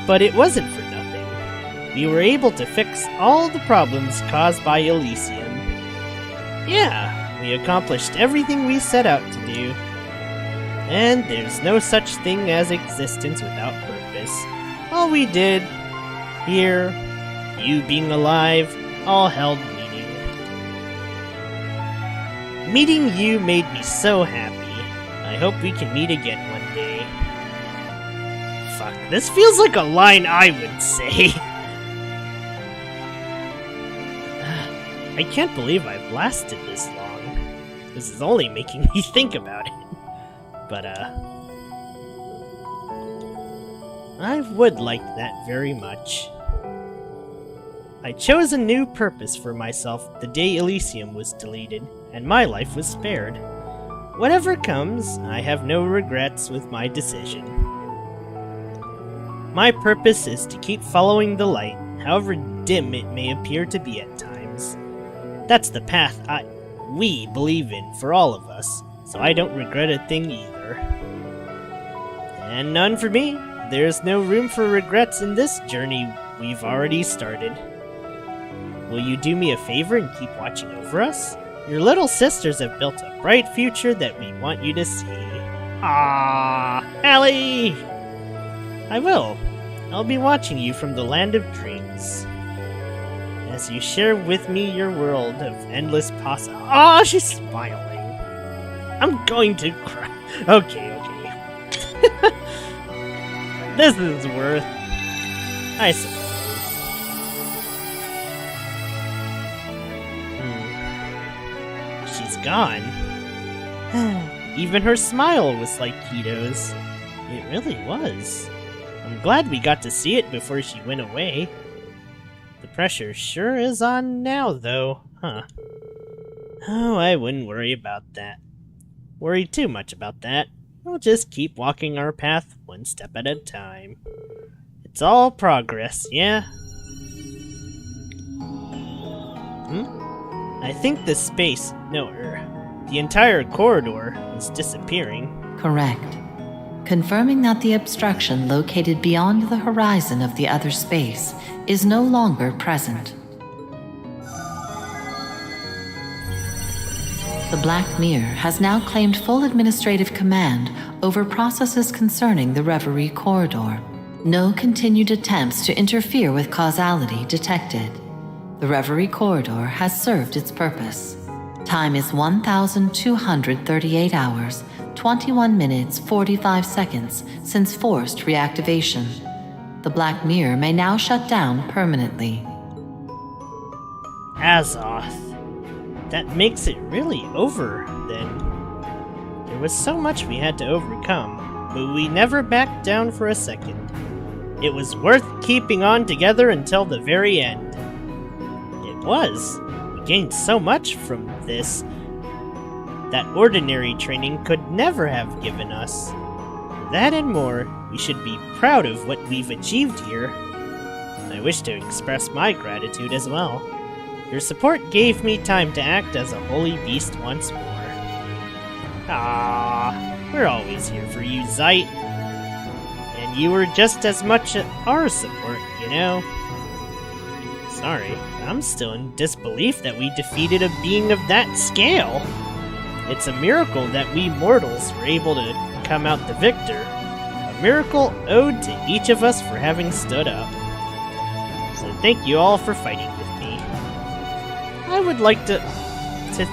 But it wasn't for nothing. We were able to fix all the problems caused by Elysium. Yeah, we accomplished everything we set out to do. And there's no such thing as existence without purpose. All we did, here, you being alive, all held meaning. Meeting you made me so happy. I hope we can meet again one day. Fuck, this feels like a line I would say. I can't believe I've lasted this long. This is only making me think about it. But, I would like that very much. I chose a new purpose for myself the day Elysium was deleted, and my life was spared. Whatever comes, I have no regrets with my decision. My purpose is to keep following the light, however dim it may appear to be at times. That's the path we believe in for all of us, so I don't regret a thing either. And none for me. There's no room for regrets in this journey we've already started. Will you do me a favor and keep watching over us? Your little sisters have built a bright future that we want you to see. Ah, Allie! I will. I'll be watching you from the land of dreams. As you share with me your world of endless Ah, she's smiling. I'm going to cry. Okay. This is worth, I suppose. She's gone. Even her smile was like Kito's. It really was. I'm glad we got to see it before she went away. The pressure sure is on now, though, huh? Oh, I wouldn't worry too much about that. We'll just keep walking our path one step at a time. It's all progress, yeah? I think the entire corridor is disappearing. Correct. Confirming that the obstruction located beyond the horizon of the other space is no longer present. The Black Mirror has now claimed full administrative command over processes concerning the Reverie corridor. No continued attempts to interfere with causality detected. The Reverie corridor has served its purpose. Time is 1,238 hours, 21 minutes, 45 seconds since forced reactivation. The Black Mirror may now shut down permanently. Azoth. That makes it really over, then. There There was so much we had to overcome, but we never backed down for a second. It was worth keeping on together until the very end. It was. We gained so much from this that ordinary training could never have given us. That and more, we should be proud of what we've achieved here. I wish to express my gratitude as well. Your support gave me time to act as a holy beast once more. Ah, we're always here for you, Zeit. And you were just as much our support, you know? Sorry, I'm still in disbelief that we defeated a being of that scale. It's a miracle that we mortals were able to come out the victor. A miracle owed to each of us for having stood up. So thank you all for fighting with me. I would like to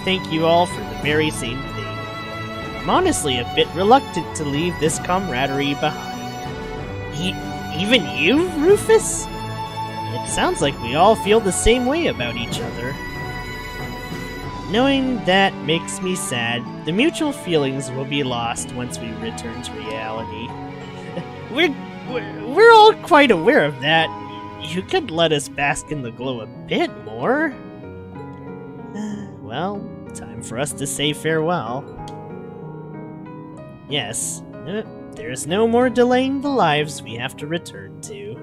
thank you all for the very same thing. I'm honestly a bit reluctant to leave this camaraderie behind. Even you, Rufus? It sounds like we all feel the same way about each other. Knowing that makes me sad. The mutual feelings will be lost once we return to reality. We're all quite aware of that. You could let us bask in the glow a bit more. Well, time for us to say farewell. Yes, there's no more delaying the lives we have to return to.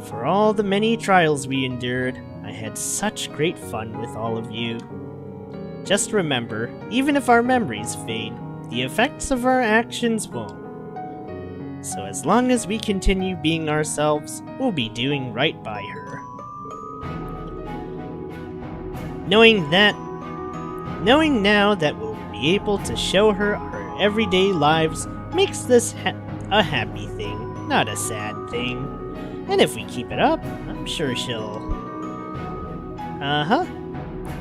For all the many trials we endured, I had such great fun with all of you. Just remember, even if our memories fade, the effects of our actions won't. So as long as we continue being ourselves, we'll be doing right by her. Knowing now that we'll be able to show her our everyday lives makes this a happy thing, not a sad thing. And if we keep it up, I'm sure she'll...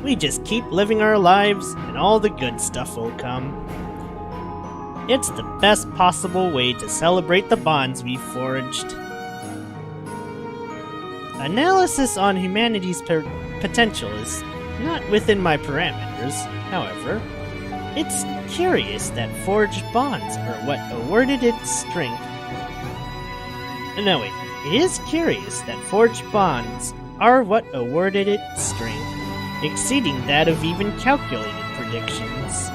We just keep living our lives, and all the good stuff will come. It's the best possible way to celebrate the bonds we've forged. Analysis on humanity's potential is not within my parameters, however. It's curious that forged bonds are what awarded it strength. No, wait. It is curious that forged bonds are what awarded it strength, exceeding that of even calculated predictions.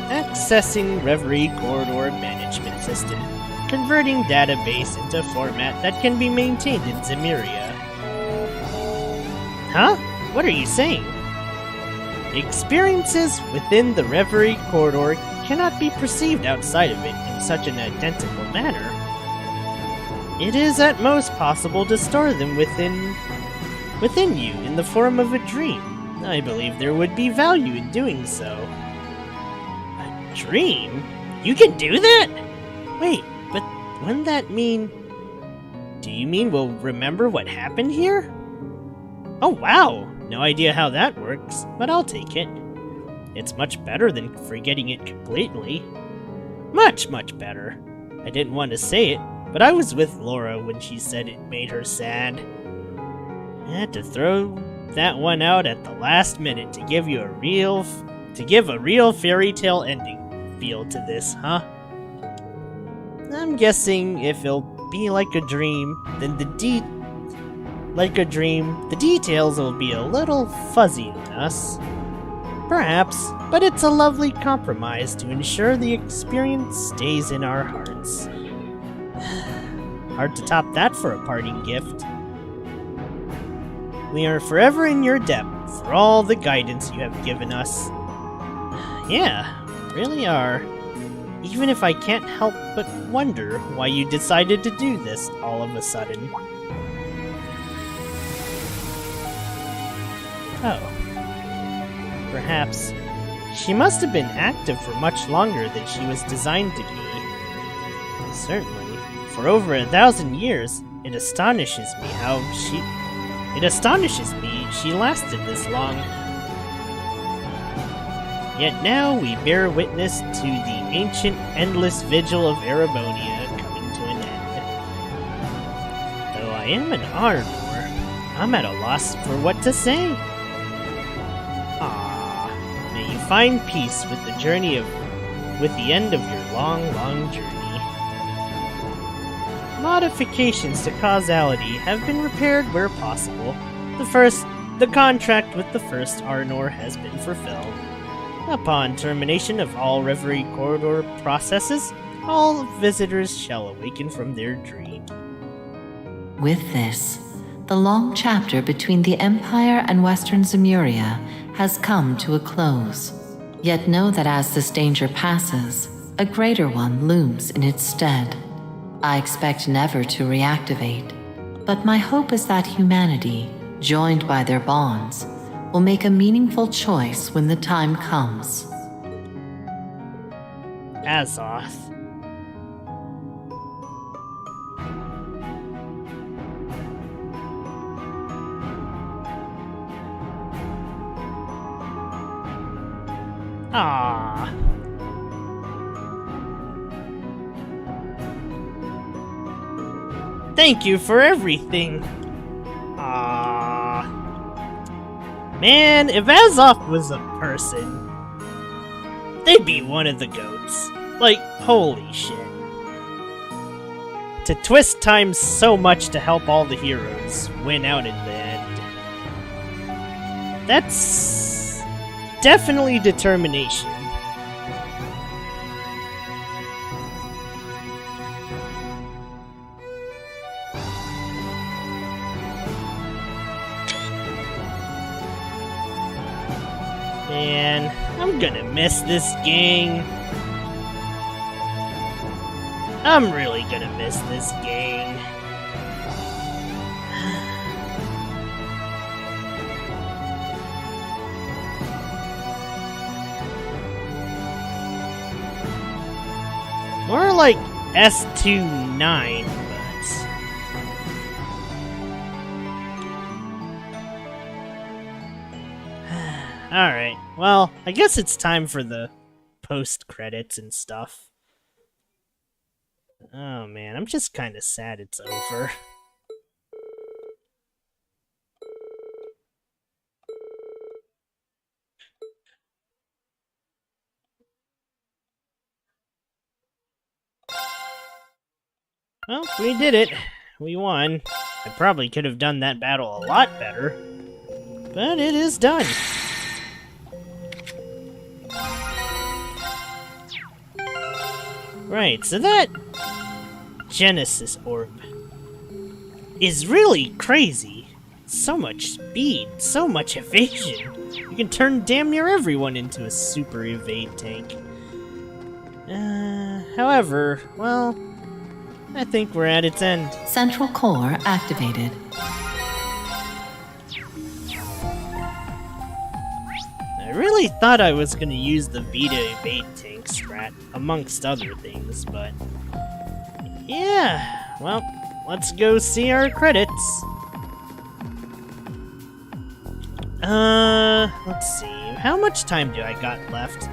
Accessing Reverie Corridor Management System, converting database into format that can be maintained in Zemuria. Huh? What are you saying? Experiences within the Reverie Corridor cannot be perceived outside of it in such an identical manner. It is at most possible to store them within you in the form of a dream. I believe there would be value in doing so. A dream? You can do that? Wait, but wouldn't that mean... Do you mean we'll remember what happened here? Oh wow! No idea how that works, but I'll take it. It's much better than forgetting it completely. Much, much better. I didn't want to say it, but I was with Laura when she said it made her sad. I had to throw that one out at the last minute to give a real fairy tale ending feel to this, huh? I'm guessing if it'll be like a dream, then the details will be a little fuzzy on us. Perhaps, but it's a lovely compromise to ensure the experience stays in our hearts. Hard to top that for a parting gift. We are forever in your debt for all the guidance you have given us. Yeah, really are. Even if I can't help but wonder why you decided to do this all of a sudden. Oh. Perhaps she must have been active for much longer than she was designed to be. Certainly, for over 1,000 years, it astonishes me she lasted this long. Yet now we bear witness to the ancient endless vigil of Erebonia coming to an end. Though I am an Ardor, I'm at a loss for what to say. May you find peace with the end of your long, long journey. Modifications to causality have been repaired where possible. The contract with the first Arnor has been fulfilled. Upon termination of all Reverie Corridor processes, all visitors shall awaken from their dream. With this, the long chapter between the Empire and Western Zemuria has come to a close. Yet know that as this danger passes, a greater one looms in its stead. I expect never to reactivate, but my hope is that humanity, joined by their bonds, will make a meaningful choice when the time comes. Azoth. Ah. Thank you for everything. Ah. Man, if Azoth was a person, they'd be one of the goats. Like, holy shit. To twist time so much to help all the heroes win out in the end. That's definitely determination. Man, I'm gonna miss this gang. I'm really gonna miss this gang. More like S29, but... Alright, well, I guess it's time for the post-credits and stuff. Oh man, I'm just kinda sad it's over. Well, we did it. We won. I probably could have done that battle a lot better. But it is done. Right, so that Genesis Orb is really crazy. So much speed, so much evasion. You can turn damn near everyone into a super evade tank. However, well, I think we're at its end. Central core activated. I really thought I was gonna use the Vita evade tank strat, amongst other things, but... yeah, well, let's go see our credits. Let's see, how much time do I got left?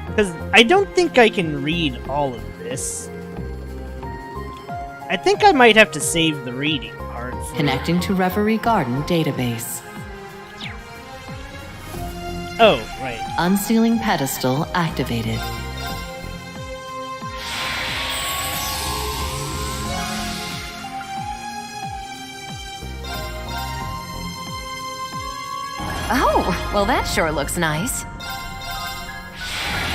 Because I don't think I can read all of this. I think I might have to save the reading part. Connecting to Reverie Garden database. Oh, right. Unsealing pedestal activated. Oh, well that sure looks nice.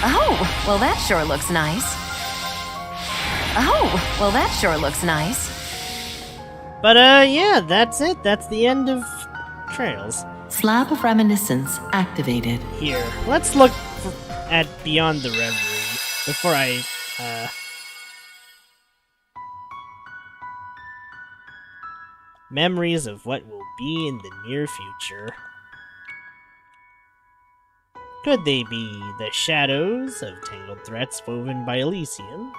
Oh, well that sure looks nice. Oh, well that sure looks nice. But yeah, that's it. That's the end of Trails. Slab of Reminiscence activated. Here, let's look at Beyond the Reverie before I, memories of what will be in the near future. Could they be the shadows of tangled threats woven by Elysium?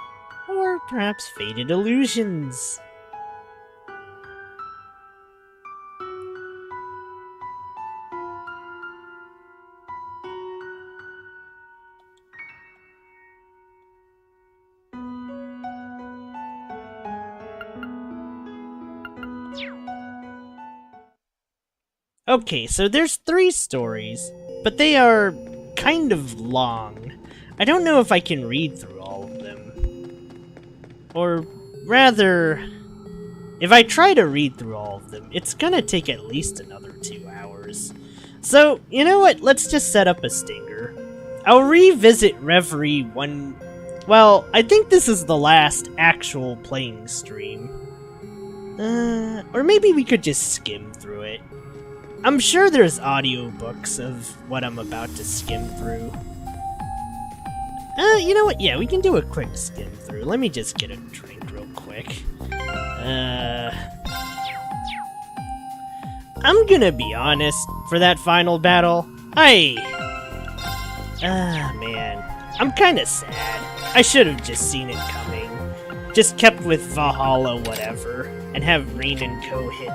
Or perhaps faded illusions? Okay, so there's 3 stories, but they are kind of long. I don't know if I can read through all of them. Or rather, if I try to read through all of them, it's gonna take at least another 2 hours. So, you know what? Let's just set up a stinger. I'll revisit Reverie one... Well, I think this is the last actual playing stream. Or maybe we could just skim through it. I'm sure there's audiobooks of what I'm about to skim through. You know what? Yeah, we can do a quick skim through. Let me just get a drink real quick. I'm gonna be honest, for that final battle, man. I'm kinda sad. I should have just seen it coming. Just kept with Valhalla whatever, and have Rain and Co hit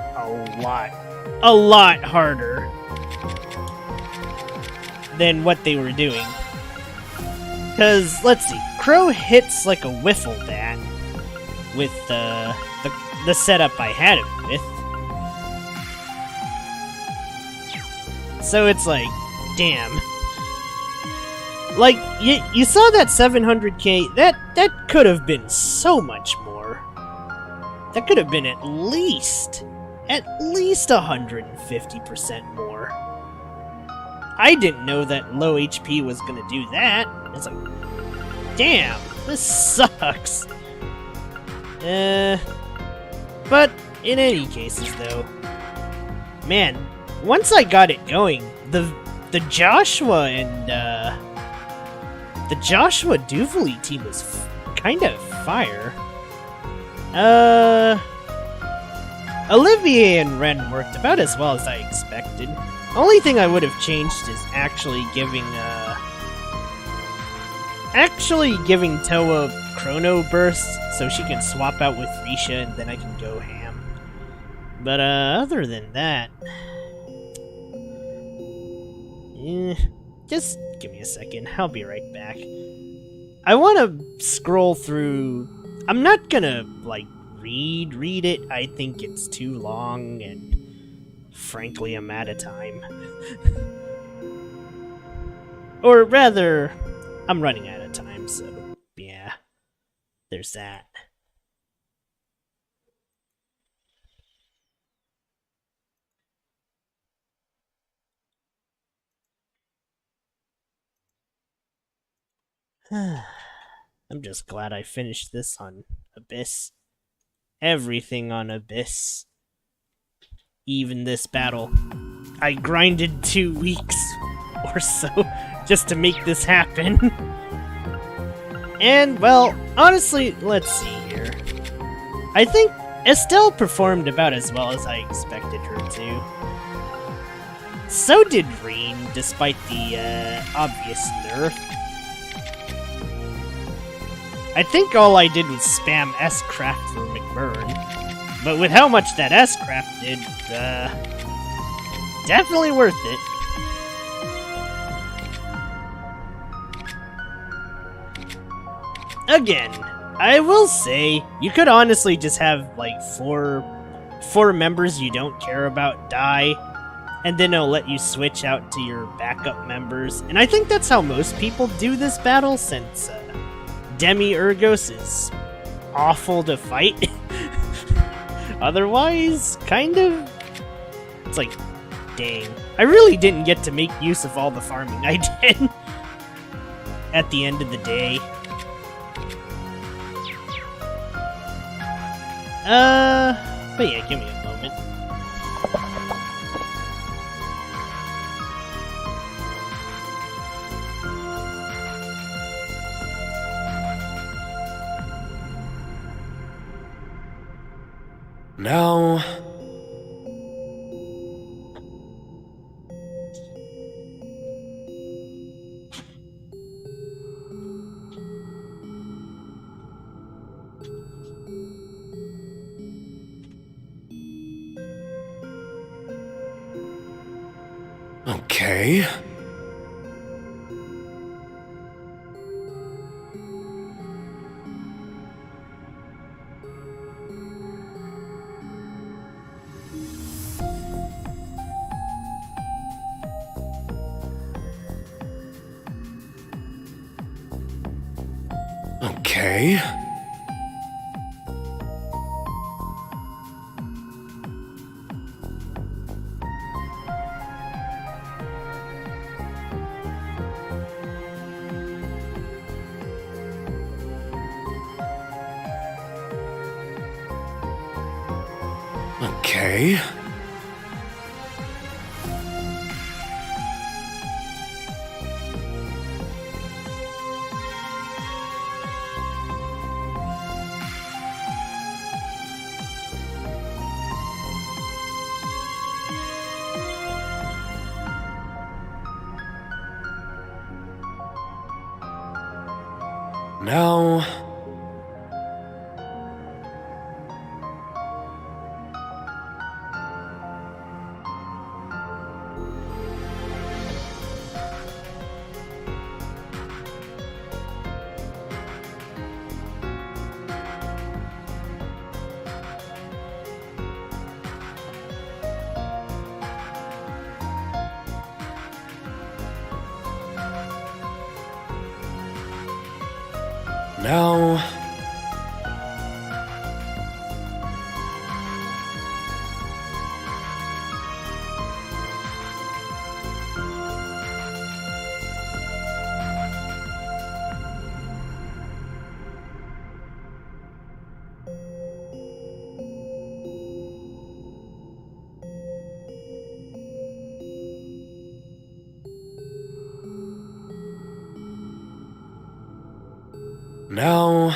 a lot harder than what they were doing. Cause, let's see, Crow hits like a wiffle bat with the setup I had him with. So it's like, damn. Like, you saw that 700k, that could have been so much more. That could have been at least 150% more. I didn't know that low HP was gonna do that. It's like, damn, this sucks. But in any cases though, man, once I got it going, the Joshua and the Joshua Duvally team was kind of fire. Olivier and Ren worked about as well as I expected. Only thing I would have changed is actually giving Toa chrono bursts so she can swap out with Risha and then I can go ham. But other than that, just give me a second. I'll be right back. I want to scroll through. I'm not gonna like read it. I think it's too long, and frankly, I'm out of time. Or rather, I'm running out of time. So yeah, there's that. I'm just glad I finished this on Abyss. Everything on Abyss. Even this battle. I grinded 2 weeks or so just to make this happen. And, well, honestly, let's see here. I think Estelle performed about as well as I expected her to. So did Reen, despite the obvious nerf. I think all I did was spam S-Craft for McBurn, but with how much that S-Craft did, definitely worth it. Again, I will say, you could honestly just have, like, four members you don't care about die, and then it'll let you switch out to your backup members, and I think that's how most people do this battle, since, Demi-Urgos is awful to fight. Otherwise, kind of... It's like, dang. I really didn't get to make use of all the farming I did at the end of the day. But yeah, give me a moment. Now... Okay... Okay. Okay. Now... Now... Now...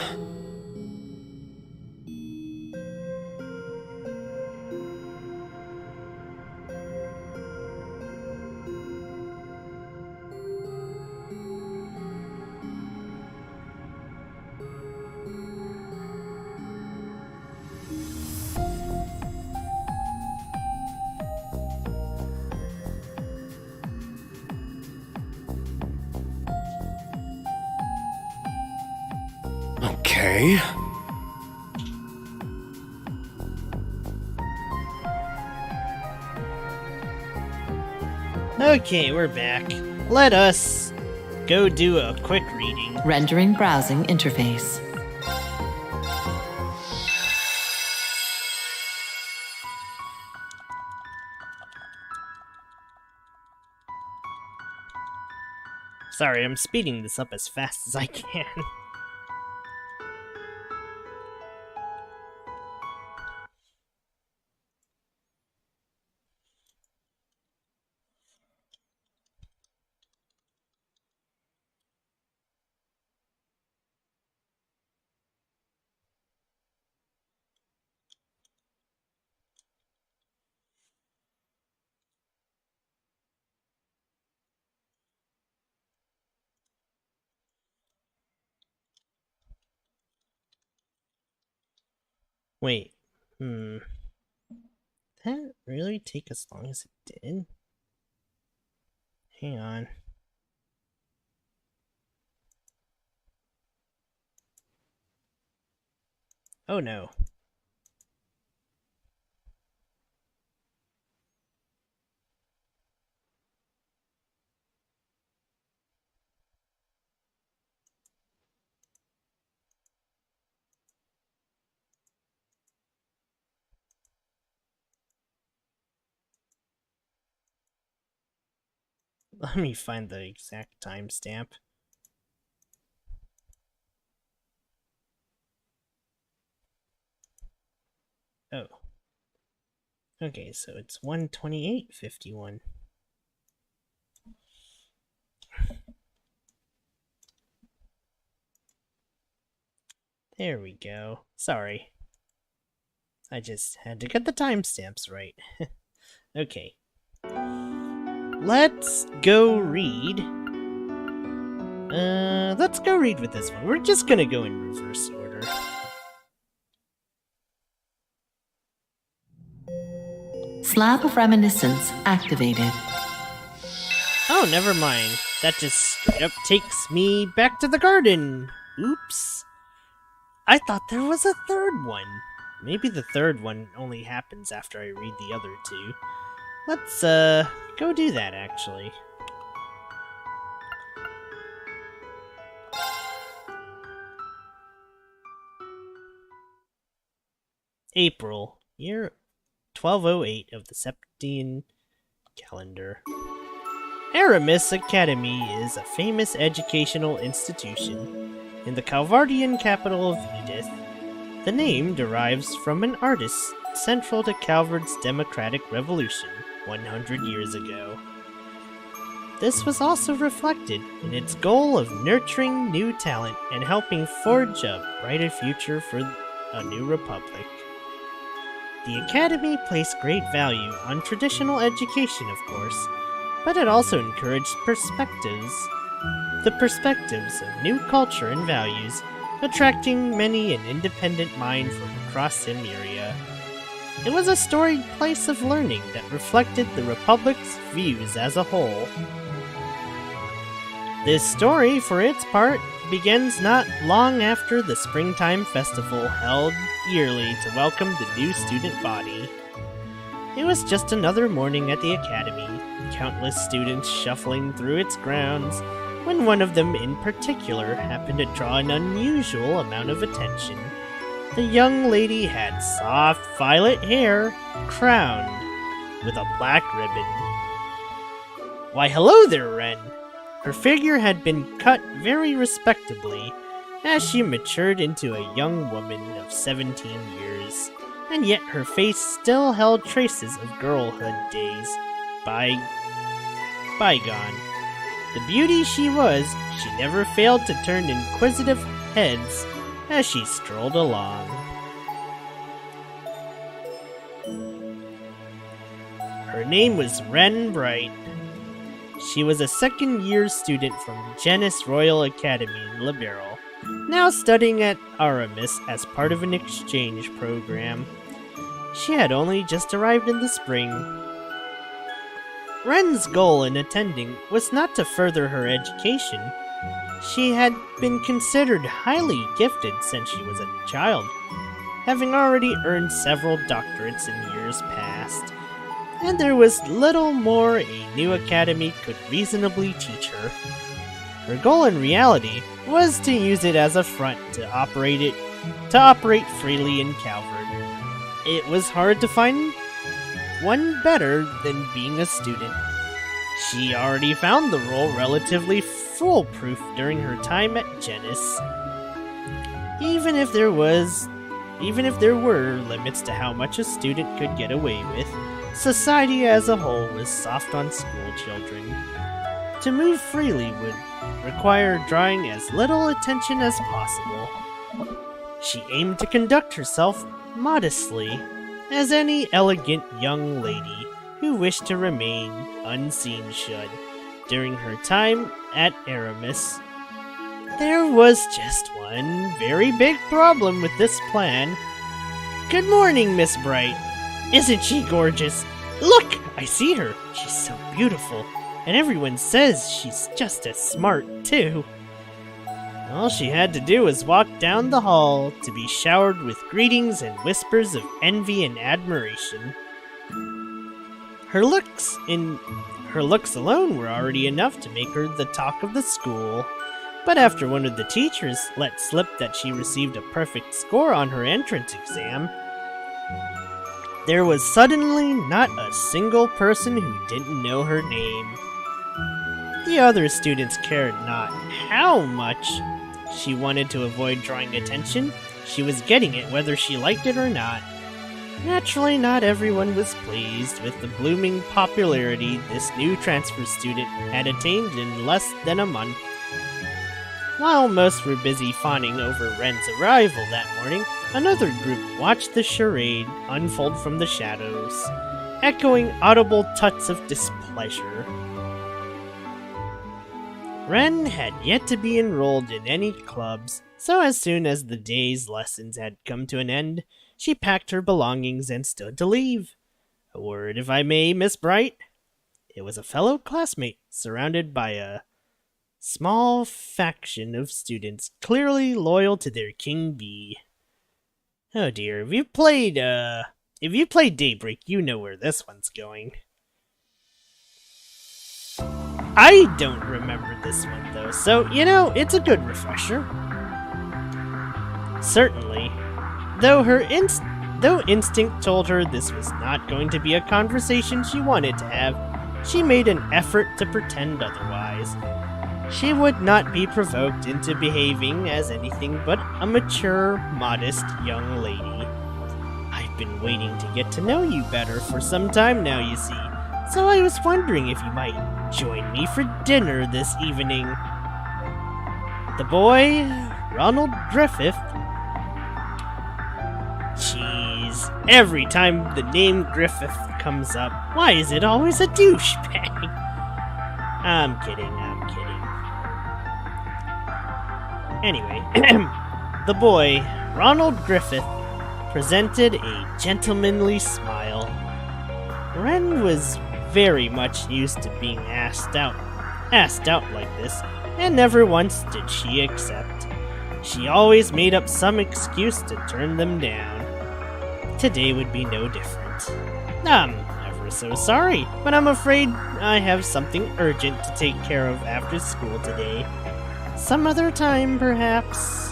Okay. Okay, we're back. Let us go do a quick reading. Rendering browsing interface. Sorry, I'm speeding this up as fast as I can. Wait, Did that really take as long as it did? Hang on. Oh no. Let me find the exact timestamp. Oh. Okay, so it's 1:28:51. There we go. Sorry. I just had to get the timestamps right. Okay. Let's go read. Let's go read with this one. We're just gonna go in reverse order. Slab of Reminiscence activated. Oh, never mind. That just straight up takes me back to the garden. Oops. I thought there was a third one. Maybe the third one only happens after I read the other two. Let's, go do that, actually. April, year 1208 of the Septian calendar. Aramis Academy is a famous educational institution in the Calvardian capital of Edith. The name derives from an artist central to Calvard's democratic revolution 100 years ago. This was also reflected in its goal of nurturing new talent and helping forge a brighter future for a new republic. The Academy placed great value on traditional education, of course, but it also encouraged the perspectives of new culture and values, attracting many an independent mind from across Zemuria. It was a storied place of learning that reflected the Republic's views as a whole. This story, for its part, begins not long after the springtime festival held yearly to welcome the new student body. It was just another morning at the Academy, countless students shuffling through its grounds, when one of them in particular happened to draw an unusual amount of attention. The young lady had soft violet hair, crowned with a black ribbon. Why, hello there, Ren! Her figure had been cut very respectably as she matured into a young woman of 17 years, and yet her face still held traces of girlhood days bygone. The beauty she was, she never failed to turn inquisitive heads as she strolled along. Her name was Ren Bright. She was a second-year student from Genis Royal Academy in Liberal, now studying at Aramis as part of an exchange program. She had only just arrived in the spring. Ren's goal in attending was not to further her education. She had been considered highly gifted since she was a child, having already earned several doctorates in years past, and there was little more a new academy could reasonably teach her. Her goal in reality was to use it as a front to operate freely in Calvard. It was hard to find one better than being a student. She already found the role relatively foolproof during her time at Genis. Even if there were limits to how much a student could get away with, society as a whole was soft on school children. To move freely would require drawing as little attention as possible. She aimed to conduct herself modestly, as any elegant young lady who wished to remain unseen should. During her time at Aramis, there was just one very big problem with this plan. Good morning, Miss Bright. Isn't she gorgeous? Look, I see her. She's so beautiful, and everyone says she's just as smart, too. All she had to do was walk down the hall to be showered with greetings and whispers of envy and admiration. Her looks alone were already enough to make her the talk of the school, but after one of the teachers let slip that she received a perfect score on her entrance exam, there was suddenly not a single person who didn't know her name. The other students cared not how much she wanted to avoid drawing attention. She was getting it whether she liked it or not. Naturally, not everyone was pleased with the blooming popularity this new transfer student had attained in less than a month. While most were busy fawning over Ren's arrival that morning, another group watched the charade unfold from the shadows, echoing audible tuts of displeasure. Ren had yet to be enrolled in any clubs, so as soon as the day's lessons had come to an end, she packed her belongings and stood to leave. A word, if I may, Miss Bright. It was a fellow classmate, surrounded by a small faction of students clearly loyal to their king bee. Oh dear, if you played Daybreak, you know where this one's going. I don't remember this one though, so it's a good refresher. Certainly, though her Though instinct told her this was not going to be a conversation she wanted to have, she made an effort to pretend otherwise. She would not be provoked into behaving as anything but a mature, modest young lady. I've been waiting to get to know you better for some time now, you see, so I was wondering if you might join me for dinner this evening. The boy, Ronald Griffith. Jeez, every time the name Griffith comes up, why is it always a douchebag? I'm kidding. Anyway, the boy, Ronald Griffith, presented a gentlemanly smile. Ren was very much used to being asked out like this, and never once did she accept. She always made up some excuse to turn them down. Today would be no different. I'm ever so sorry, but I'm afraid I have something urgent to take care of after school today. Some other time, perhaps.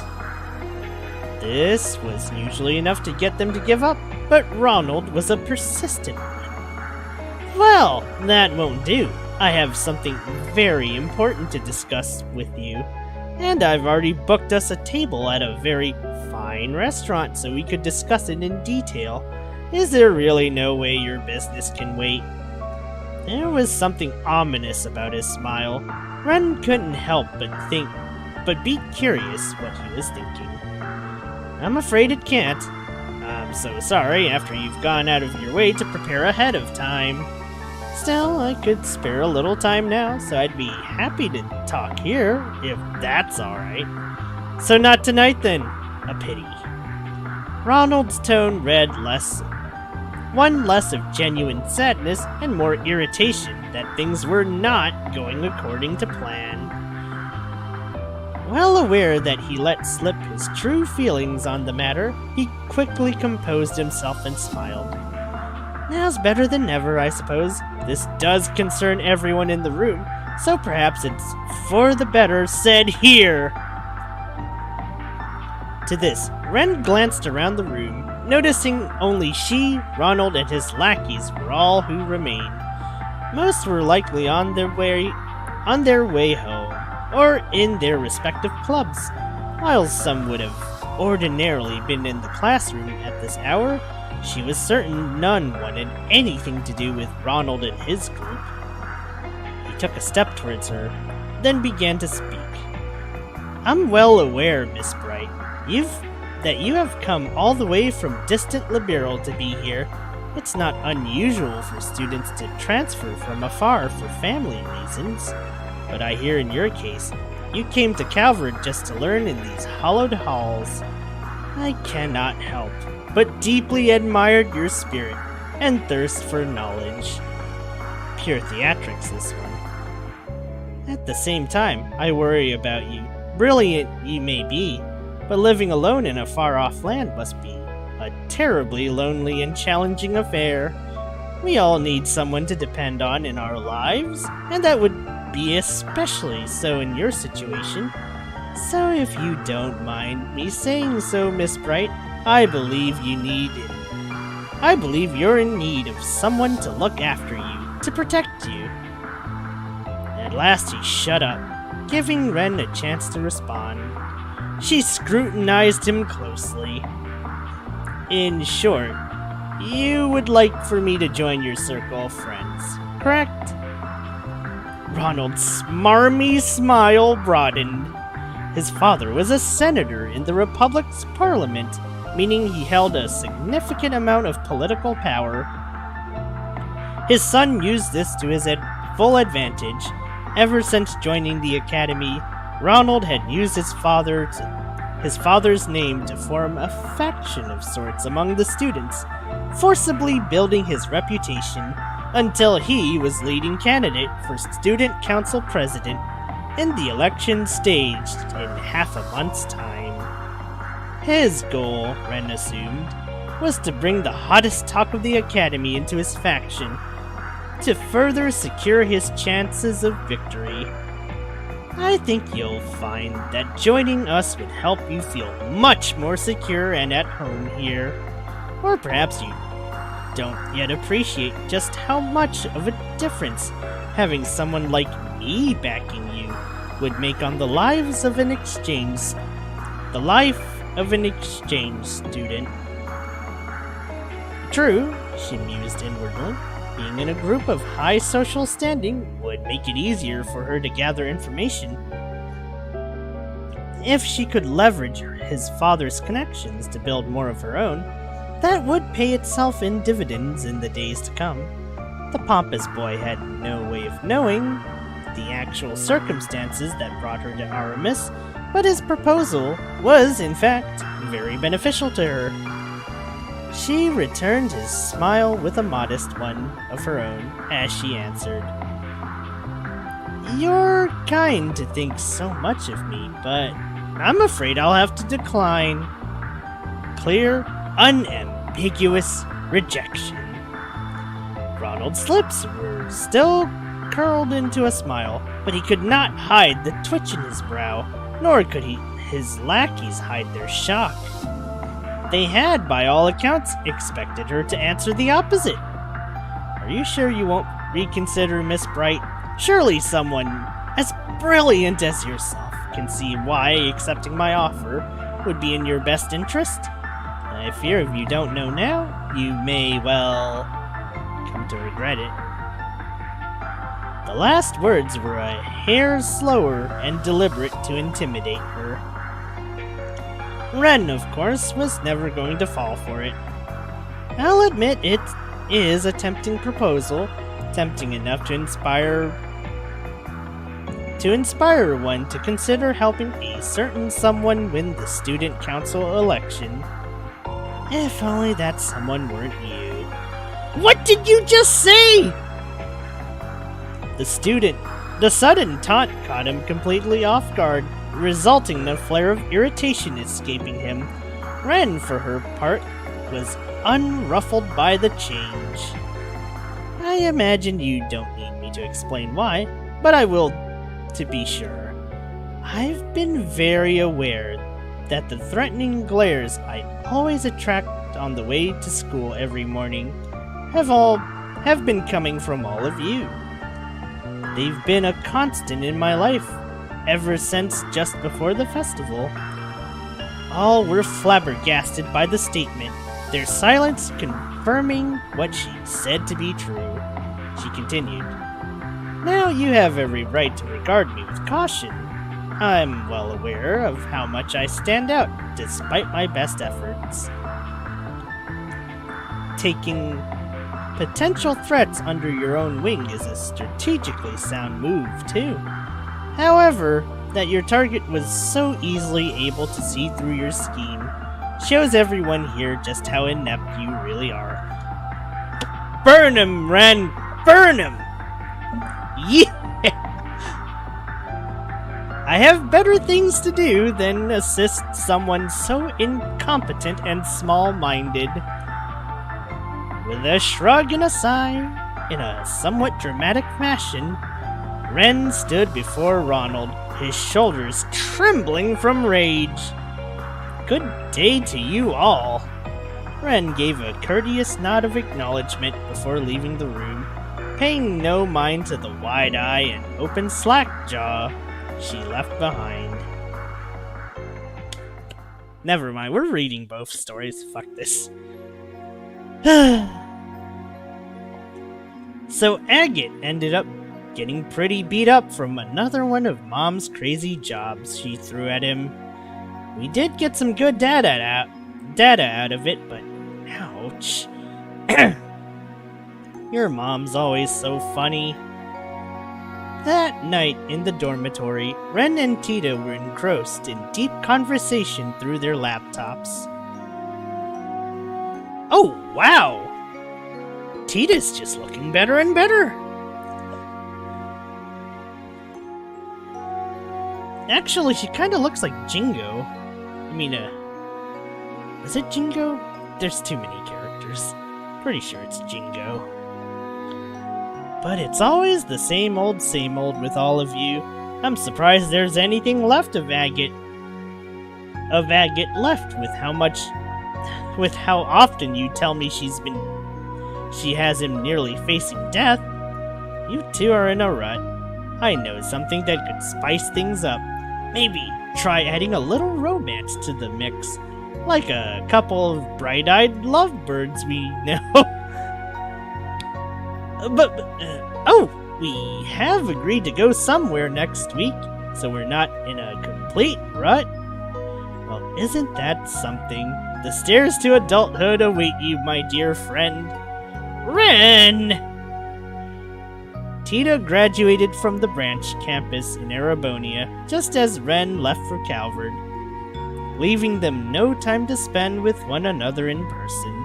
This was usually enough to get them to give up, but Ronald was a persistent one. Well, that won't do. I have something very important to discuss with you, and I've already booked us a table at a very fine restaurant so we could discuss it in detail. Is there really no way your business can wait? There was something ominous about his smile. Ren couldn't help but be curious what he was thinking. I'm afraid it can't. I'm so sorry after you've gone out of your way to prepare ahead of time. Still, I could spare a little time now, so I'd be happy to talk here, if that's alright. So not tonight then. A pity. Ronald's tone read one less of genuine sadness and more irritation that things were not going according to plan. Well aware that he let slip his true feelings on the matter, he quickly composed himself and smiled. Now's better than never, I suppose. This does concern everyone in the room, so perhaps it's for the better said here. To this, Ren glanced around the room, noticing only she, Ronald, and his lackeys were all who remained. Most were likely on their way home, or in their respective clubs. While some would have ordinarily been in the classroom at this hour, she was certain none wanted anything to do with Ronald and his group. He took a step towards her, then began to speak. I'm well aware, Miss Bright, that you have come all the way from distant Liberal to be here. It's not unusual for students to transfer from afar for family reasons. But I hear in your case, you came to Calvert just to learn in these hallowed halls. I cannot help but deeply admired your spirit and thirst for knowledge. Pure theatrics, this one. At the same time, I worry about you. Brilliant you may be, but living alone in a far-off land must be a terribly lonely and challenging affair. We all need someone to depend on in our lives, and that would be especially so in your situation. So if you don't mind me saying so, Miss Bright, I believe you're in need of someone to look after you, to protect you. At last he shut up, giving Ren a chance to respond. She scrutinized him closely. In short, you would like for me to join your circle of friends, correct? Ronald's smarmy smile broadened. His father was a senator in the Republic's parliament, meaning he held a significant amount of political power. His son used this to his full advantage. Ever since joining the academy, Ronald had used his father's name to form a faction of sorts among the students, forcibly building his reputation until he was leading candidate for student council president in the election staged in half a month's time. His goal, Ren assumed, was to bring the hottest talk of the academy into his faction, to further secure his chances of victory. I think you'll find that joining us would help you feel much more secure and at home here. Or perhaps you don't yet appreciate just how much of a difference having someone like me backing you would make on the life of an exchange student. True, she mused inwardly. Being in a group of high social standing would make it easier for her to gather information. If she could leverage his father's connections to build more of her own, that would pay itself in dividends in the days to come. The pompous boy had no way of knowing the actual circumstances that brought her to Aramis, but his proposal was, in fact, very beneficial to her. She returned his smile with a modest one of her own as she answered, "You're kind to think so much of me, but I'm afraid I'll have to decline." Clear, unambiguous rejection. Ronald's lips were still curled into a smile, but he could not hide the twitch in his brow, nor could his lackeys hide their shock. They had, by all accounts, expected her to answer the opposite. "Are you sure you won't reconsider, Miss Bright? Surely someone as brilliant as yourself can see why accepting my offer would be in your best interest. I fear if you don't know now, you may, well, come to regret it." The last words were a hair slower and deliberate to intimidate her. Ren, of course, was never going to fall for it. I'll admit it is a tempting proposal, tempting enough to inspire one to consider helping a certain someone win the student council election. If only that someone weren't you. What did you just say? The sudden taunt caught him completely off guard, resulting in a flare of irritation escaping him. Ren, for her part, was unruffled by the change. I imagine you don't need me to explain why, but I will to be sure. I've been very aware that the threatening glares I always attract on the way to school every morning have been coming from all of you. They've been a constant in my life, ever since just before the festival. All were flabbergasted by the statement, their silence confirming what she said to be true. She continued, "Now you have every right to regard me with caution. I'm well aware of how much I stand out, despite my best efforts. Taking potential threats under your own wing is a strategically sound move, too. However, that your target was so easily able to see through your scheme shows everyone here just how inept you really are. Burn him, Ren! Burn him! Yeah! I have better things to do than assist someone so incompetent and small-minded." With a shrug and a sigh, in a somewhat dramatic fashion, Ren stood before Ronald, his shoulders trembling from rage. "Good day to you all." Ren gave a courteous nod of acknowledgement before leaving the room, paying no mind to the wide eye and open slack jaw she left behind. Never mind, we're reading both stories. Fuck this. So Agate ended up getting pretty beat up from another one of Mom's crazy jobs she threw at him. We did get some good data out of it, but ouch. Your mom's always so funny. That night in the dormitory, Ren and Tita were engrossed in deep conversation through their laptops. Oh, wow! Tita's just looking better and better. Actually, she kind of looks like Jingo. Is it Jingo? There's too many characters. Pretty sure it's Jingo. But it's always the same old with all of you. I'm surprised there's anything left of Agate left with how much with how often you tell me she has him nearly facing death, you two are in a rut. I know something that could spice things up. Maybe try adding a little romance to the mix, like a couple of bright-eyed lovebirds we know. Oh, we have agreed to go somewhere next week, so we're not in a complete rut. Well, isn't that something? The stairs to adulthood await you, my dear friend. Ren! Tita graduated from the branch campus in Erebonia just as Ren left for Calvard, leaving them no time to spend with one another in person.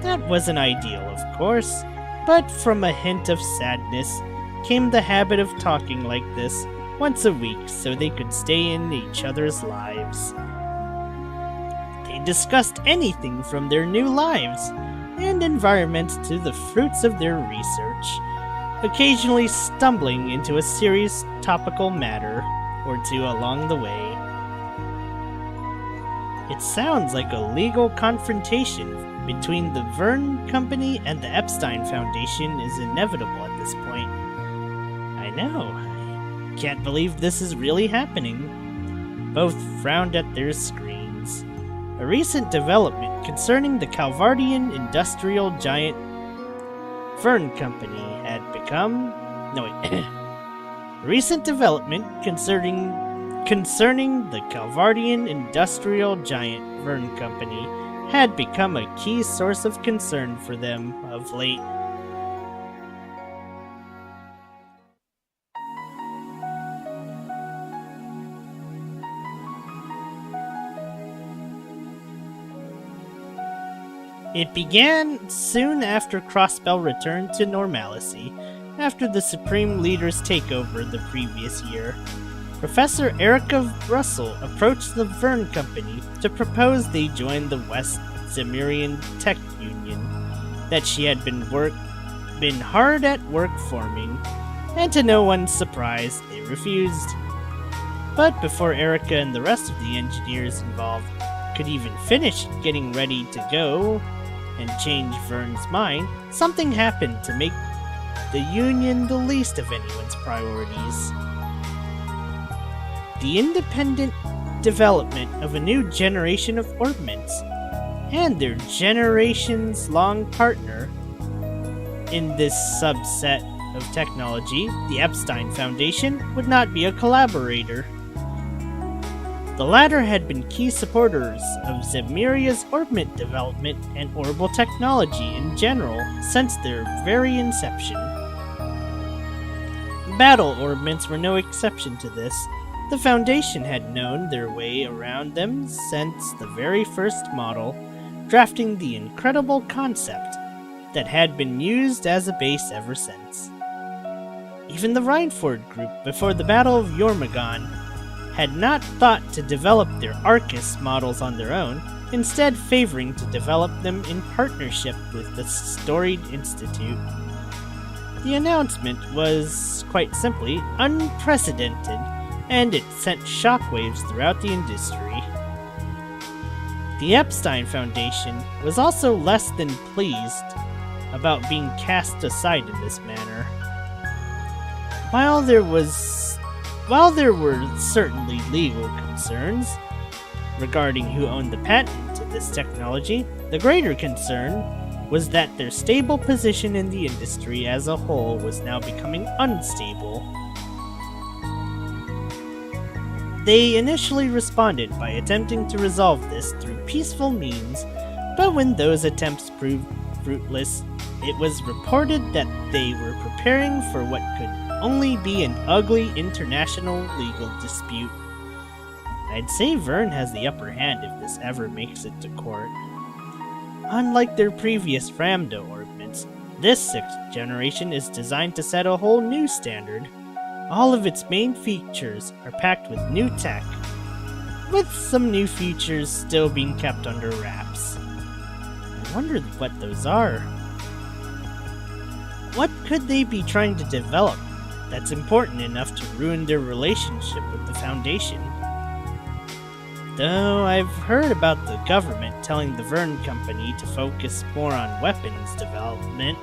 That wasn't ideal, of course, but from a hint of sadness came the habit of talking like this once a week so they could stay in each other's lives. They discussed anything from their new lives and environment to the fruits of their research, occasionally stumbling into a serious topical matter or two along the way. It sounds like a legal confrontation between the Verne Company and the Epstein Foundation is inevitable at this point. I know, I can't believe this is really happening. Both frowned at their screens. A recent development concerning the Calvardian industrial giant Verne Company had become... Recent development concerning the Calvardian industrial giant Verne Company had become a key source of concern for them of late. It began soon after Crossbell returned to normalcy, after the Supreme Leader's takeover the previous year. Professor Erica Russell approached the Verne Company to propose they join the West Zemurian Tech Union that she had been hard at work forming, and to no one's surprise, they refused. But before Erica and the rest of the engineers involved could even finish getting ready to go and change Verne's mind, something happened to make the Union the least of anyone's priorities. The independent development of a new generation of orbments, and their generations-long partner in this subset of technology, the Epstein Foundation, would not be a collaborator. The latter had been key supporters of Zemuria's orbment development and orbital technology in general since their very inception. Battle orbments were no exception to this. The Foundation had known their way around them since the very first model, drafting the incredible concept that had been used as a base ever since. Even the Rhineford group, before the Battle of Jormungand, had not thought to develop their Arcus models on their own, instead favoring to develop them in partnership with the storied Institute. The announcement was, quite simply, unprecedented, and it sent shockwaves throughout the industry. The Epstein Foundation was also less than pleased about being cast aside in this manner. While there were certainly legal concerns regarding who owned the patent to this technology, the greater concern was that their stable position in the industry as a whole was now becoming unstable. They initially responded by attempting to resolve this through peaceful means, but when those attempts proved fruitless, it was reported that they were preparing for what could only be an ugly international legal dispute. I'd say Verne has the upper hand if this ever makes it to court. Unlike their previous Ramdo orbments, this 6th generation is designed to set a whole new standard. All of its main features are packed with new tech, with some new features still being kept under wraps. I wonder what those are. What could they be trying to develop that's important enough to ruin their relationship with the Foundation? Though I've heard about the government telling the Vern Company to focus more on weapons development.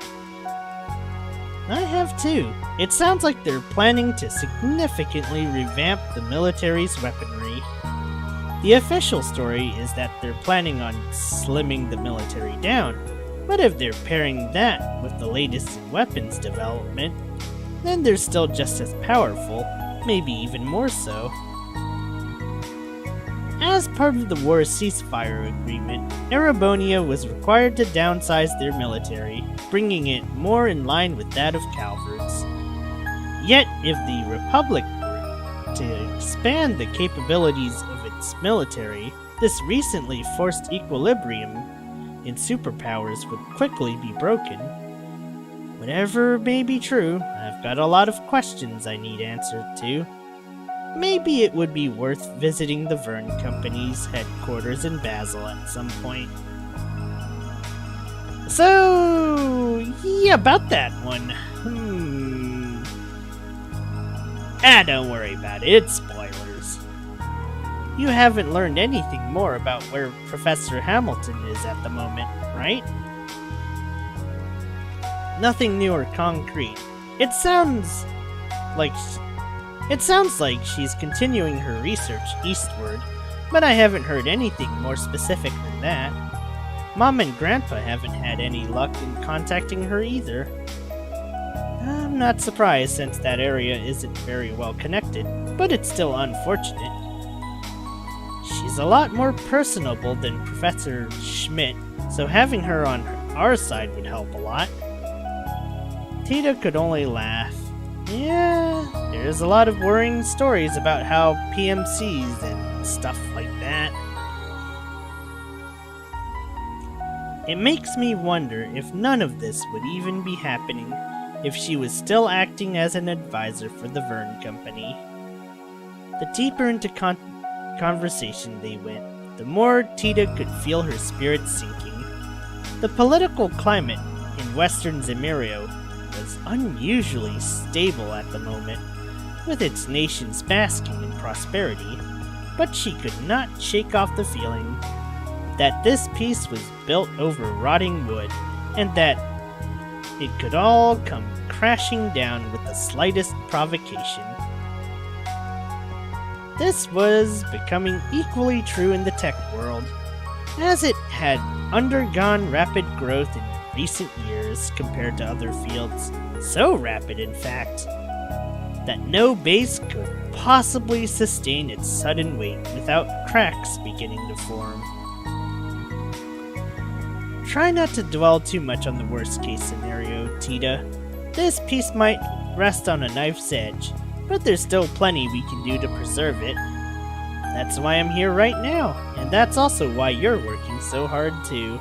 I have too. It sounds like they're planning to significantly revamp the military's weaponry. The official story is that they're planning on slimming the military down, but if they're pairing that with the latest in weapons development, then they're still just as powerful, maybe even more so. As part of the war's ceasefire agreement, Erebonia was required to downsize their military, bringing it more in line with that of Calvard's. Yet, if the Republic were to expand the capabilities of its military, this recently forced equilibrium in superpowers would quickly be broken. Whatever may be true, I've got a lot of questions I need answered to. Maybe it would be worth visiting the Vern Company's headquarters in Basel at some point. So, yeah, about that one. Don't worry about it, it's spoilers. You haven't learned anything more about where Professor Hamilton is at the moment, right? Nothing new or concrete. It sounds like she's continuing her research eastward, but I haven't heard anything more specific than that. Mom and Grandpa haven't had any luck in contacting her either. I'm not surprised since that area isn't very well connected, but it's still unfortunate. She's a lot more personable than Professor Schmidt, so having her on our side would help a lot. Tita could only laugh. Yeah, there's a lot of worrying stories about how PMCs and stuff like that. It makes me wonder if none of this would even be happening if she was still acting as an advisor for the Vern Company. The deeper into conversation they went, the more Tita could feel her spirits sinking. The political climate in Western Zemuria was unusually stable at the moment, with its nations basking in prosperity, but she could not shake off the feeling that this peace was built over rotting wood, and that it could all come crashing down with the slightest provocation. This was becoming equally true in the tech world, as it had undergone rapid growth in recent years compared to other fields, so rapid in fact, that no base could possibly sustain its sudden weight without cracks beginning to form. Try not to dwell too much on the worst case scenario, Tita. This piece might rest on a knife's edge, but there's still plenty we can do to preserve it. That's why I'm here right now, and that's also why you're working so hard too.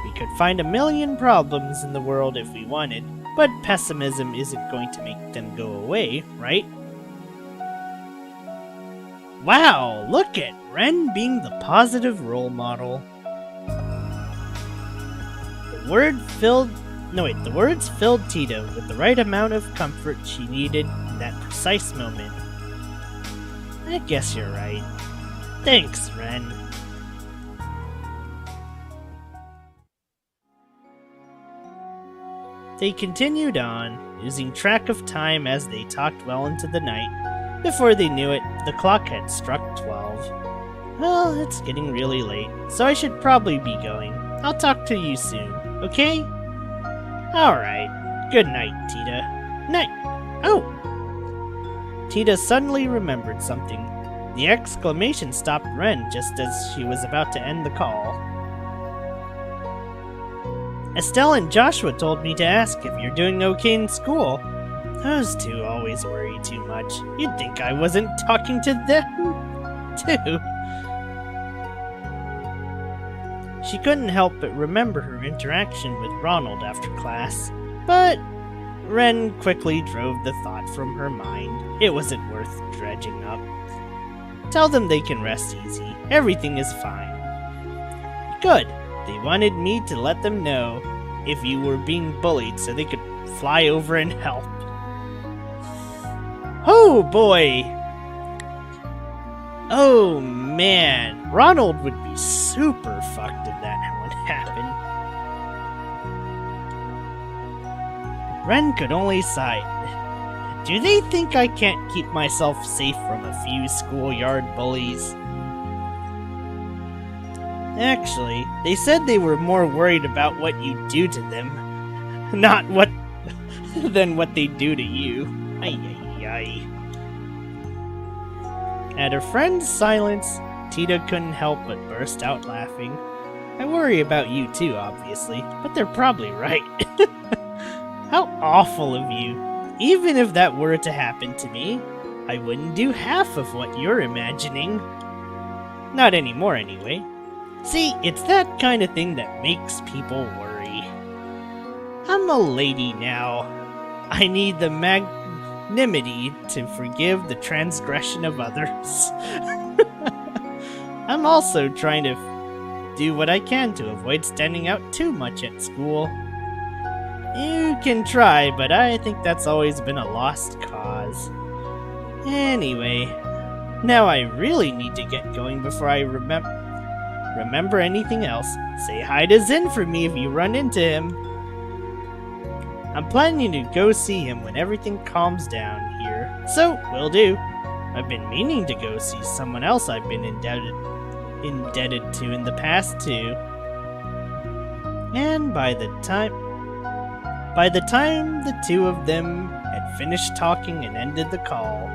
We could find a million problems in the world if we wanted, but pessimism isn't going to make them go away, right? Wow, look at Ren being the positive role model. The words filled Tita with the right amount of comfort she needed in that precise moment. I guess you're right. Thanks, Ren. They continued on, losing track of time as they talked well into the night. Before they knew it, the clock had struck 12. Well, it's getting really late, so I should probably be going. I'll talk to you soon, okay? Alright. Good night, Tita. Night. Oh! Tita suddenly remembered something. The exclamation stopped Ren just as she was about to end the call. Estelle and Joshua told me to ask if you're doing okay in school. Those two always worry too much. You'd think I wasn't talking to them, too. She couldn't help but remember her interaction with Ronald after class, but Ren quickly drove the thought from her mind. It wasn't worth dredging up. Tell them they can rest easy. Everything is fine. Good. They wanted me to let them know if you were being bullied so they could fly over and help. Oh boy! Oh man, Ronald would be super fucked if that would happen. Ren could only sigh. Do they think I can't keep myself safe from a few schoolyard bullies? Actually, they said they were more worried about what you do to them, not what than what they do to you. Ay, ay, ay. At her friend's silence, Tita couldn't help but burst out laughing. I worry about you too, obviously, but they're probably right. How awful of you. Even if that were to happen to me, I wouldn't do half of what you're imagining. Not anymore, anyway. See, it's that kind of thing that makes people worry. I'm a lady now. I need the magnanimity to forgive the transgression of others. I'm also trying to do what I can to avoid standing out too much at school. You can try, but I think that's always been a lost cause. Anyway, now I really need to get going before I remember anything else. Say hi to Zen for me if you run into him. I'm planning to go see him when everything calms down here, so will do. I've been meaning to go see someone else I've been indebted to in the past too. And by the time the two of them had finished talking and ended the call,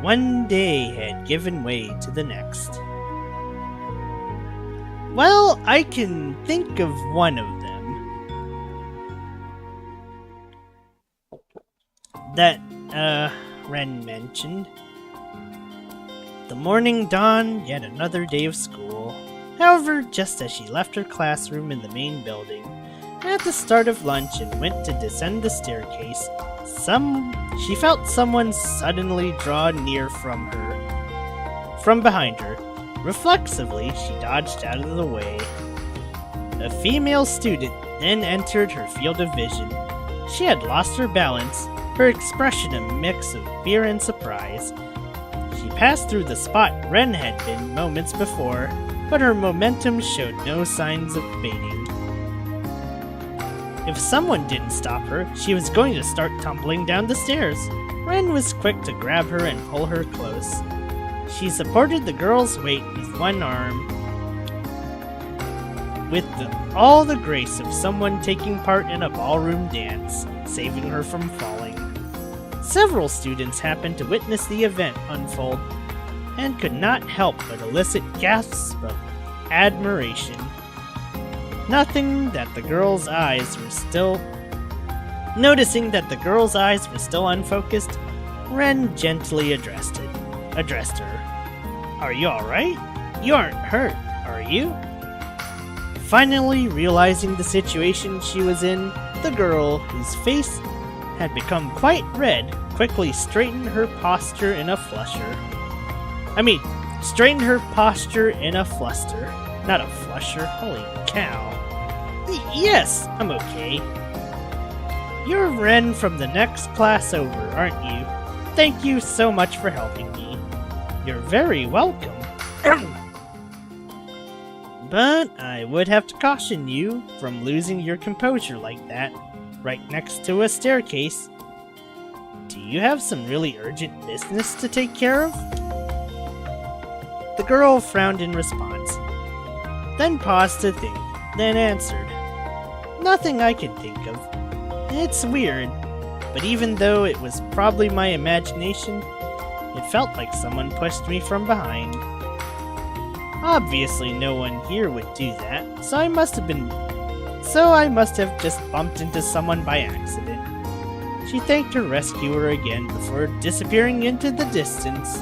one day had given way to the next. Well, I can think of one of them. That, Ren mentioned. The morning dawned yet another day of school. However, just as she left her classroom in the main building, at the start of lunch and went to descend the staircase, she felt someone suddenly draw near from behind her. Reflexively, she dodged out of the way. A female student then entered her field of vision. She had lost her balance, her expression a mix of fear and surprise. She passed through the spot Ren had been moments before, but her momentum showed no signs of fading. If someone didn't stop her, she was going to start tumbling down the stairs. Ren was quick to grab her and pull her close. She supported the girl's weight with one arm, with all the grace of someone taking part in a ballroom dance, saving her from falling. Several students happened to witness the event unfold, and could not help but elicit gasps of admiration. Noticing that the girl's eyes were still unfocused, Ren gently addressed her. Are you alright? You aren't hurt, are you? Finally realizing the situation she was in, the girl, whose face had become quite red, quickly straightened her posture in a fluster. Not a flusher, holy cow. Yes, I'm okay. You're Ren from the next class over, aren't you? Thank you so much for helping me. You're very welcome. But I would have to caution you from losing your composure like that, right next to a staircase. Do you have some really urgent business to take care of? The girl frowned in response, then paused to think, then answered. Nothing I can think of. It's weird, but even though it was probably my imagination, it felt like someone pushed me from behind. Obviously no one here would do that, so I must have just bumped into someone by accident. She thanked her rescuer again before disappearing into the distance.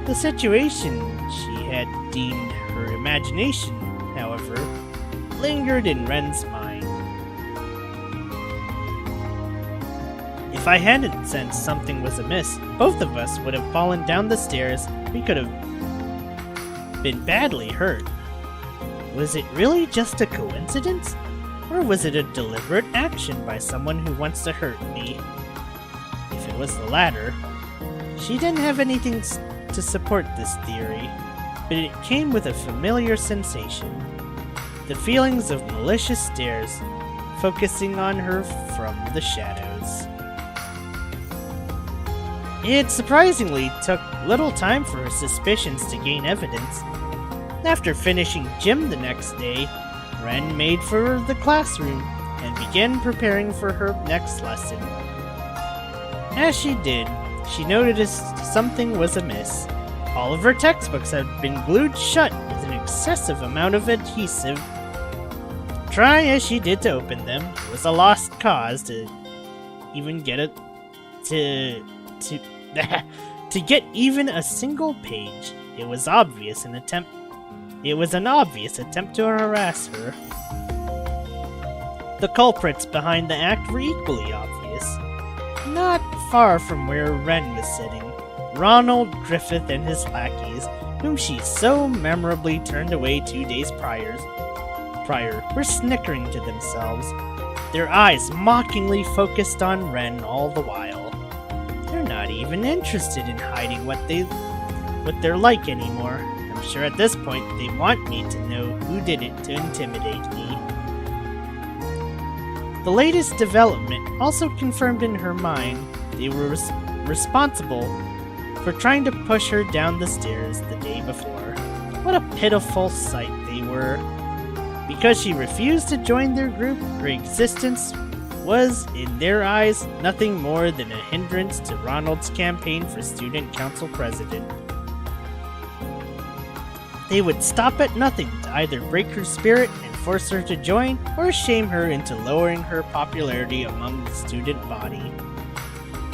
The situation she had deemed her imagination, however, lingered in Ren's mind. If I hadn't sensed something was amiss, both of us would have fallen down the stairs. We could have been badly hurt. Was it really just a coincidence? Or was it a deliberate action by someone who wants to hurt me? If it was the latter, she didn't have anything to support this theory. but it came with a familiar sensation. The feelings of malicious stares focusing on her from the shadows. It surprisingly took little time for her suspicions to gain evidence. After finishing gym the next day, Ren made for the classroom and began preparing for her next lesson. As she did, she noticed something was amiss. All of her textbooks had been glued shut with an excessive amount of adhesive. Try as she did to open them, it was a lost cause to even get it to get even a single page. It was an obvious attempt to harass her. The culprits behind the act were equally obvious. Not far from where Ren was sitting, Ronald, Griffith, and his lackeys, whom she so memorably turned away 2 days prior, were snickering to themselves, their eyes mockingly focused on Ren all the while. They're not even interested in hiding what they're like anymore. I'm sure at this point they want me to know who did it to intimidate me. The latest development also confirmed in her mind they were responsible for trying to push her down the stairs the day before. What a pitiful sight they were. Because she refused to join their group, her existence was, in their eyes, nothing more than a hindrance to Ronald's campaign for student council president. They would stop at nothing to either break her spirit and force her to join, or shame her into lowering her popularity among the student body.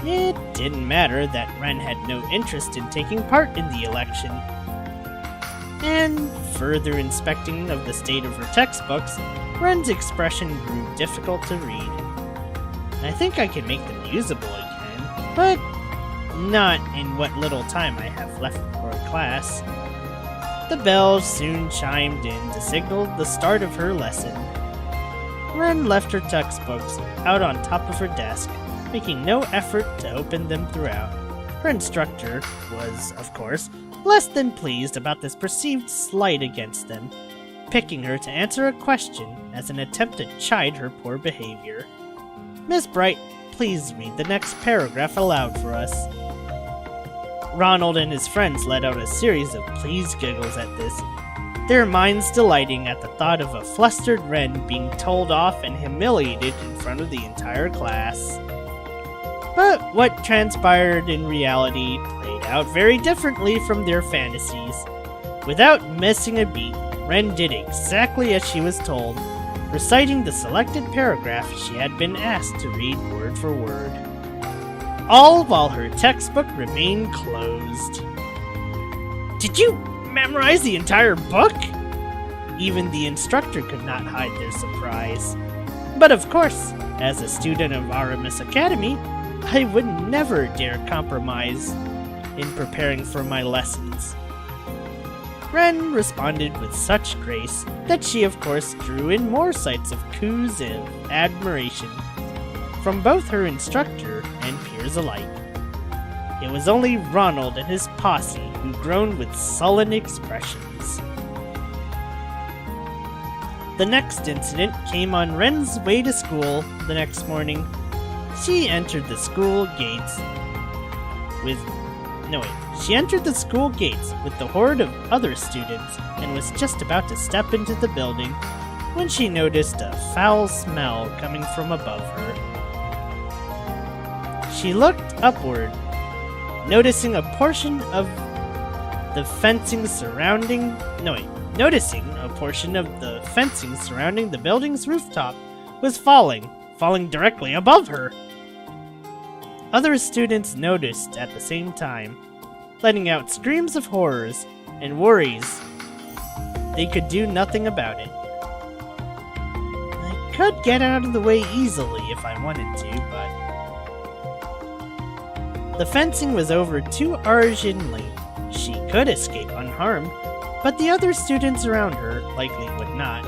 It didn't matter that Ren had no interest in taking part in the election. And further inspecting of the state of her textbooks, Ren's expression grew difficult to read. I think I can make them usable again, but not in what little time I have left for class. The bells soon chimed in to signal the start of her lesson. Ren left her textbooks out on top of her desk, making no effort to open them throughout. Her instructor was, of course, less than pleased about this perceived slight against them, picking her to answer a question as an attempt to chide her poor behavior. Miss Bright, please read the next paragraph aloud for us. Ronald and his friends let out a series of pleased giggles at this, their minds delighting at the thought of a flustered Ren being told off and humiliated in front of the entire class. But what transpired in reality played out very differently from their fantasies. Without missing a beat, Ren did exactly as she was told, reciting the selected paragraph she had been asked to read word for word. All while her textbook remained closed. Did you memorize the entire book? Even the instructor could not hide their surprise. But of course, as a student of Aramis Academy, I would never dare compromise in preparing for my lessons. Ren responded with such grace that she of course drew in more sights of coos and admiration from both her instructor and peers alike. It was only Ronald and his posse who groaned with sullen expressions. The next incident came on Ren's way to school the next morning. She entered the school gates with the horde of other students and was just about to step into the building when she noticed a foul smell coming from above her. She looked upward, noticing a portion of the fencing surrounding the building's rooftop was falling directly above her. Other students noticed at the same time, letting out screams of horrors and worries they could do nothing about it. I could get out of the way easily if I wanted to, but the fencing was over 2 hours in length. She could escape unharmed, but the other students around her likely would not.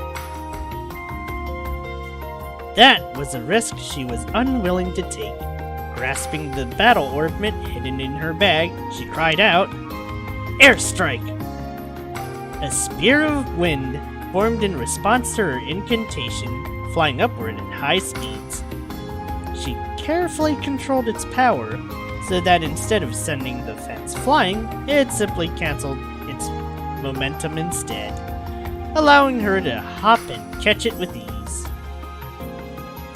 That was a risk she was unwilling to take. Grasping the battle ornament hidden in her bag, she cried out, "Airstrike!" A spear of wind formed in response to her incantation, flying upward at high speeds. She carefully controlled its power so that instead of sending the fence flying, it simply canceled its momentum instead, allowing her to hop and catch it with ease.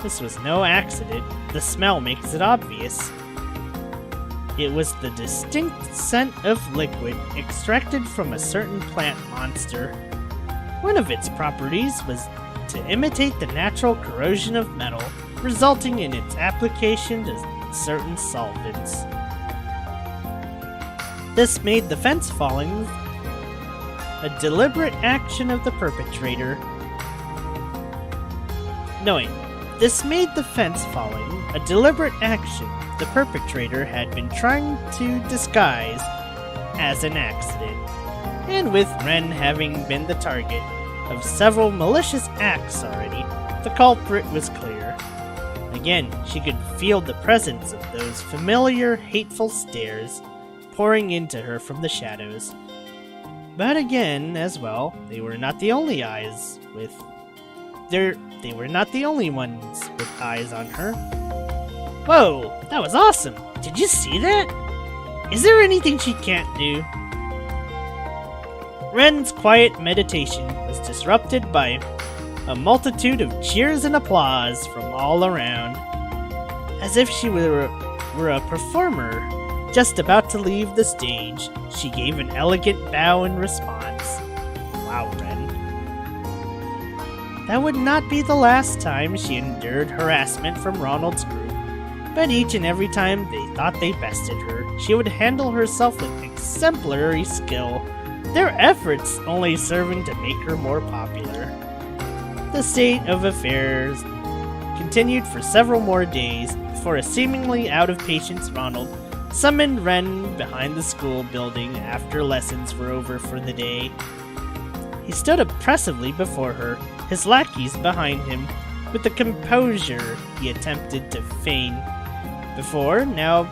This was no accident. The smell makes it obvious. It was the distinct scent of liquid extracted from a certain plant monster. One of its properties was to imitate the natural corrosion of metal, resulting in its application to certain solvents. This made the fence falling a deliberate action of the perpetrator. This made the fence falling a deliberate action the perpetrator had been trying to disguise as an accident, and with Ren having been the target of several malicious acts already, the culprit was clear. Again, she could feel the presence of those familiar, hateful stares pouring into her from the shadows. But again, as well, they were not the only eyes with... They were not the only ones with eyes on her. Whoa, that was awesome! Did you see that? Is there anything she can't do? Ren's quiet meditation was disrupted by a multitude of cheers and applause from all around. As if she were a performer just about to leave the stage, she gave an elegant bow in response. Wow, Ren. That would not be the last time she endured harassment from Ronald's group, but each and every time they thought they bested her, she would handle herself with exemplary skill, their efforts only serving to make her more popular. The state of affairs continued for several more days before a seemingly out-of-patience Ronald summoned Ren behind the school building after lessons were over for the day. He stood impressively before her, his lackeys behind him, with the composure he attempted to feign before, now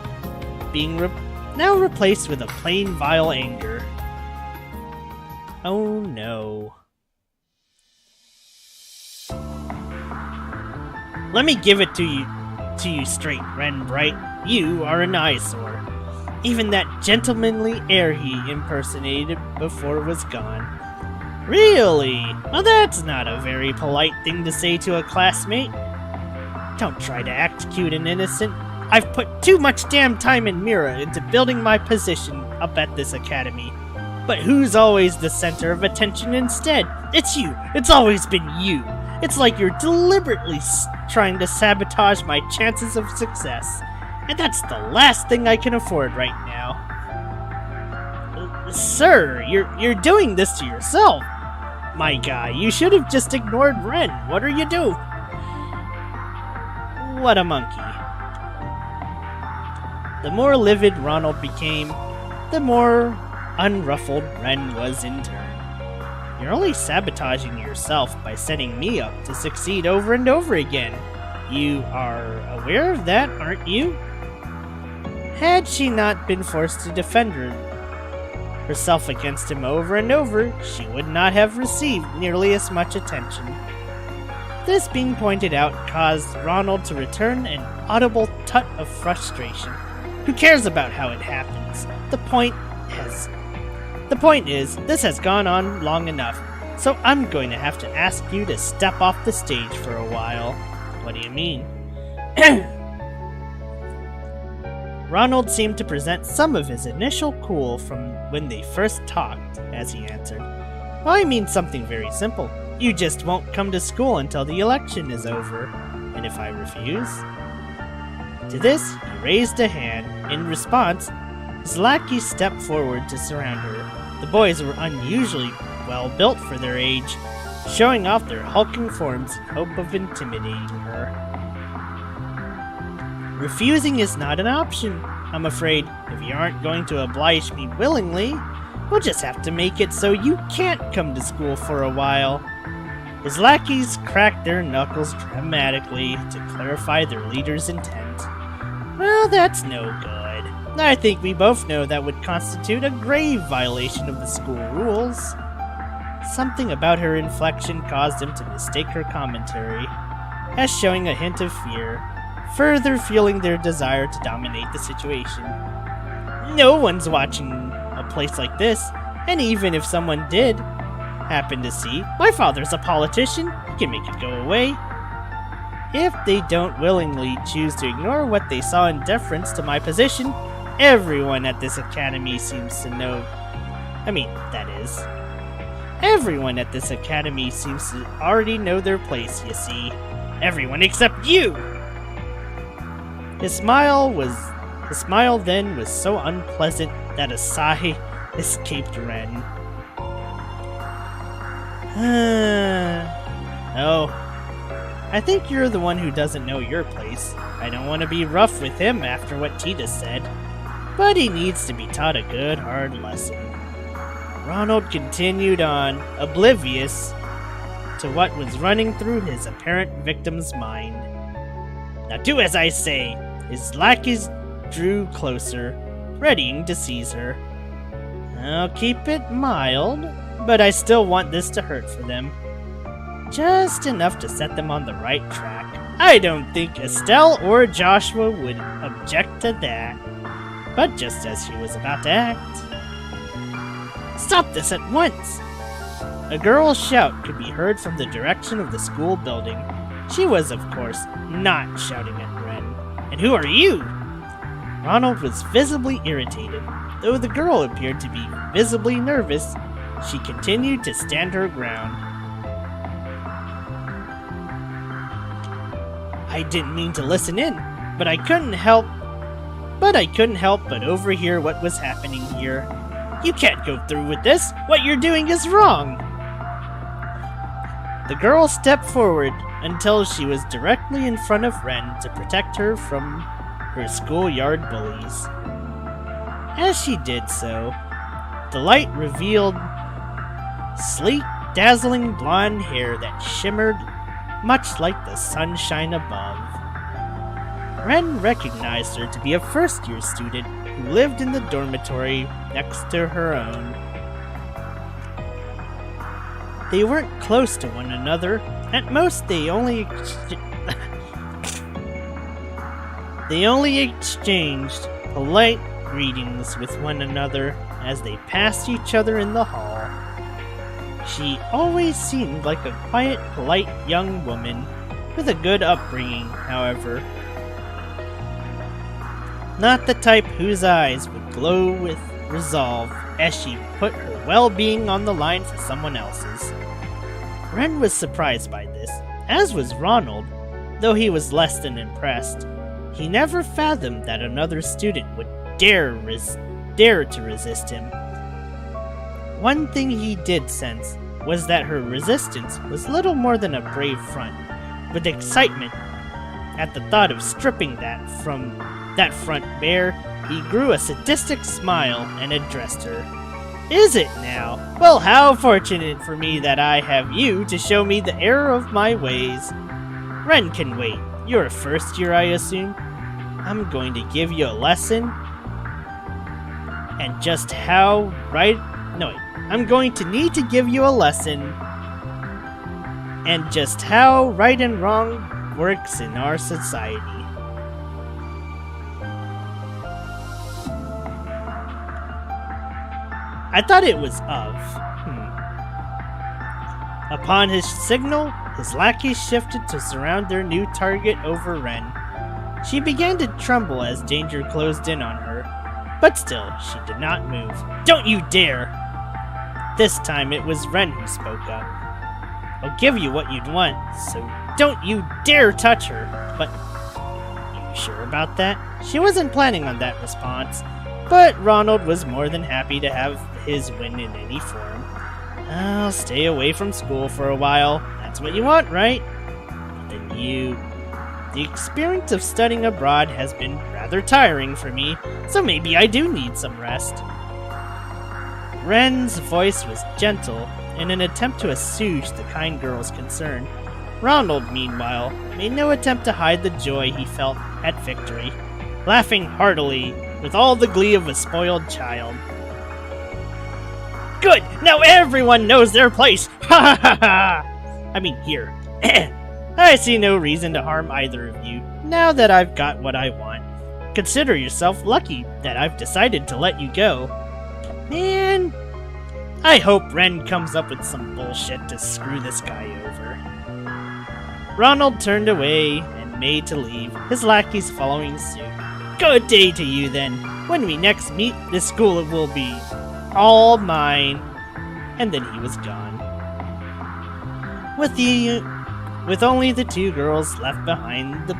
replaced with a plain vile anger. Oh no. Let me give it to you straight, Ren Bright. You are an eyesore. Even that gentlemanly air he impersonated before was gone. Really? Well, that's not a very polite thing to say to a classmate. Don't try to act cute and innocent. I've put too much damn time and Mira into building my position up at this academy. But who's always the center of attention instead? It's you. It's always been you. It's like you're deliberately trying to sabotage my chances of success. And that's the last thing I can afford right now. Sir, you're doing this to yourself. My guy, you should have just ignored Ren. What are you doing? What a monkey. The more livid Ronald became, the more unruffled Ren was in turn. You're only sabotaging yourself by setting me up to succeed over and over again. You are aware of that, aren't you? Had she not been forced to defend herself against him over and over, she would not have received nearly as much attention. This being pointed out caused Ronald to return an audible tut of frustration. Who cares about how it happens? The point is, this has gone on long enough, so I'm going to have to ask you to step off the stage for a while. What do you mean? Ronald seemed to present some of his initial cool from when they first talked, as he answered. Well, I mean something very simple. You just won't come to school until the election is over. And if I refuse? To this, he raised a hand. In response, his lackey stepped forward to surround her. The boys were unusually well built for their age, showing off their hulking forms in hope of intimidating her. Refusing is not an option, I'm afraid. If you aren't going to oblige me willingly, we'll just have to make it so you can't come to school for a while. His lackeys cracked their knuckles dramatically to clarify their leader's intent. Well, that's no good. I think we both know that would constitute a grave violation of the school rules. Something about her inflection caused him to mistake her commentary as showing a hint of fear, further fueling their desire to dominate the situation. No one's watching a place like this, and even if someone did happen to see, my father's a politician, he can make it go away. If they don't willingly choose to ignore what they saw in deference to my position, everyone at this academy seems to know. Everyone at this academy seems to already know their place, you see. Everyone except you! His smile then was so unpleasant that a sigh escaped Ren. Oh, I think you're the one who doesn't know your place. I don't want to be rough with him after what Tita said, but he needs to be taught a good hard lesson. Ronald continued on, oblivious to what was running through his apparent victim's mind. Now do as I say. His lackeys drew closer, readying to seize her. I'll keep it mild, but I still want this to hurt for them. Just enough to set them on the right track. I don't think Estelle or Joshua would object to that. But just as she was about to act... Stop this at once! A girl's shout could be heard from the direction of the school building. She was, of course, not shouting at Ren. And who are you? Ronald was visibly irritated. Though the girl appeared to be visibly nervous, she continued to stand her ground. I didn't mean to listen in, but I couldn't help but overhear what was happening here. You can't go through with this. What you're doing is wrong. The girl stepped forward until she was directly in front of Ren to protect her from her schoolyard bullies. As she did so, the light revealed sleek, dazzling blonde hair that shimmered much like the sunshine above. Ren recognized her to be a first-year student who lived in the dormitory next to her own. They weren't close to one another. At most, they only exchanged polite greetings with one another as they passed each other in the hall. She always seemed like a quiet, polite young woman with a good upbringing, however. Not the type whose eyes would glow with resolve as she put her well-being on the line for someone else's. Ren was surprised by this, as was Ronald, though he was less than impressed. He never fathomed that another student would dare to resist him. One thing he did sense was that her resistance was little more than a brave front. With excitement at the thought of stripping that front bare, he grew a sadistic smile and addressed her. Is it now? Well, how fortunate for me that I have you to show me the error of my ways. Ren can wait. You're a first year, I assume? I'm going to give you a lesson. And just how I'm going to need to give you a lesson. And just how right and wrong works in our society. I thought it was of. Upon his signal, his lackeys shifted to surround their new target over Ren. She began to tremble as danger closed in on her, but still, she did not move. Don't you dare! This time it was Ren who spoke up. I'll give you what you'd want, so don't you dare touch her. But, you sure about that? She wasn't planning on that response, but Ronald was more than happy to have his win in any form. I'll stay away from school for a while. That's what you want, right? Then the experience of studying abroad has been rather tiring for me, so maybe I do need some rest. Ren's voice was gentle in an attempt to assuage the kind girl's concern. Ronald, meanwhile, made no attempt to hide the joy he felt at victory, laughing heartily with all the glee of a spoiled child. Good! Now everyone knows their place! Ha ha ha ha! I mean, here. I see no reason to harm either of you, now that I've got what I want. Consider yourself lucky that I've decided to let you go. Man, I hope Ren comes up with some bullshit to screw this guy over. Ronald turned away and made to leave, his lackeys following suit. Good day to you then. When we next meet, this school will be all mine. And then he was gone. With only the two girls left behind the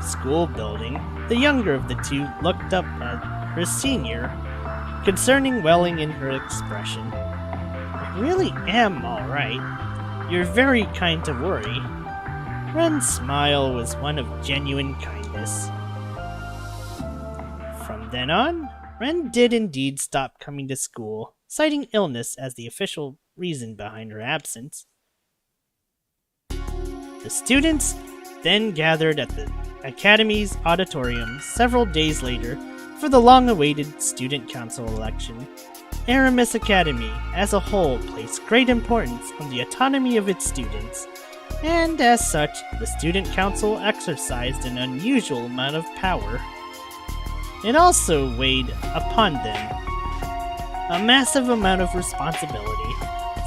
school building, the younger of the two looked up at her senior, concerning welling in her expression. I really am alright. You're very kind to worry. Ren's smile was one of genuine kindness. From then on, Ren did indeed stop coming to school, citing illness as the official reason behind her absence. The students then gathered at the Academy's auditorium several days later for the long-awaited Student Council election. Aramis Academy, as a whole, placed great importance on the autonomy of its students, and as such, the Student Council exercised an unusual amount of power. It also weighed upon them a massive amount of responsibility,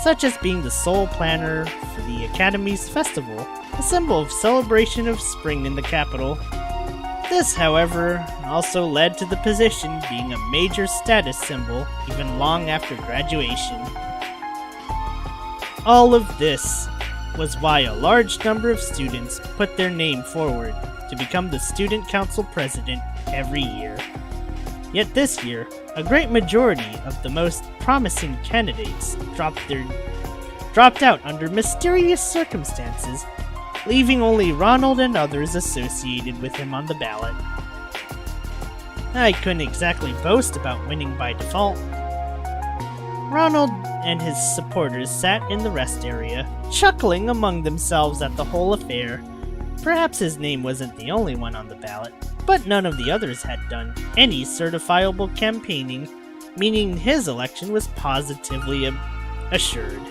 such as being the sole planner for the Academy's festival, a symbol of celebration of spring in the capital. This, however, also led to the position being a major status symbol even long after graduation. All of this was why a large number of students put their name forward to become the Student Council president every year. Yet this year, a great majority of the most promising candidates dropped out under mysterious circumstances, leaving only Ronald and others associated with him on the ballot. I couldn't exactly boast about winning by default. Ronald and his supporters sat in the rest area, chuckling among themselves at the whole affair. Perhaps his name wasn't the only one on the ballot, but none of the others had done any certifiable campaigning, meaning his election was positively assured.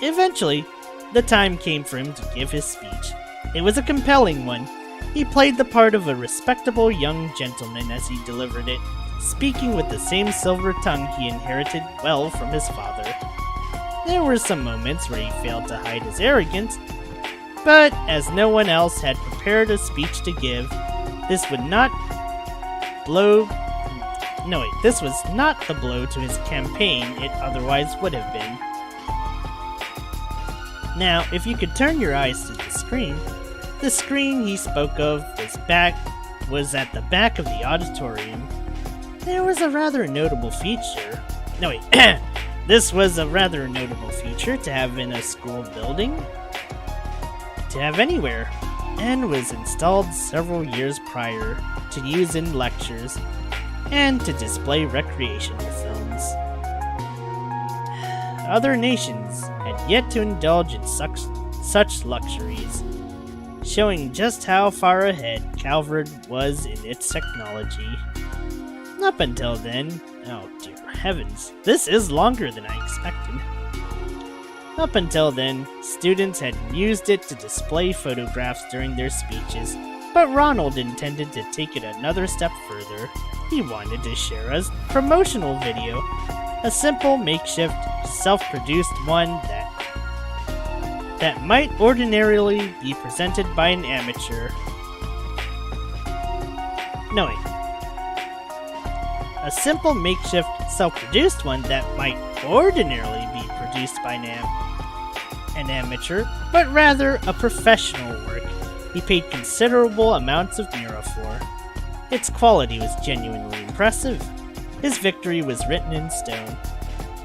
Eventually, the time came for him to give his speech. It was a compelling one. He played the part of a respectable young gentleman as he delivered it, speaking with the same silver tongue he inherited well from his father. There were some moments where he failed to hide his arrogance, but as no one else had prepared a speech to give, this was not the blow to his campaign it otherwise would have been. Now, if you could turn your eyes to the screen he spoke of was at the back of the auditorium. There was a rather notable feature. This was a rather notable feature to have in a school building, to have anywhere, and was installed several years prior to use in lectures and to display recreational films. Other nations had yet to indulge in such luxuries, showing just how far ahead Calvard was in its technology. Up until then, oh dear heavens, this is longer than I expected. Up until then, students had used it to display photographs during their speeches, but Ronald intended to take it another step further. He wanted to share a promotional video, a simple makeshift, self-produced one that might ordinarily be presented by an amateur. A simple makeshift, self-produced one that might ordinarily be produced by an amateur, but rather a professional work he paid considerable amounts of mira for. Its quality was genuinely impressive. His victory was written in stone,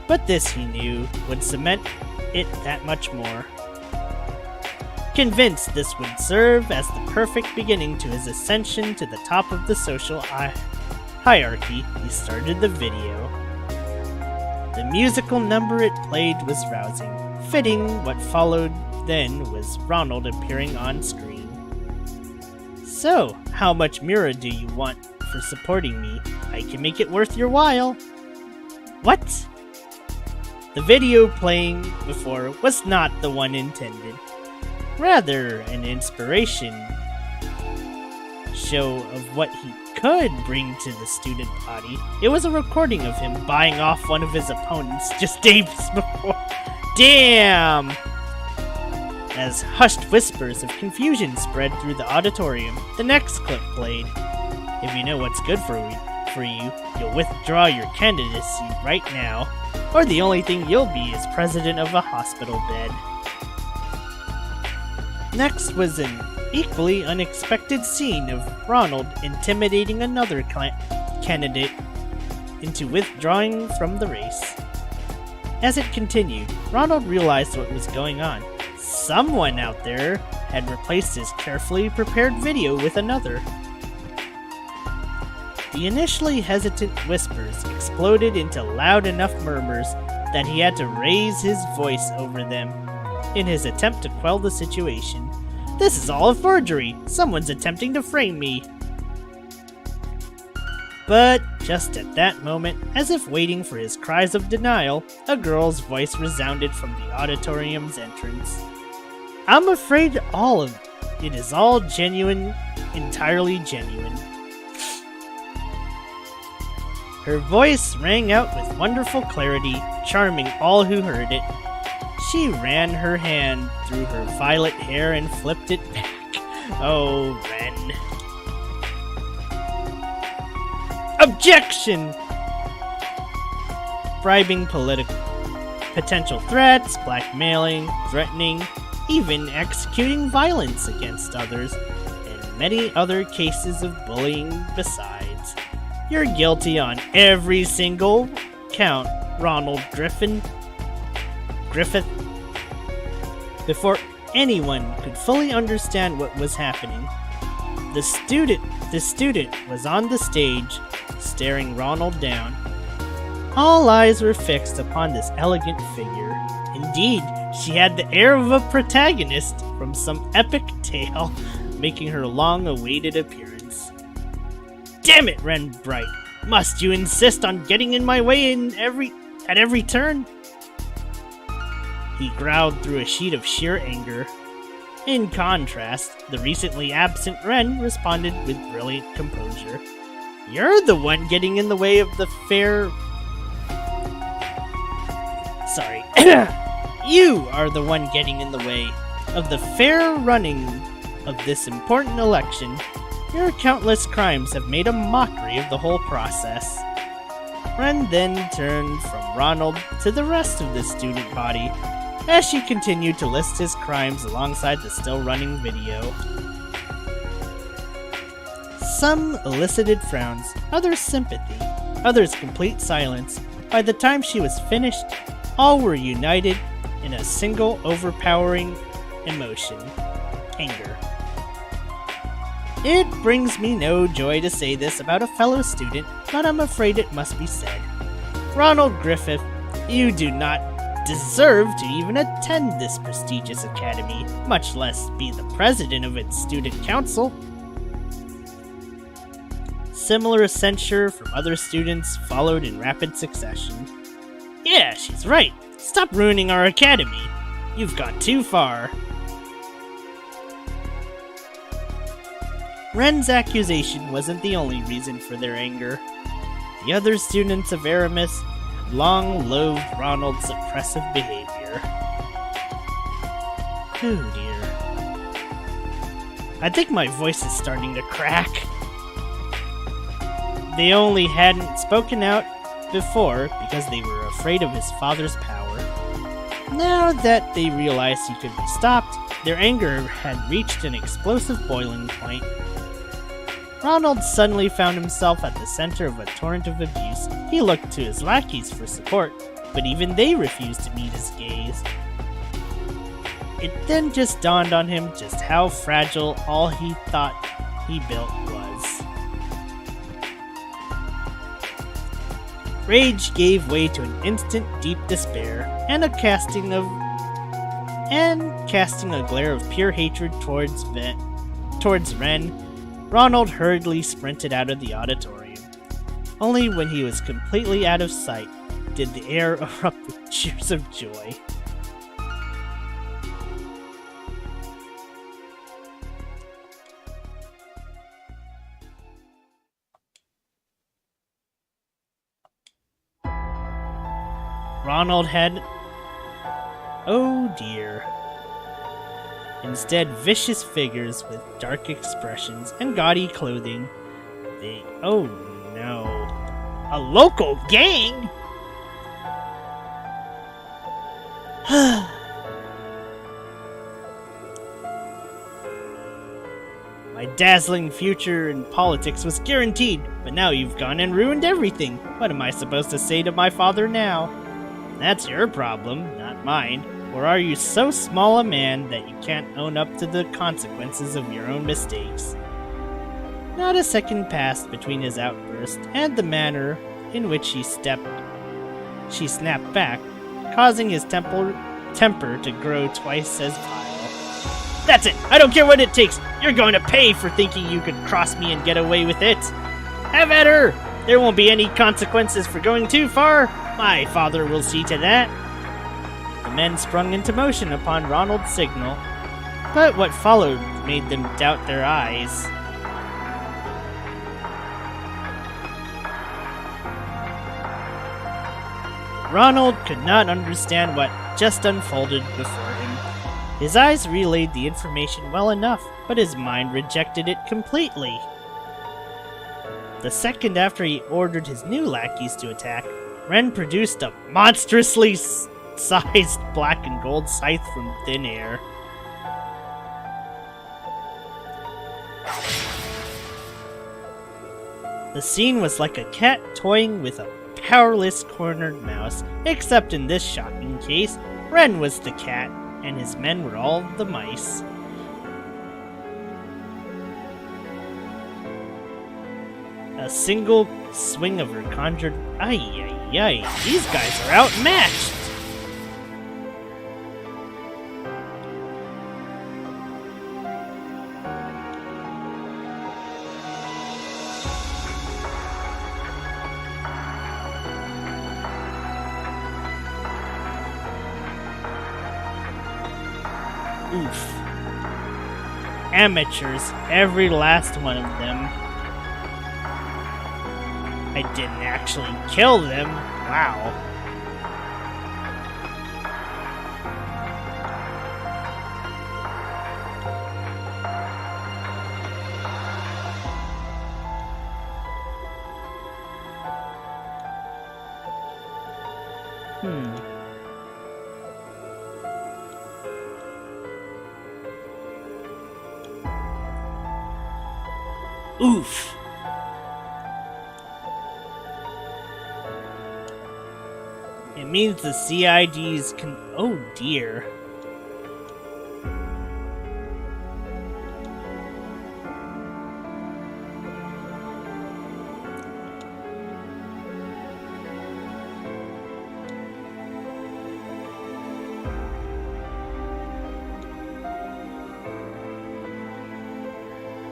but this, he knew, would cement it that much more. Convinced this would serve as the perfect beginning to his ascension to the top of the social hierarchy, he started the video. The musical number it played was rousing. Fitting, what followed then was Ronald appearing on screen. So, how much mira do you want for supporting me? I can make it worth your while. What? The video playing before was not the one intended. Rather, an inspiration show of what he could bring to the student body. It was a recording of him buying off one of his opponents just days before. Damn! As hushed whispers of confusion spread through the auditorium, the next clip played. If you know what's good for you, you'll withdraw your candidacy right now, or the only thing you'll be is president of a hospital bed. Next was an equally unexpected scene of Ronald intimidating another candidate into withdrawing from the race. As it continued, Ronald realized what was going on. Someone out there had replaced his carefully prepared video with another. The initially hesitant whispers exploded into loud enough murmurs that he had to raise his voice over them in his attempt to quell the situation. This is all a forgery! Someone's attempting to frame me! But just at that moment, as if waiting for his cries of denial, a girl's voice resounded from the auditorium's entrance. I'm afraid all of it is all genuine, entirely genuine. Her voice rang out with wonderful clarity, charming all who heard it. She ran her hand through her violet hair and flipped it back. Oh, Ren. Objection! Bribing potential threats, blackmailing, threatening, even executing violence against others, and many other cases of bullying besides. You're guilty on every single count, Ronald Griffith. Before anyone could fully understand what was happening, the student was on the stage, staring Ronald down. All eyes were fixed upon this elegant figure. Indeed, she had the air of a protagonist from some epic tale, making her long-awaited appearance. Damn it, Ren Bright! Must you insist on getting in my way at every turn? He growled through a sheet of sheer anger. In contrast, the recently absent Ren responded with brilliant composure. You're the one getting in the way of the fair... Sorry. You are the one getting in the way of the fair running of this important election. Your countless crimes have made a mockery of the whole process. Ren then turned from Ronald to the rest of the student body as she continued to list his crimes alongside the still-running video. Some elicited frowns, others sympathy, others complete silence. By the time she was finished, all were united in a single overpowering emotion: anger. It brings me no joy to say this about a fellow student, but I'm afraid it must be said. Ronald Griffith, you do not deserve to even attend this prestigious academy, much less be the president of its student council. Similar censure from other students followed in rapid succession. Yeah, she's right. Stop ruining our academy. You've gone too far. Ren's accusation wasn't the only reason for their anger. The other students of Aramis had long loathed Ronald's oppressive behavior. Oh dear. I think my voice is starting to crack. They only hadn't spoken out before because they were afraid of his father's power. Now that they realized he could be stopped, their anger had reached an explosive boiling point. Ronald suddenly found himself at the center of a torrent of abuse. He looked to his lackeys for support, but even they refused to meet his gaze. It then just dawned on him just how fragile all he thought he built was. Rage gave way to an instant deep despair, and casting a glare of pure hatred towards Ren. Ronald hurriedly sprinted out of the auditorium. Only when he was completely out of sight did the air erupt with cheers of joy. Ronald had... oh dear. Instead, vicious figures with dark expressions and gaudy clothing. They... oh no. A local gang?! My dazzling future in politics was guaranteed, but now you've gone and ruined everything. What am I supposed to say to my father now? That's your problem, not mine. Or are you so small a man that you can't own up to the consequences of your own mistakes? Not a second passed between his outburst and the manner in which she snapped back, causing his temper to grow twice as vile. That's it! I don't care what it takes! You're going to pay for thinking you could cross me and get away with it! Have at her! There won't be any consequences for going too far! My father will see to that! The men sprung into motion upon Ronald's signal, but what followed made them doubt their eyes. Ronald could not understand what just unfolded before him. His eyes relayed the information well enough, but his mind rejected it completely. The second after he ordered his new lackeys to attack, Ren produced a monstrously sized black and gold scythe from thin air. The scene was like a cat toying with a powerless cornered mouse, except in this shocking case, Ren was the cat, and his men were all the mice. A single swing of her conjured... ay, these guys are outmatched! Oof. Amateurs, every last one of them. I didn't actually kill them. Wow. Oof. It means the CIDs can... oh dear.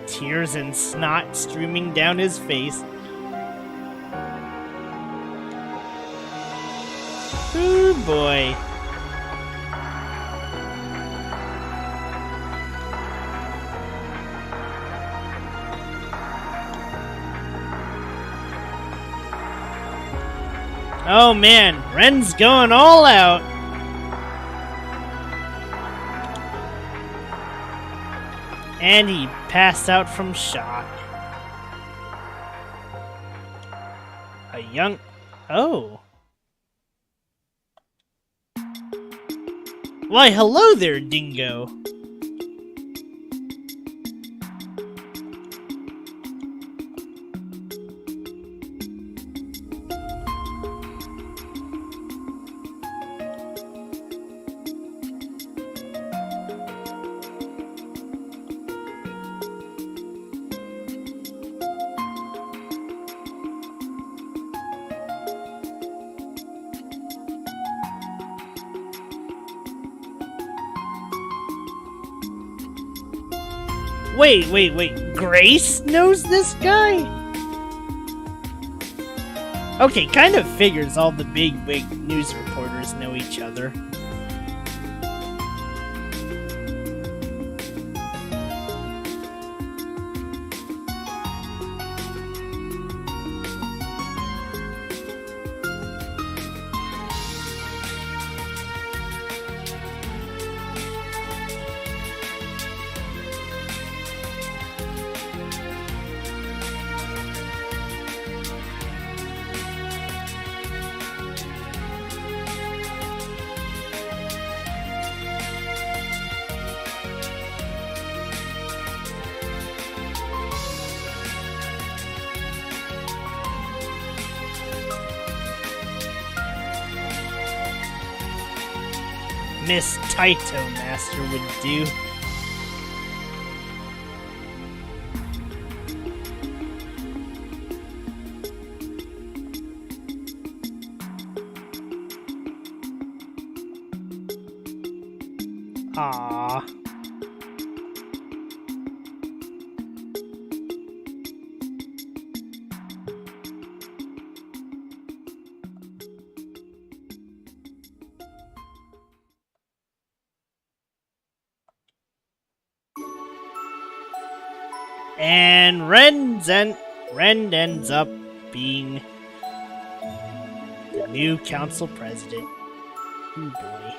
Tears and snot streaming down his face. Ooh boy. Oh man, Ren's going all out. And he passed out from shock. A young... oh. Why, hello there, Dingo. Wait. Grace knows this guy? Okay, kind of figures all the big wig news reporters know each other. Miss Taito Master would do. Aww. And Ren ends up being the new council president. Oh boy.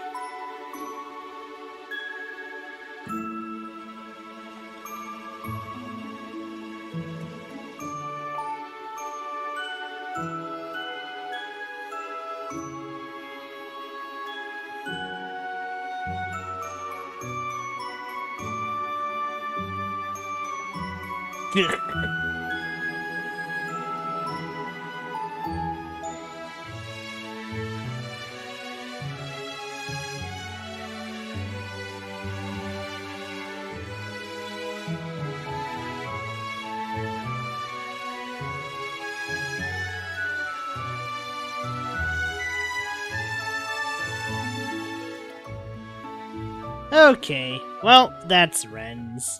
Okay, well, that's Ren's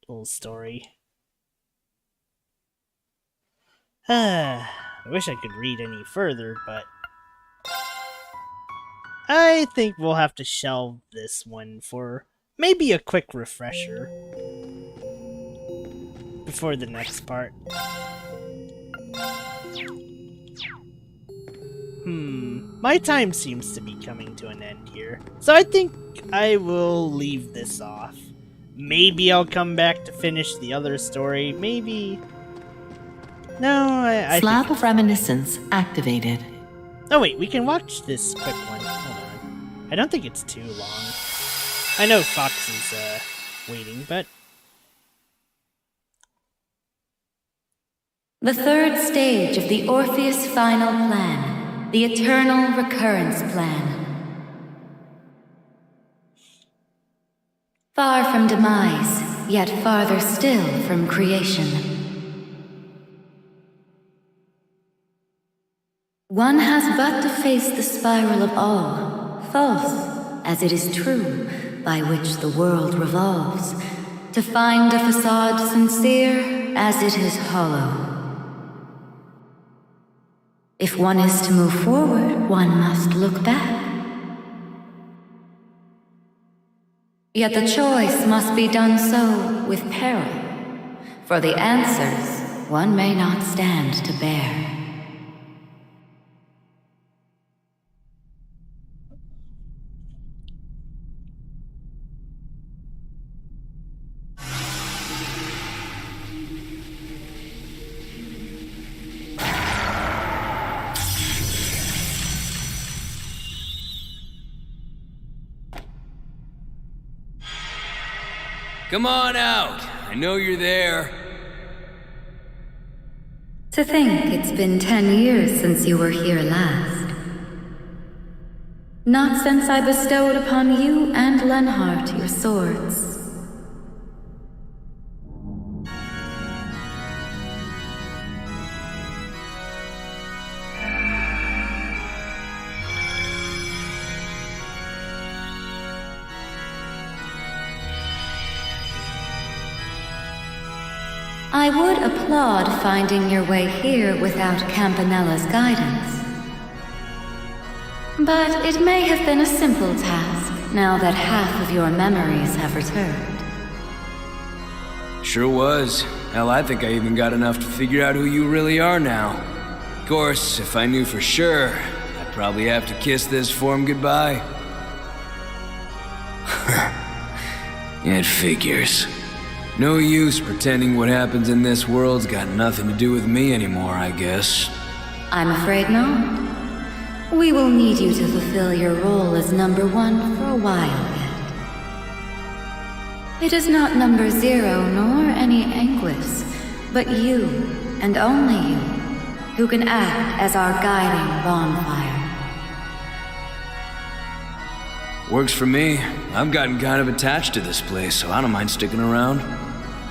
little story. I wish I could read any further, but I think we'll have to shelve this one for maybe a quick refresher before the next part. My time seems to be coming to an end here, so I think I will leave this off. Maybe I'll come back to finish the other story, maybe... No, I Slab of Reminiscence activated. Oh wait, we can watch this quick one. Hold on. I don't think it's too long. I know Fox is waiting, but... The third stage of the Orpheus Final Plan, the Eternal Recurrence Plan. Far from demise, yet farther still from creation. One has but to face the spiral of all, false as it is true, by which the world revolves, to find a facade sincere as it is hollow. If one is to move forward, one must look back. Yet the choice must be done so with peril, for the answers one may not stand to bear. Come on out. I know you're there. To think it's been 10 years since you were here last. Not since I bestowed upon you and Lenhart your swords. I would applaud finding your way here without Campanella's guidance. But it may have been a simple task, now that half of your memories have returned. Sure was. Hell, I think I even got enough to figure out who you really are now. Of course, if I knew for sure, I'd probably have to kiss this form goodbye. It figures. No use pretending what happens in this world's got nothing to do with me anymore, I guess. I'm afraid not. We will need you to fulfill your role as number 1 for a while yet. It is not number 0 nor any Anguis, but you, and only you, who can act as our guiding bonfire. Works for me. I've gotten kind of attached to this place, so I don't mind sticking around.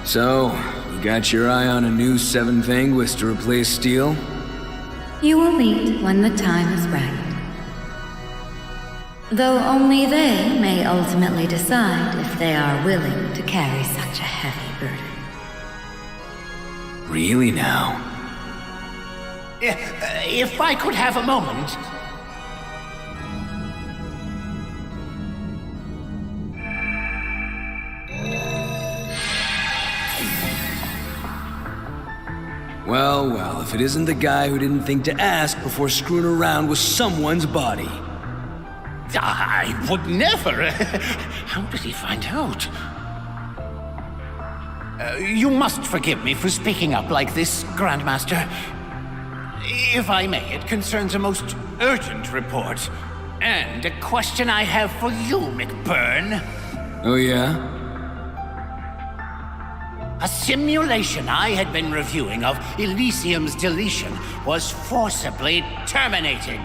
So, you got your eye on a new 7th Anguis to replace Steel? You will meet when the time is right. Though only they may ultimately decide if they are willing to carry such a heavy burden. Really now? If I could have a moment. Well, if it isn't the guy who didn't think to ask before screwing around with someone's body. I would never. How did he find out? You must forgive me for speaking up like this, Grandmaster. If I may, it concerns a most urgent report. And a question I have for you, McBurn. Oh yeah? A simulation I had been reviewing of Elysium's deletion was forcibly terminated.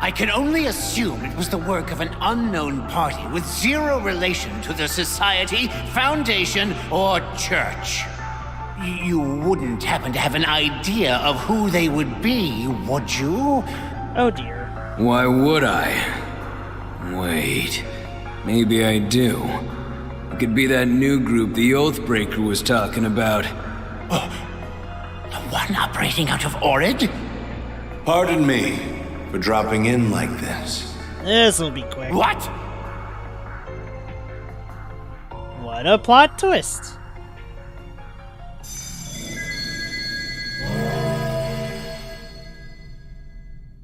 I can only assume it was the work of an unknown party with zero relation to the Society, Foundation, or Church. You wouldn't happen to have an idea of who they would be, would you? Oh dear. Why would I? Wait, maybe I do. It could be that new group the Oathbreaker was talking about. Oh, the one operating out of Orid? Pardon me for dropping in like this. This'll be quick. What? What a plot twist.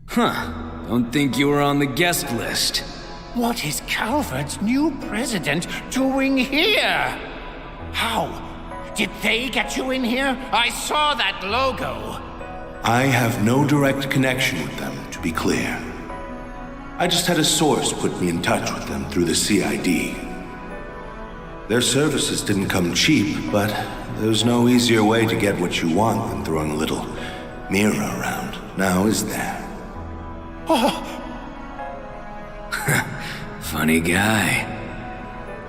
Huh. Don't think you were on the guest list. What is Calvert's new president doing here? How? Did they get you in here? I saw that logo. I have no direct connection with them, to be clear. I just had a source put me in touch with them through the CID. Their services didn't come cheap, but there's no easier way to get what you want than throwing a little mirror around, now is there? Oh. Funny guy.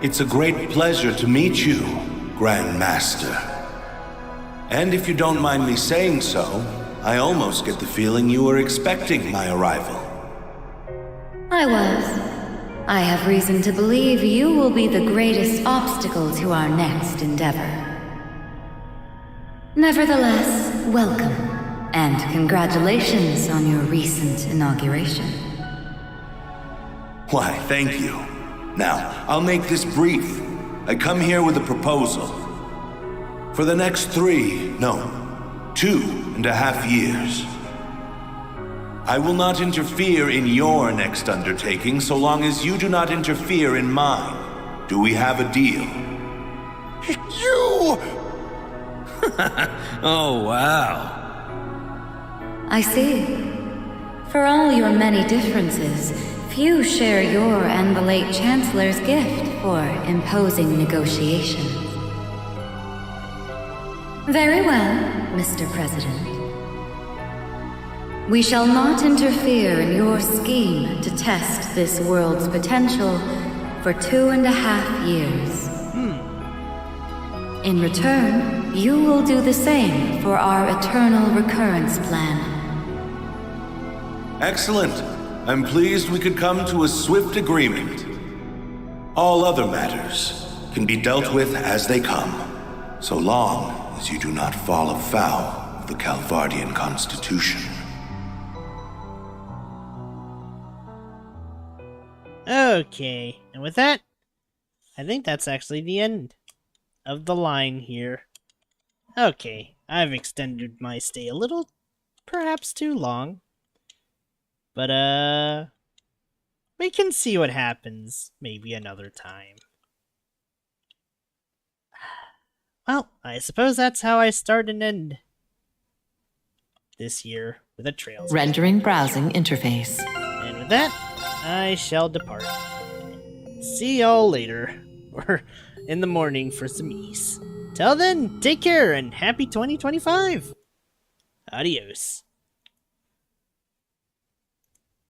It's a great pleasure to meet you, Grand Master. And if you don't mind me saying so, I almost get the feeling you were expecting my arrival. I was. I have reason to believe you will be the greatest obstacle to our next endeavor. Nevertheless, welcome, and congratulations on your recent inauguration. Why, thank you. Now, I'll make this brief. I come here with a proposal. For the next 2.5 years. I will not interfere in your next undertaking so long as you do not interfere in mine. Do we have a deal? You! Oh, wow. I see. For all your many differences, few share your and the late Chancellor's gift for imposing negotiation. Very well, Mr. President. We shall not interfere in your scheme to test this world's potential for 2.5 years. In return, you will do the same for our eternal recurrence plan. Excellent. I'm pleased we could come to a swift agreement. All other matters can be dealt with as they come. So long as you do not fall afoul of the Calvardian Constitution. Okay, and with that, I think that's actually the end of the line here. Okay, I've extended my stay a little, perhaps too long. But, we can see what happens maybe another time. Well, I suppose that's how I start and end this year with a Trails. Rendering browsing interface. And with that, I shall depart. See y'all later, or in the morning for some ease. Till then, take care and happy 2025! Adios.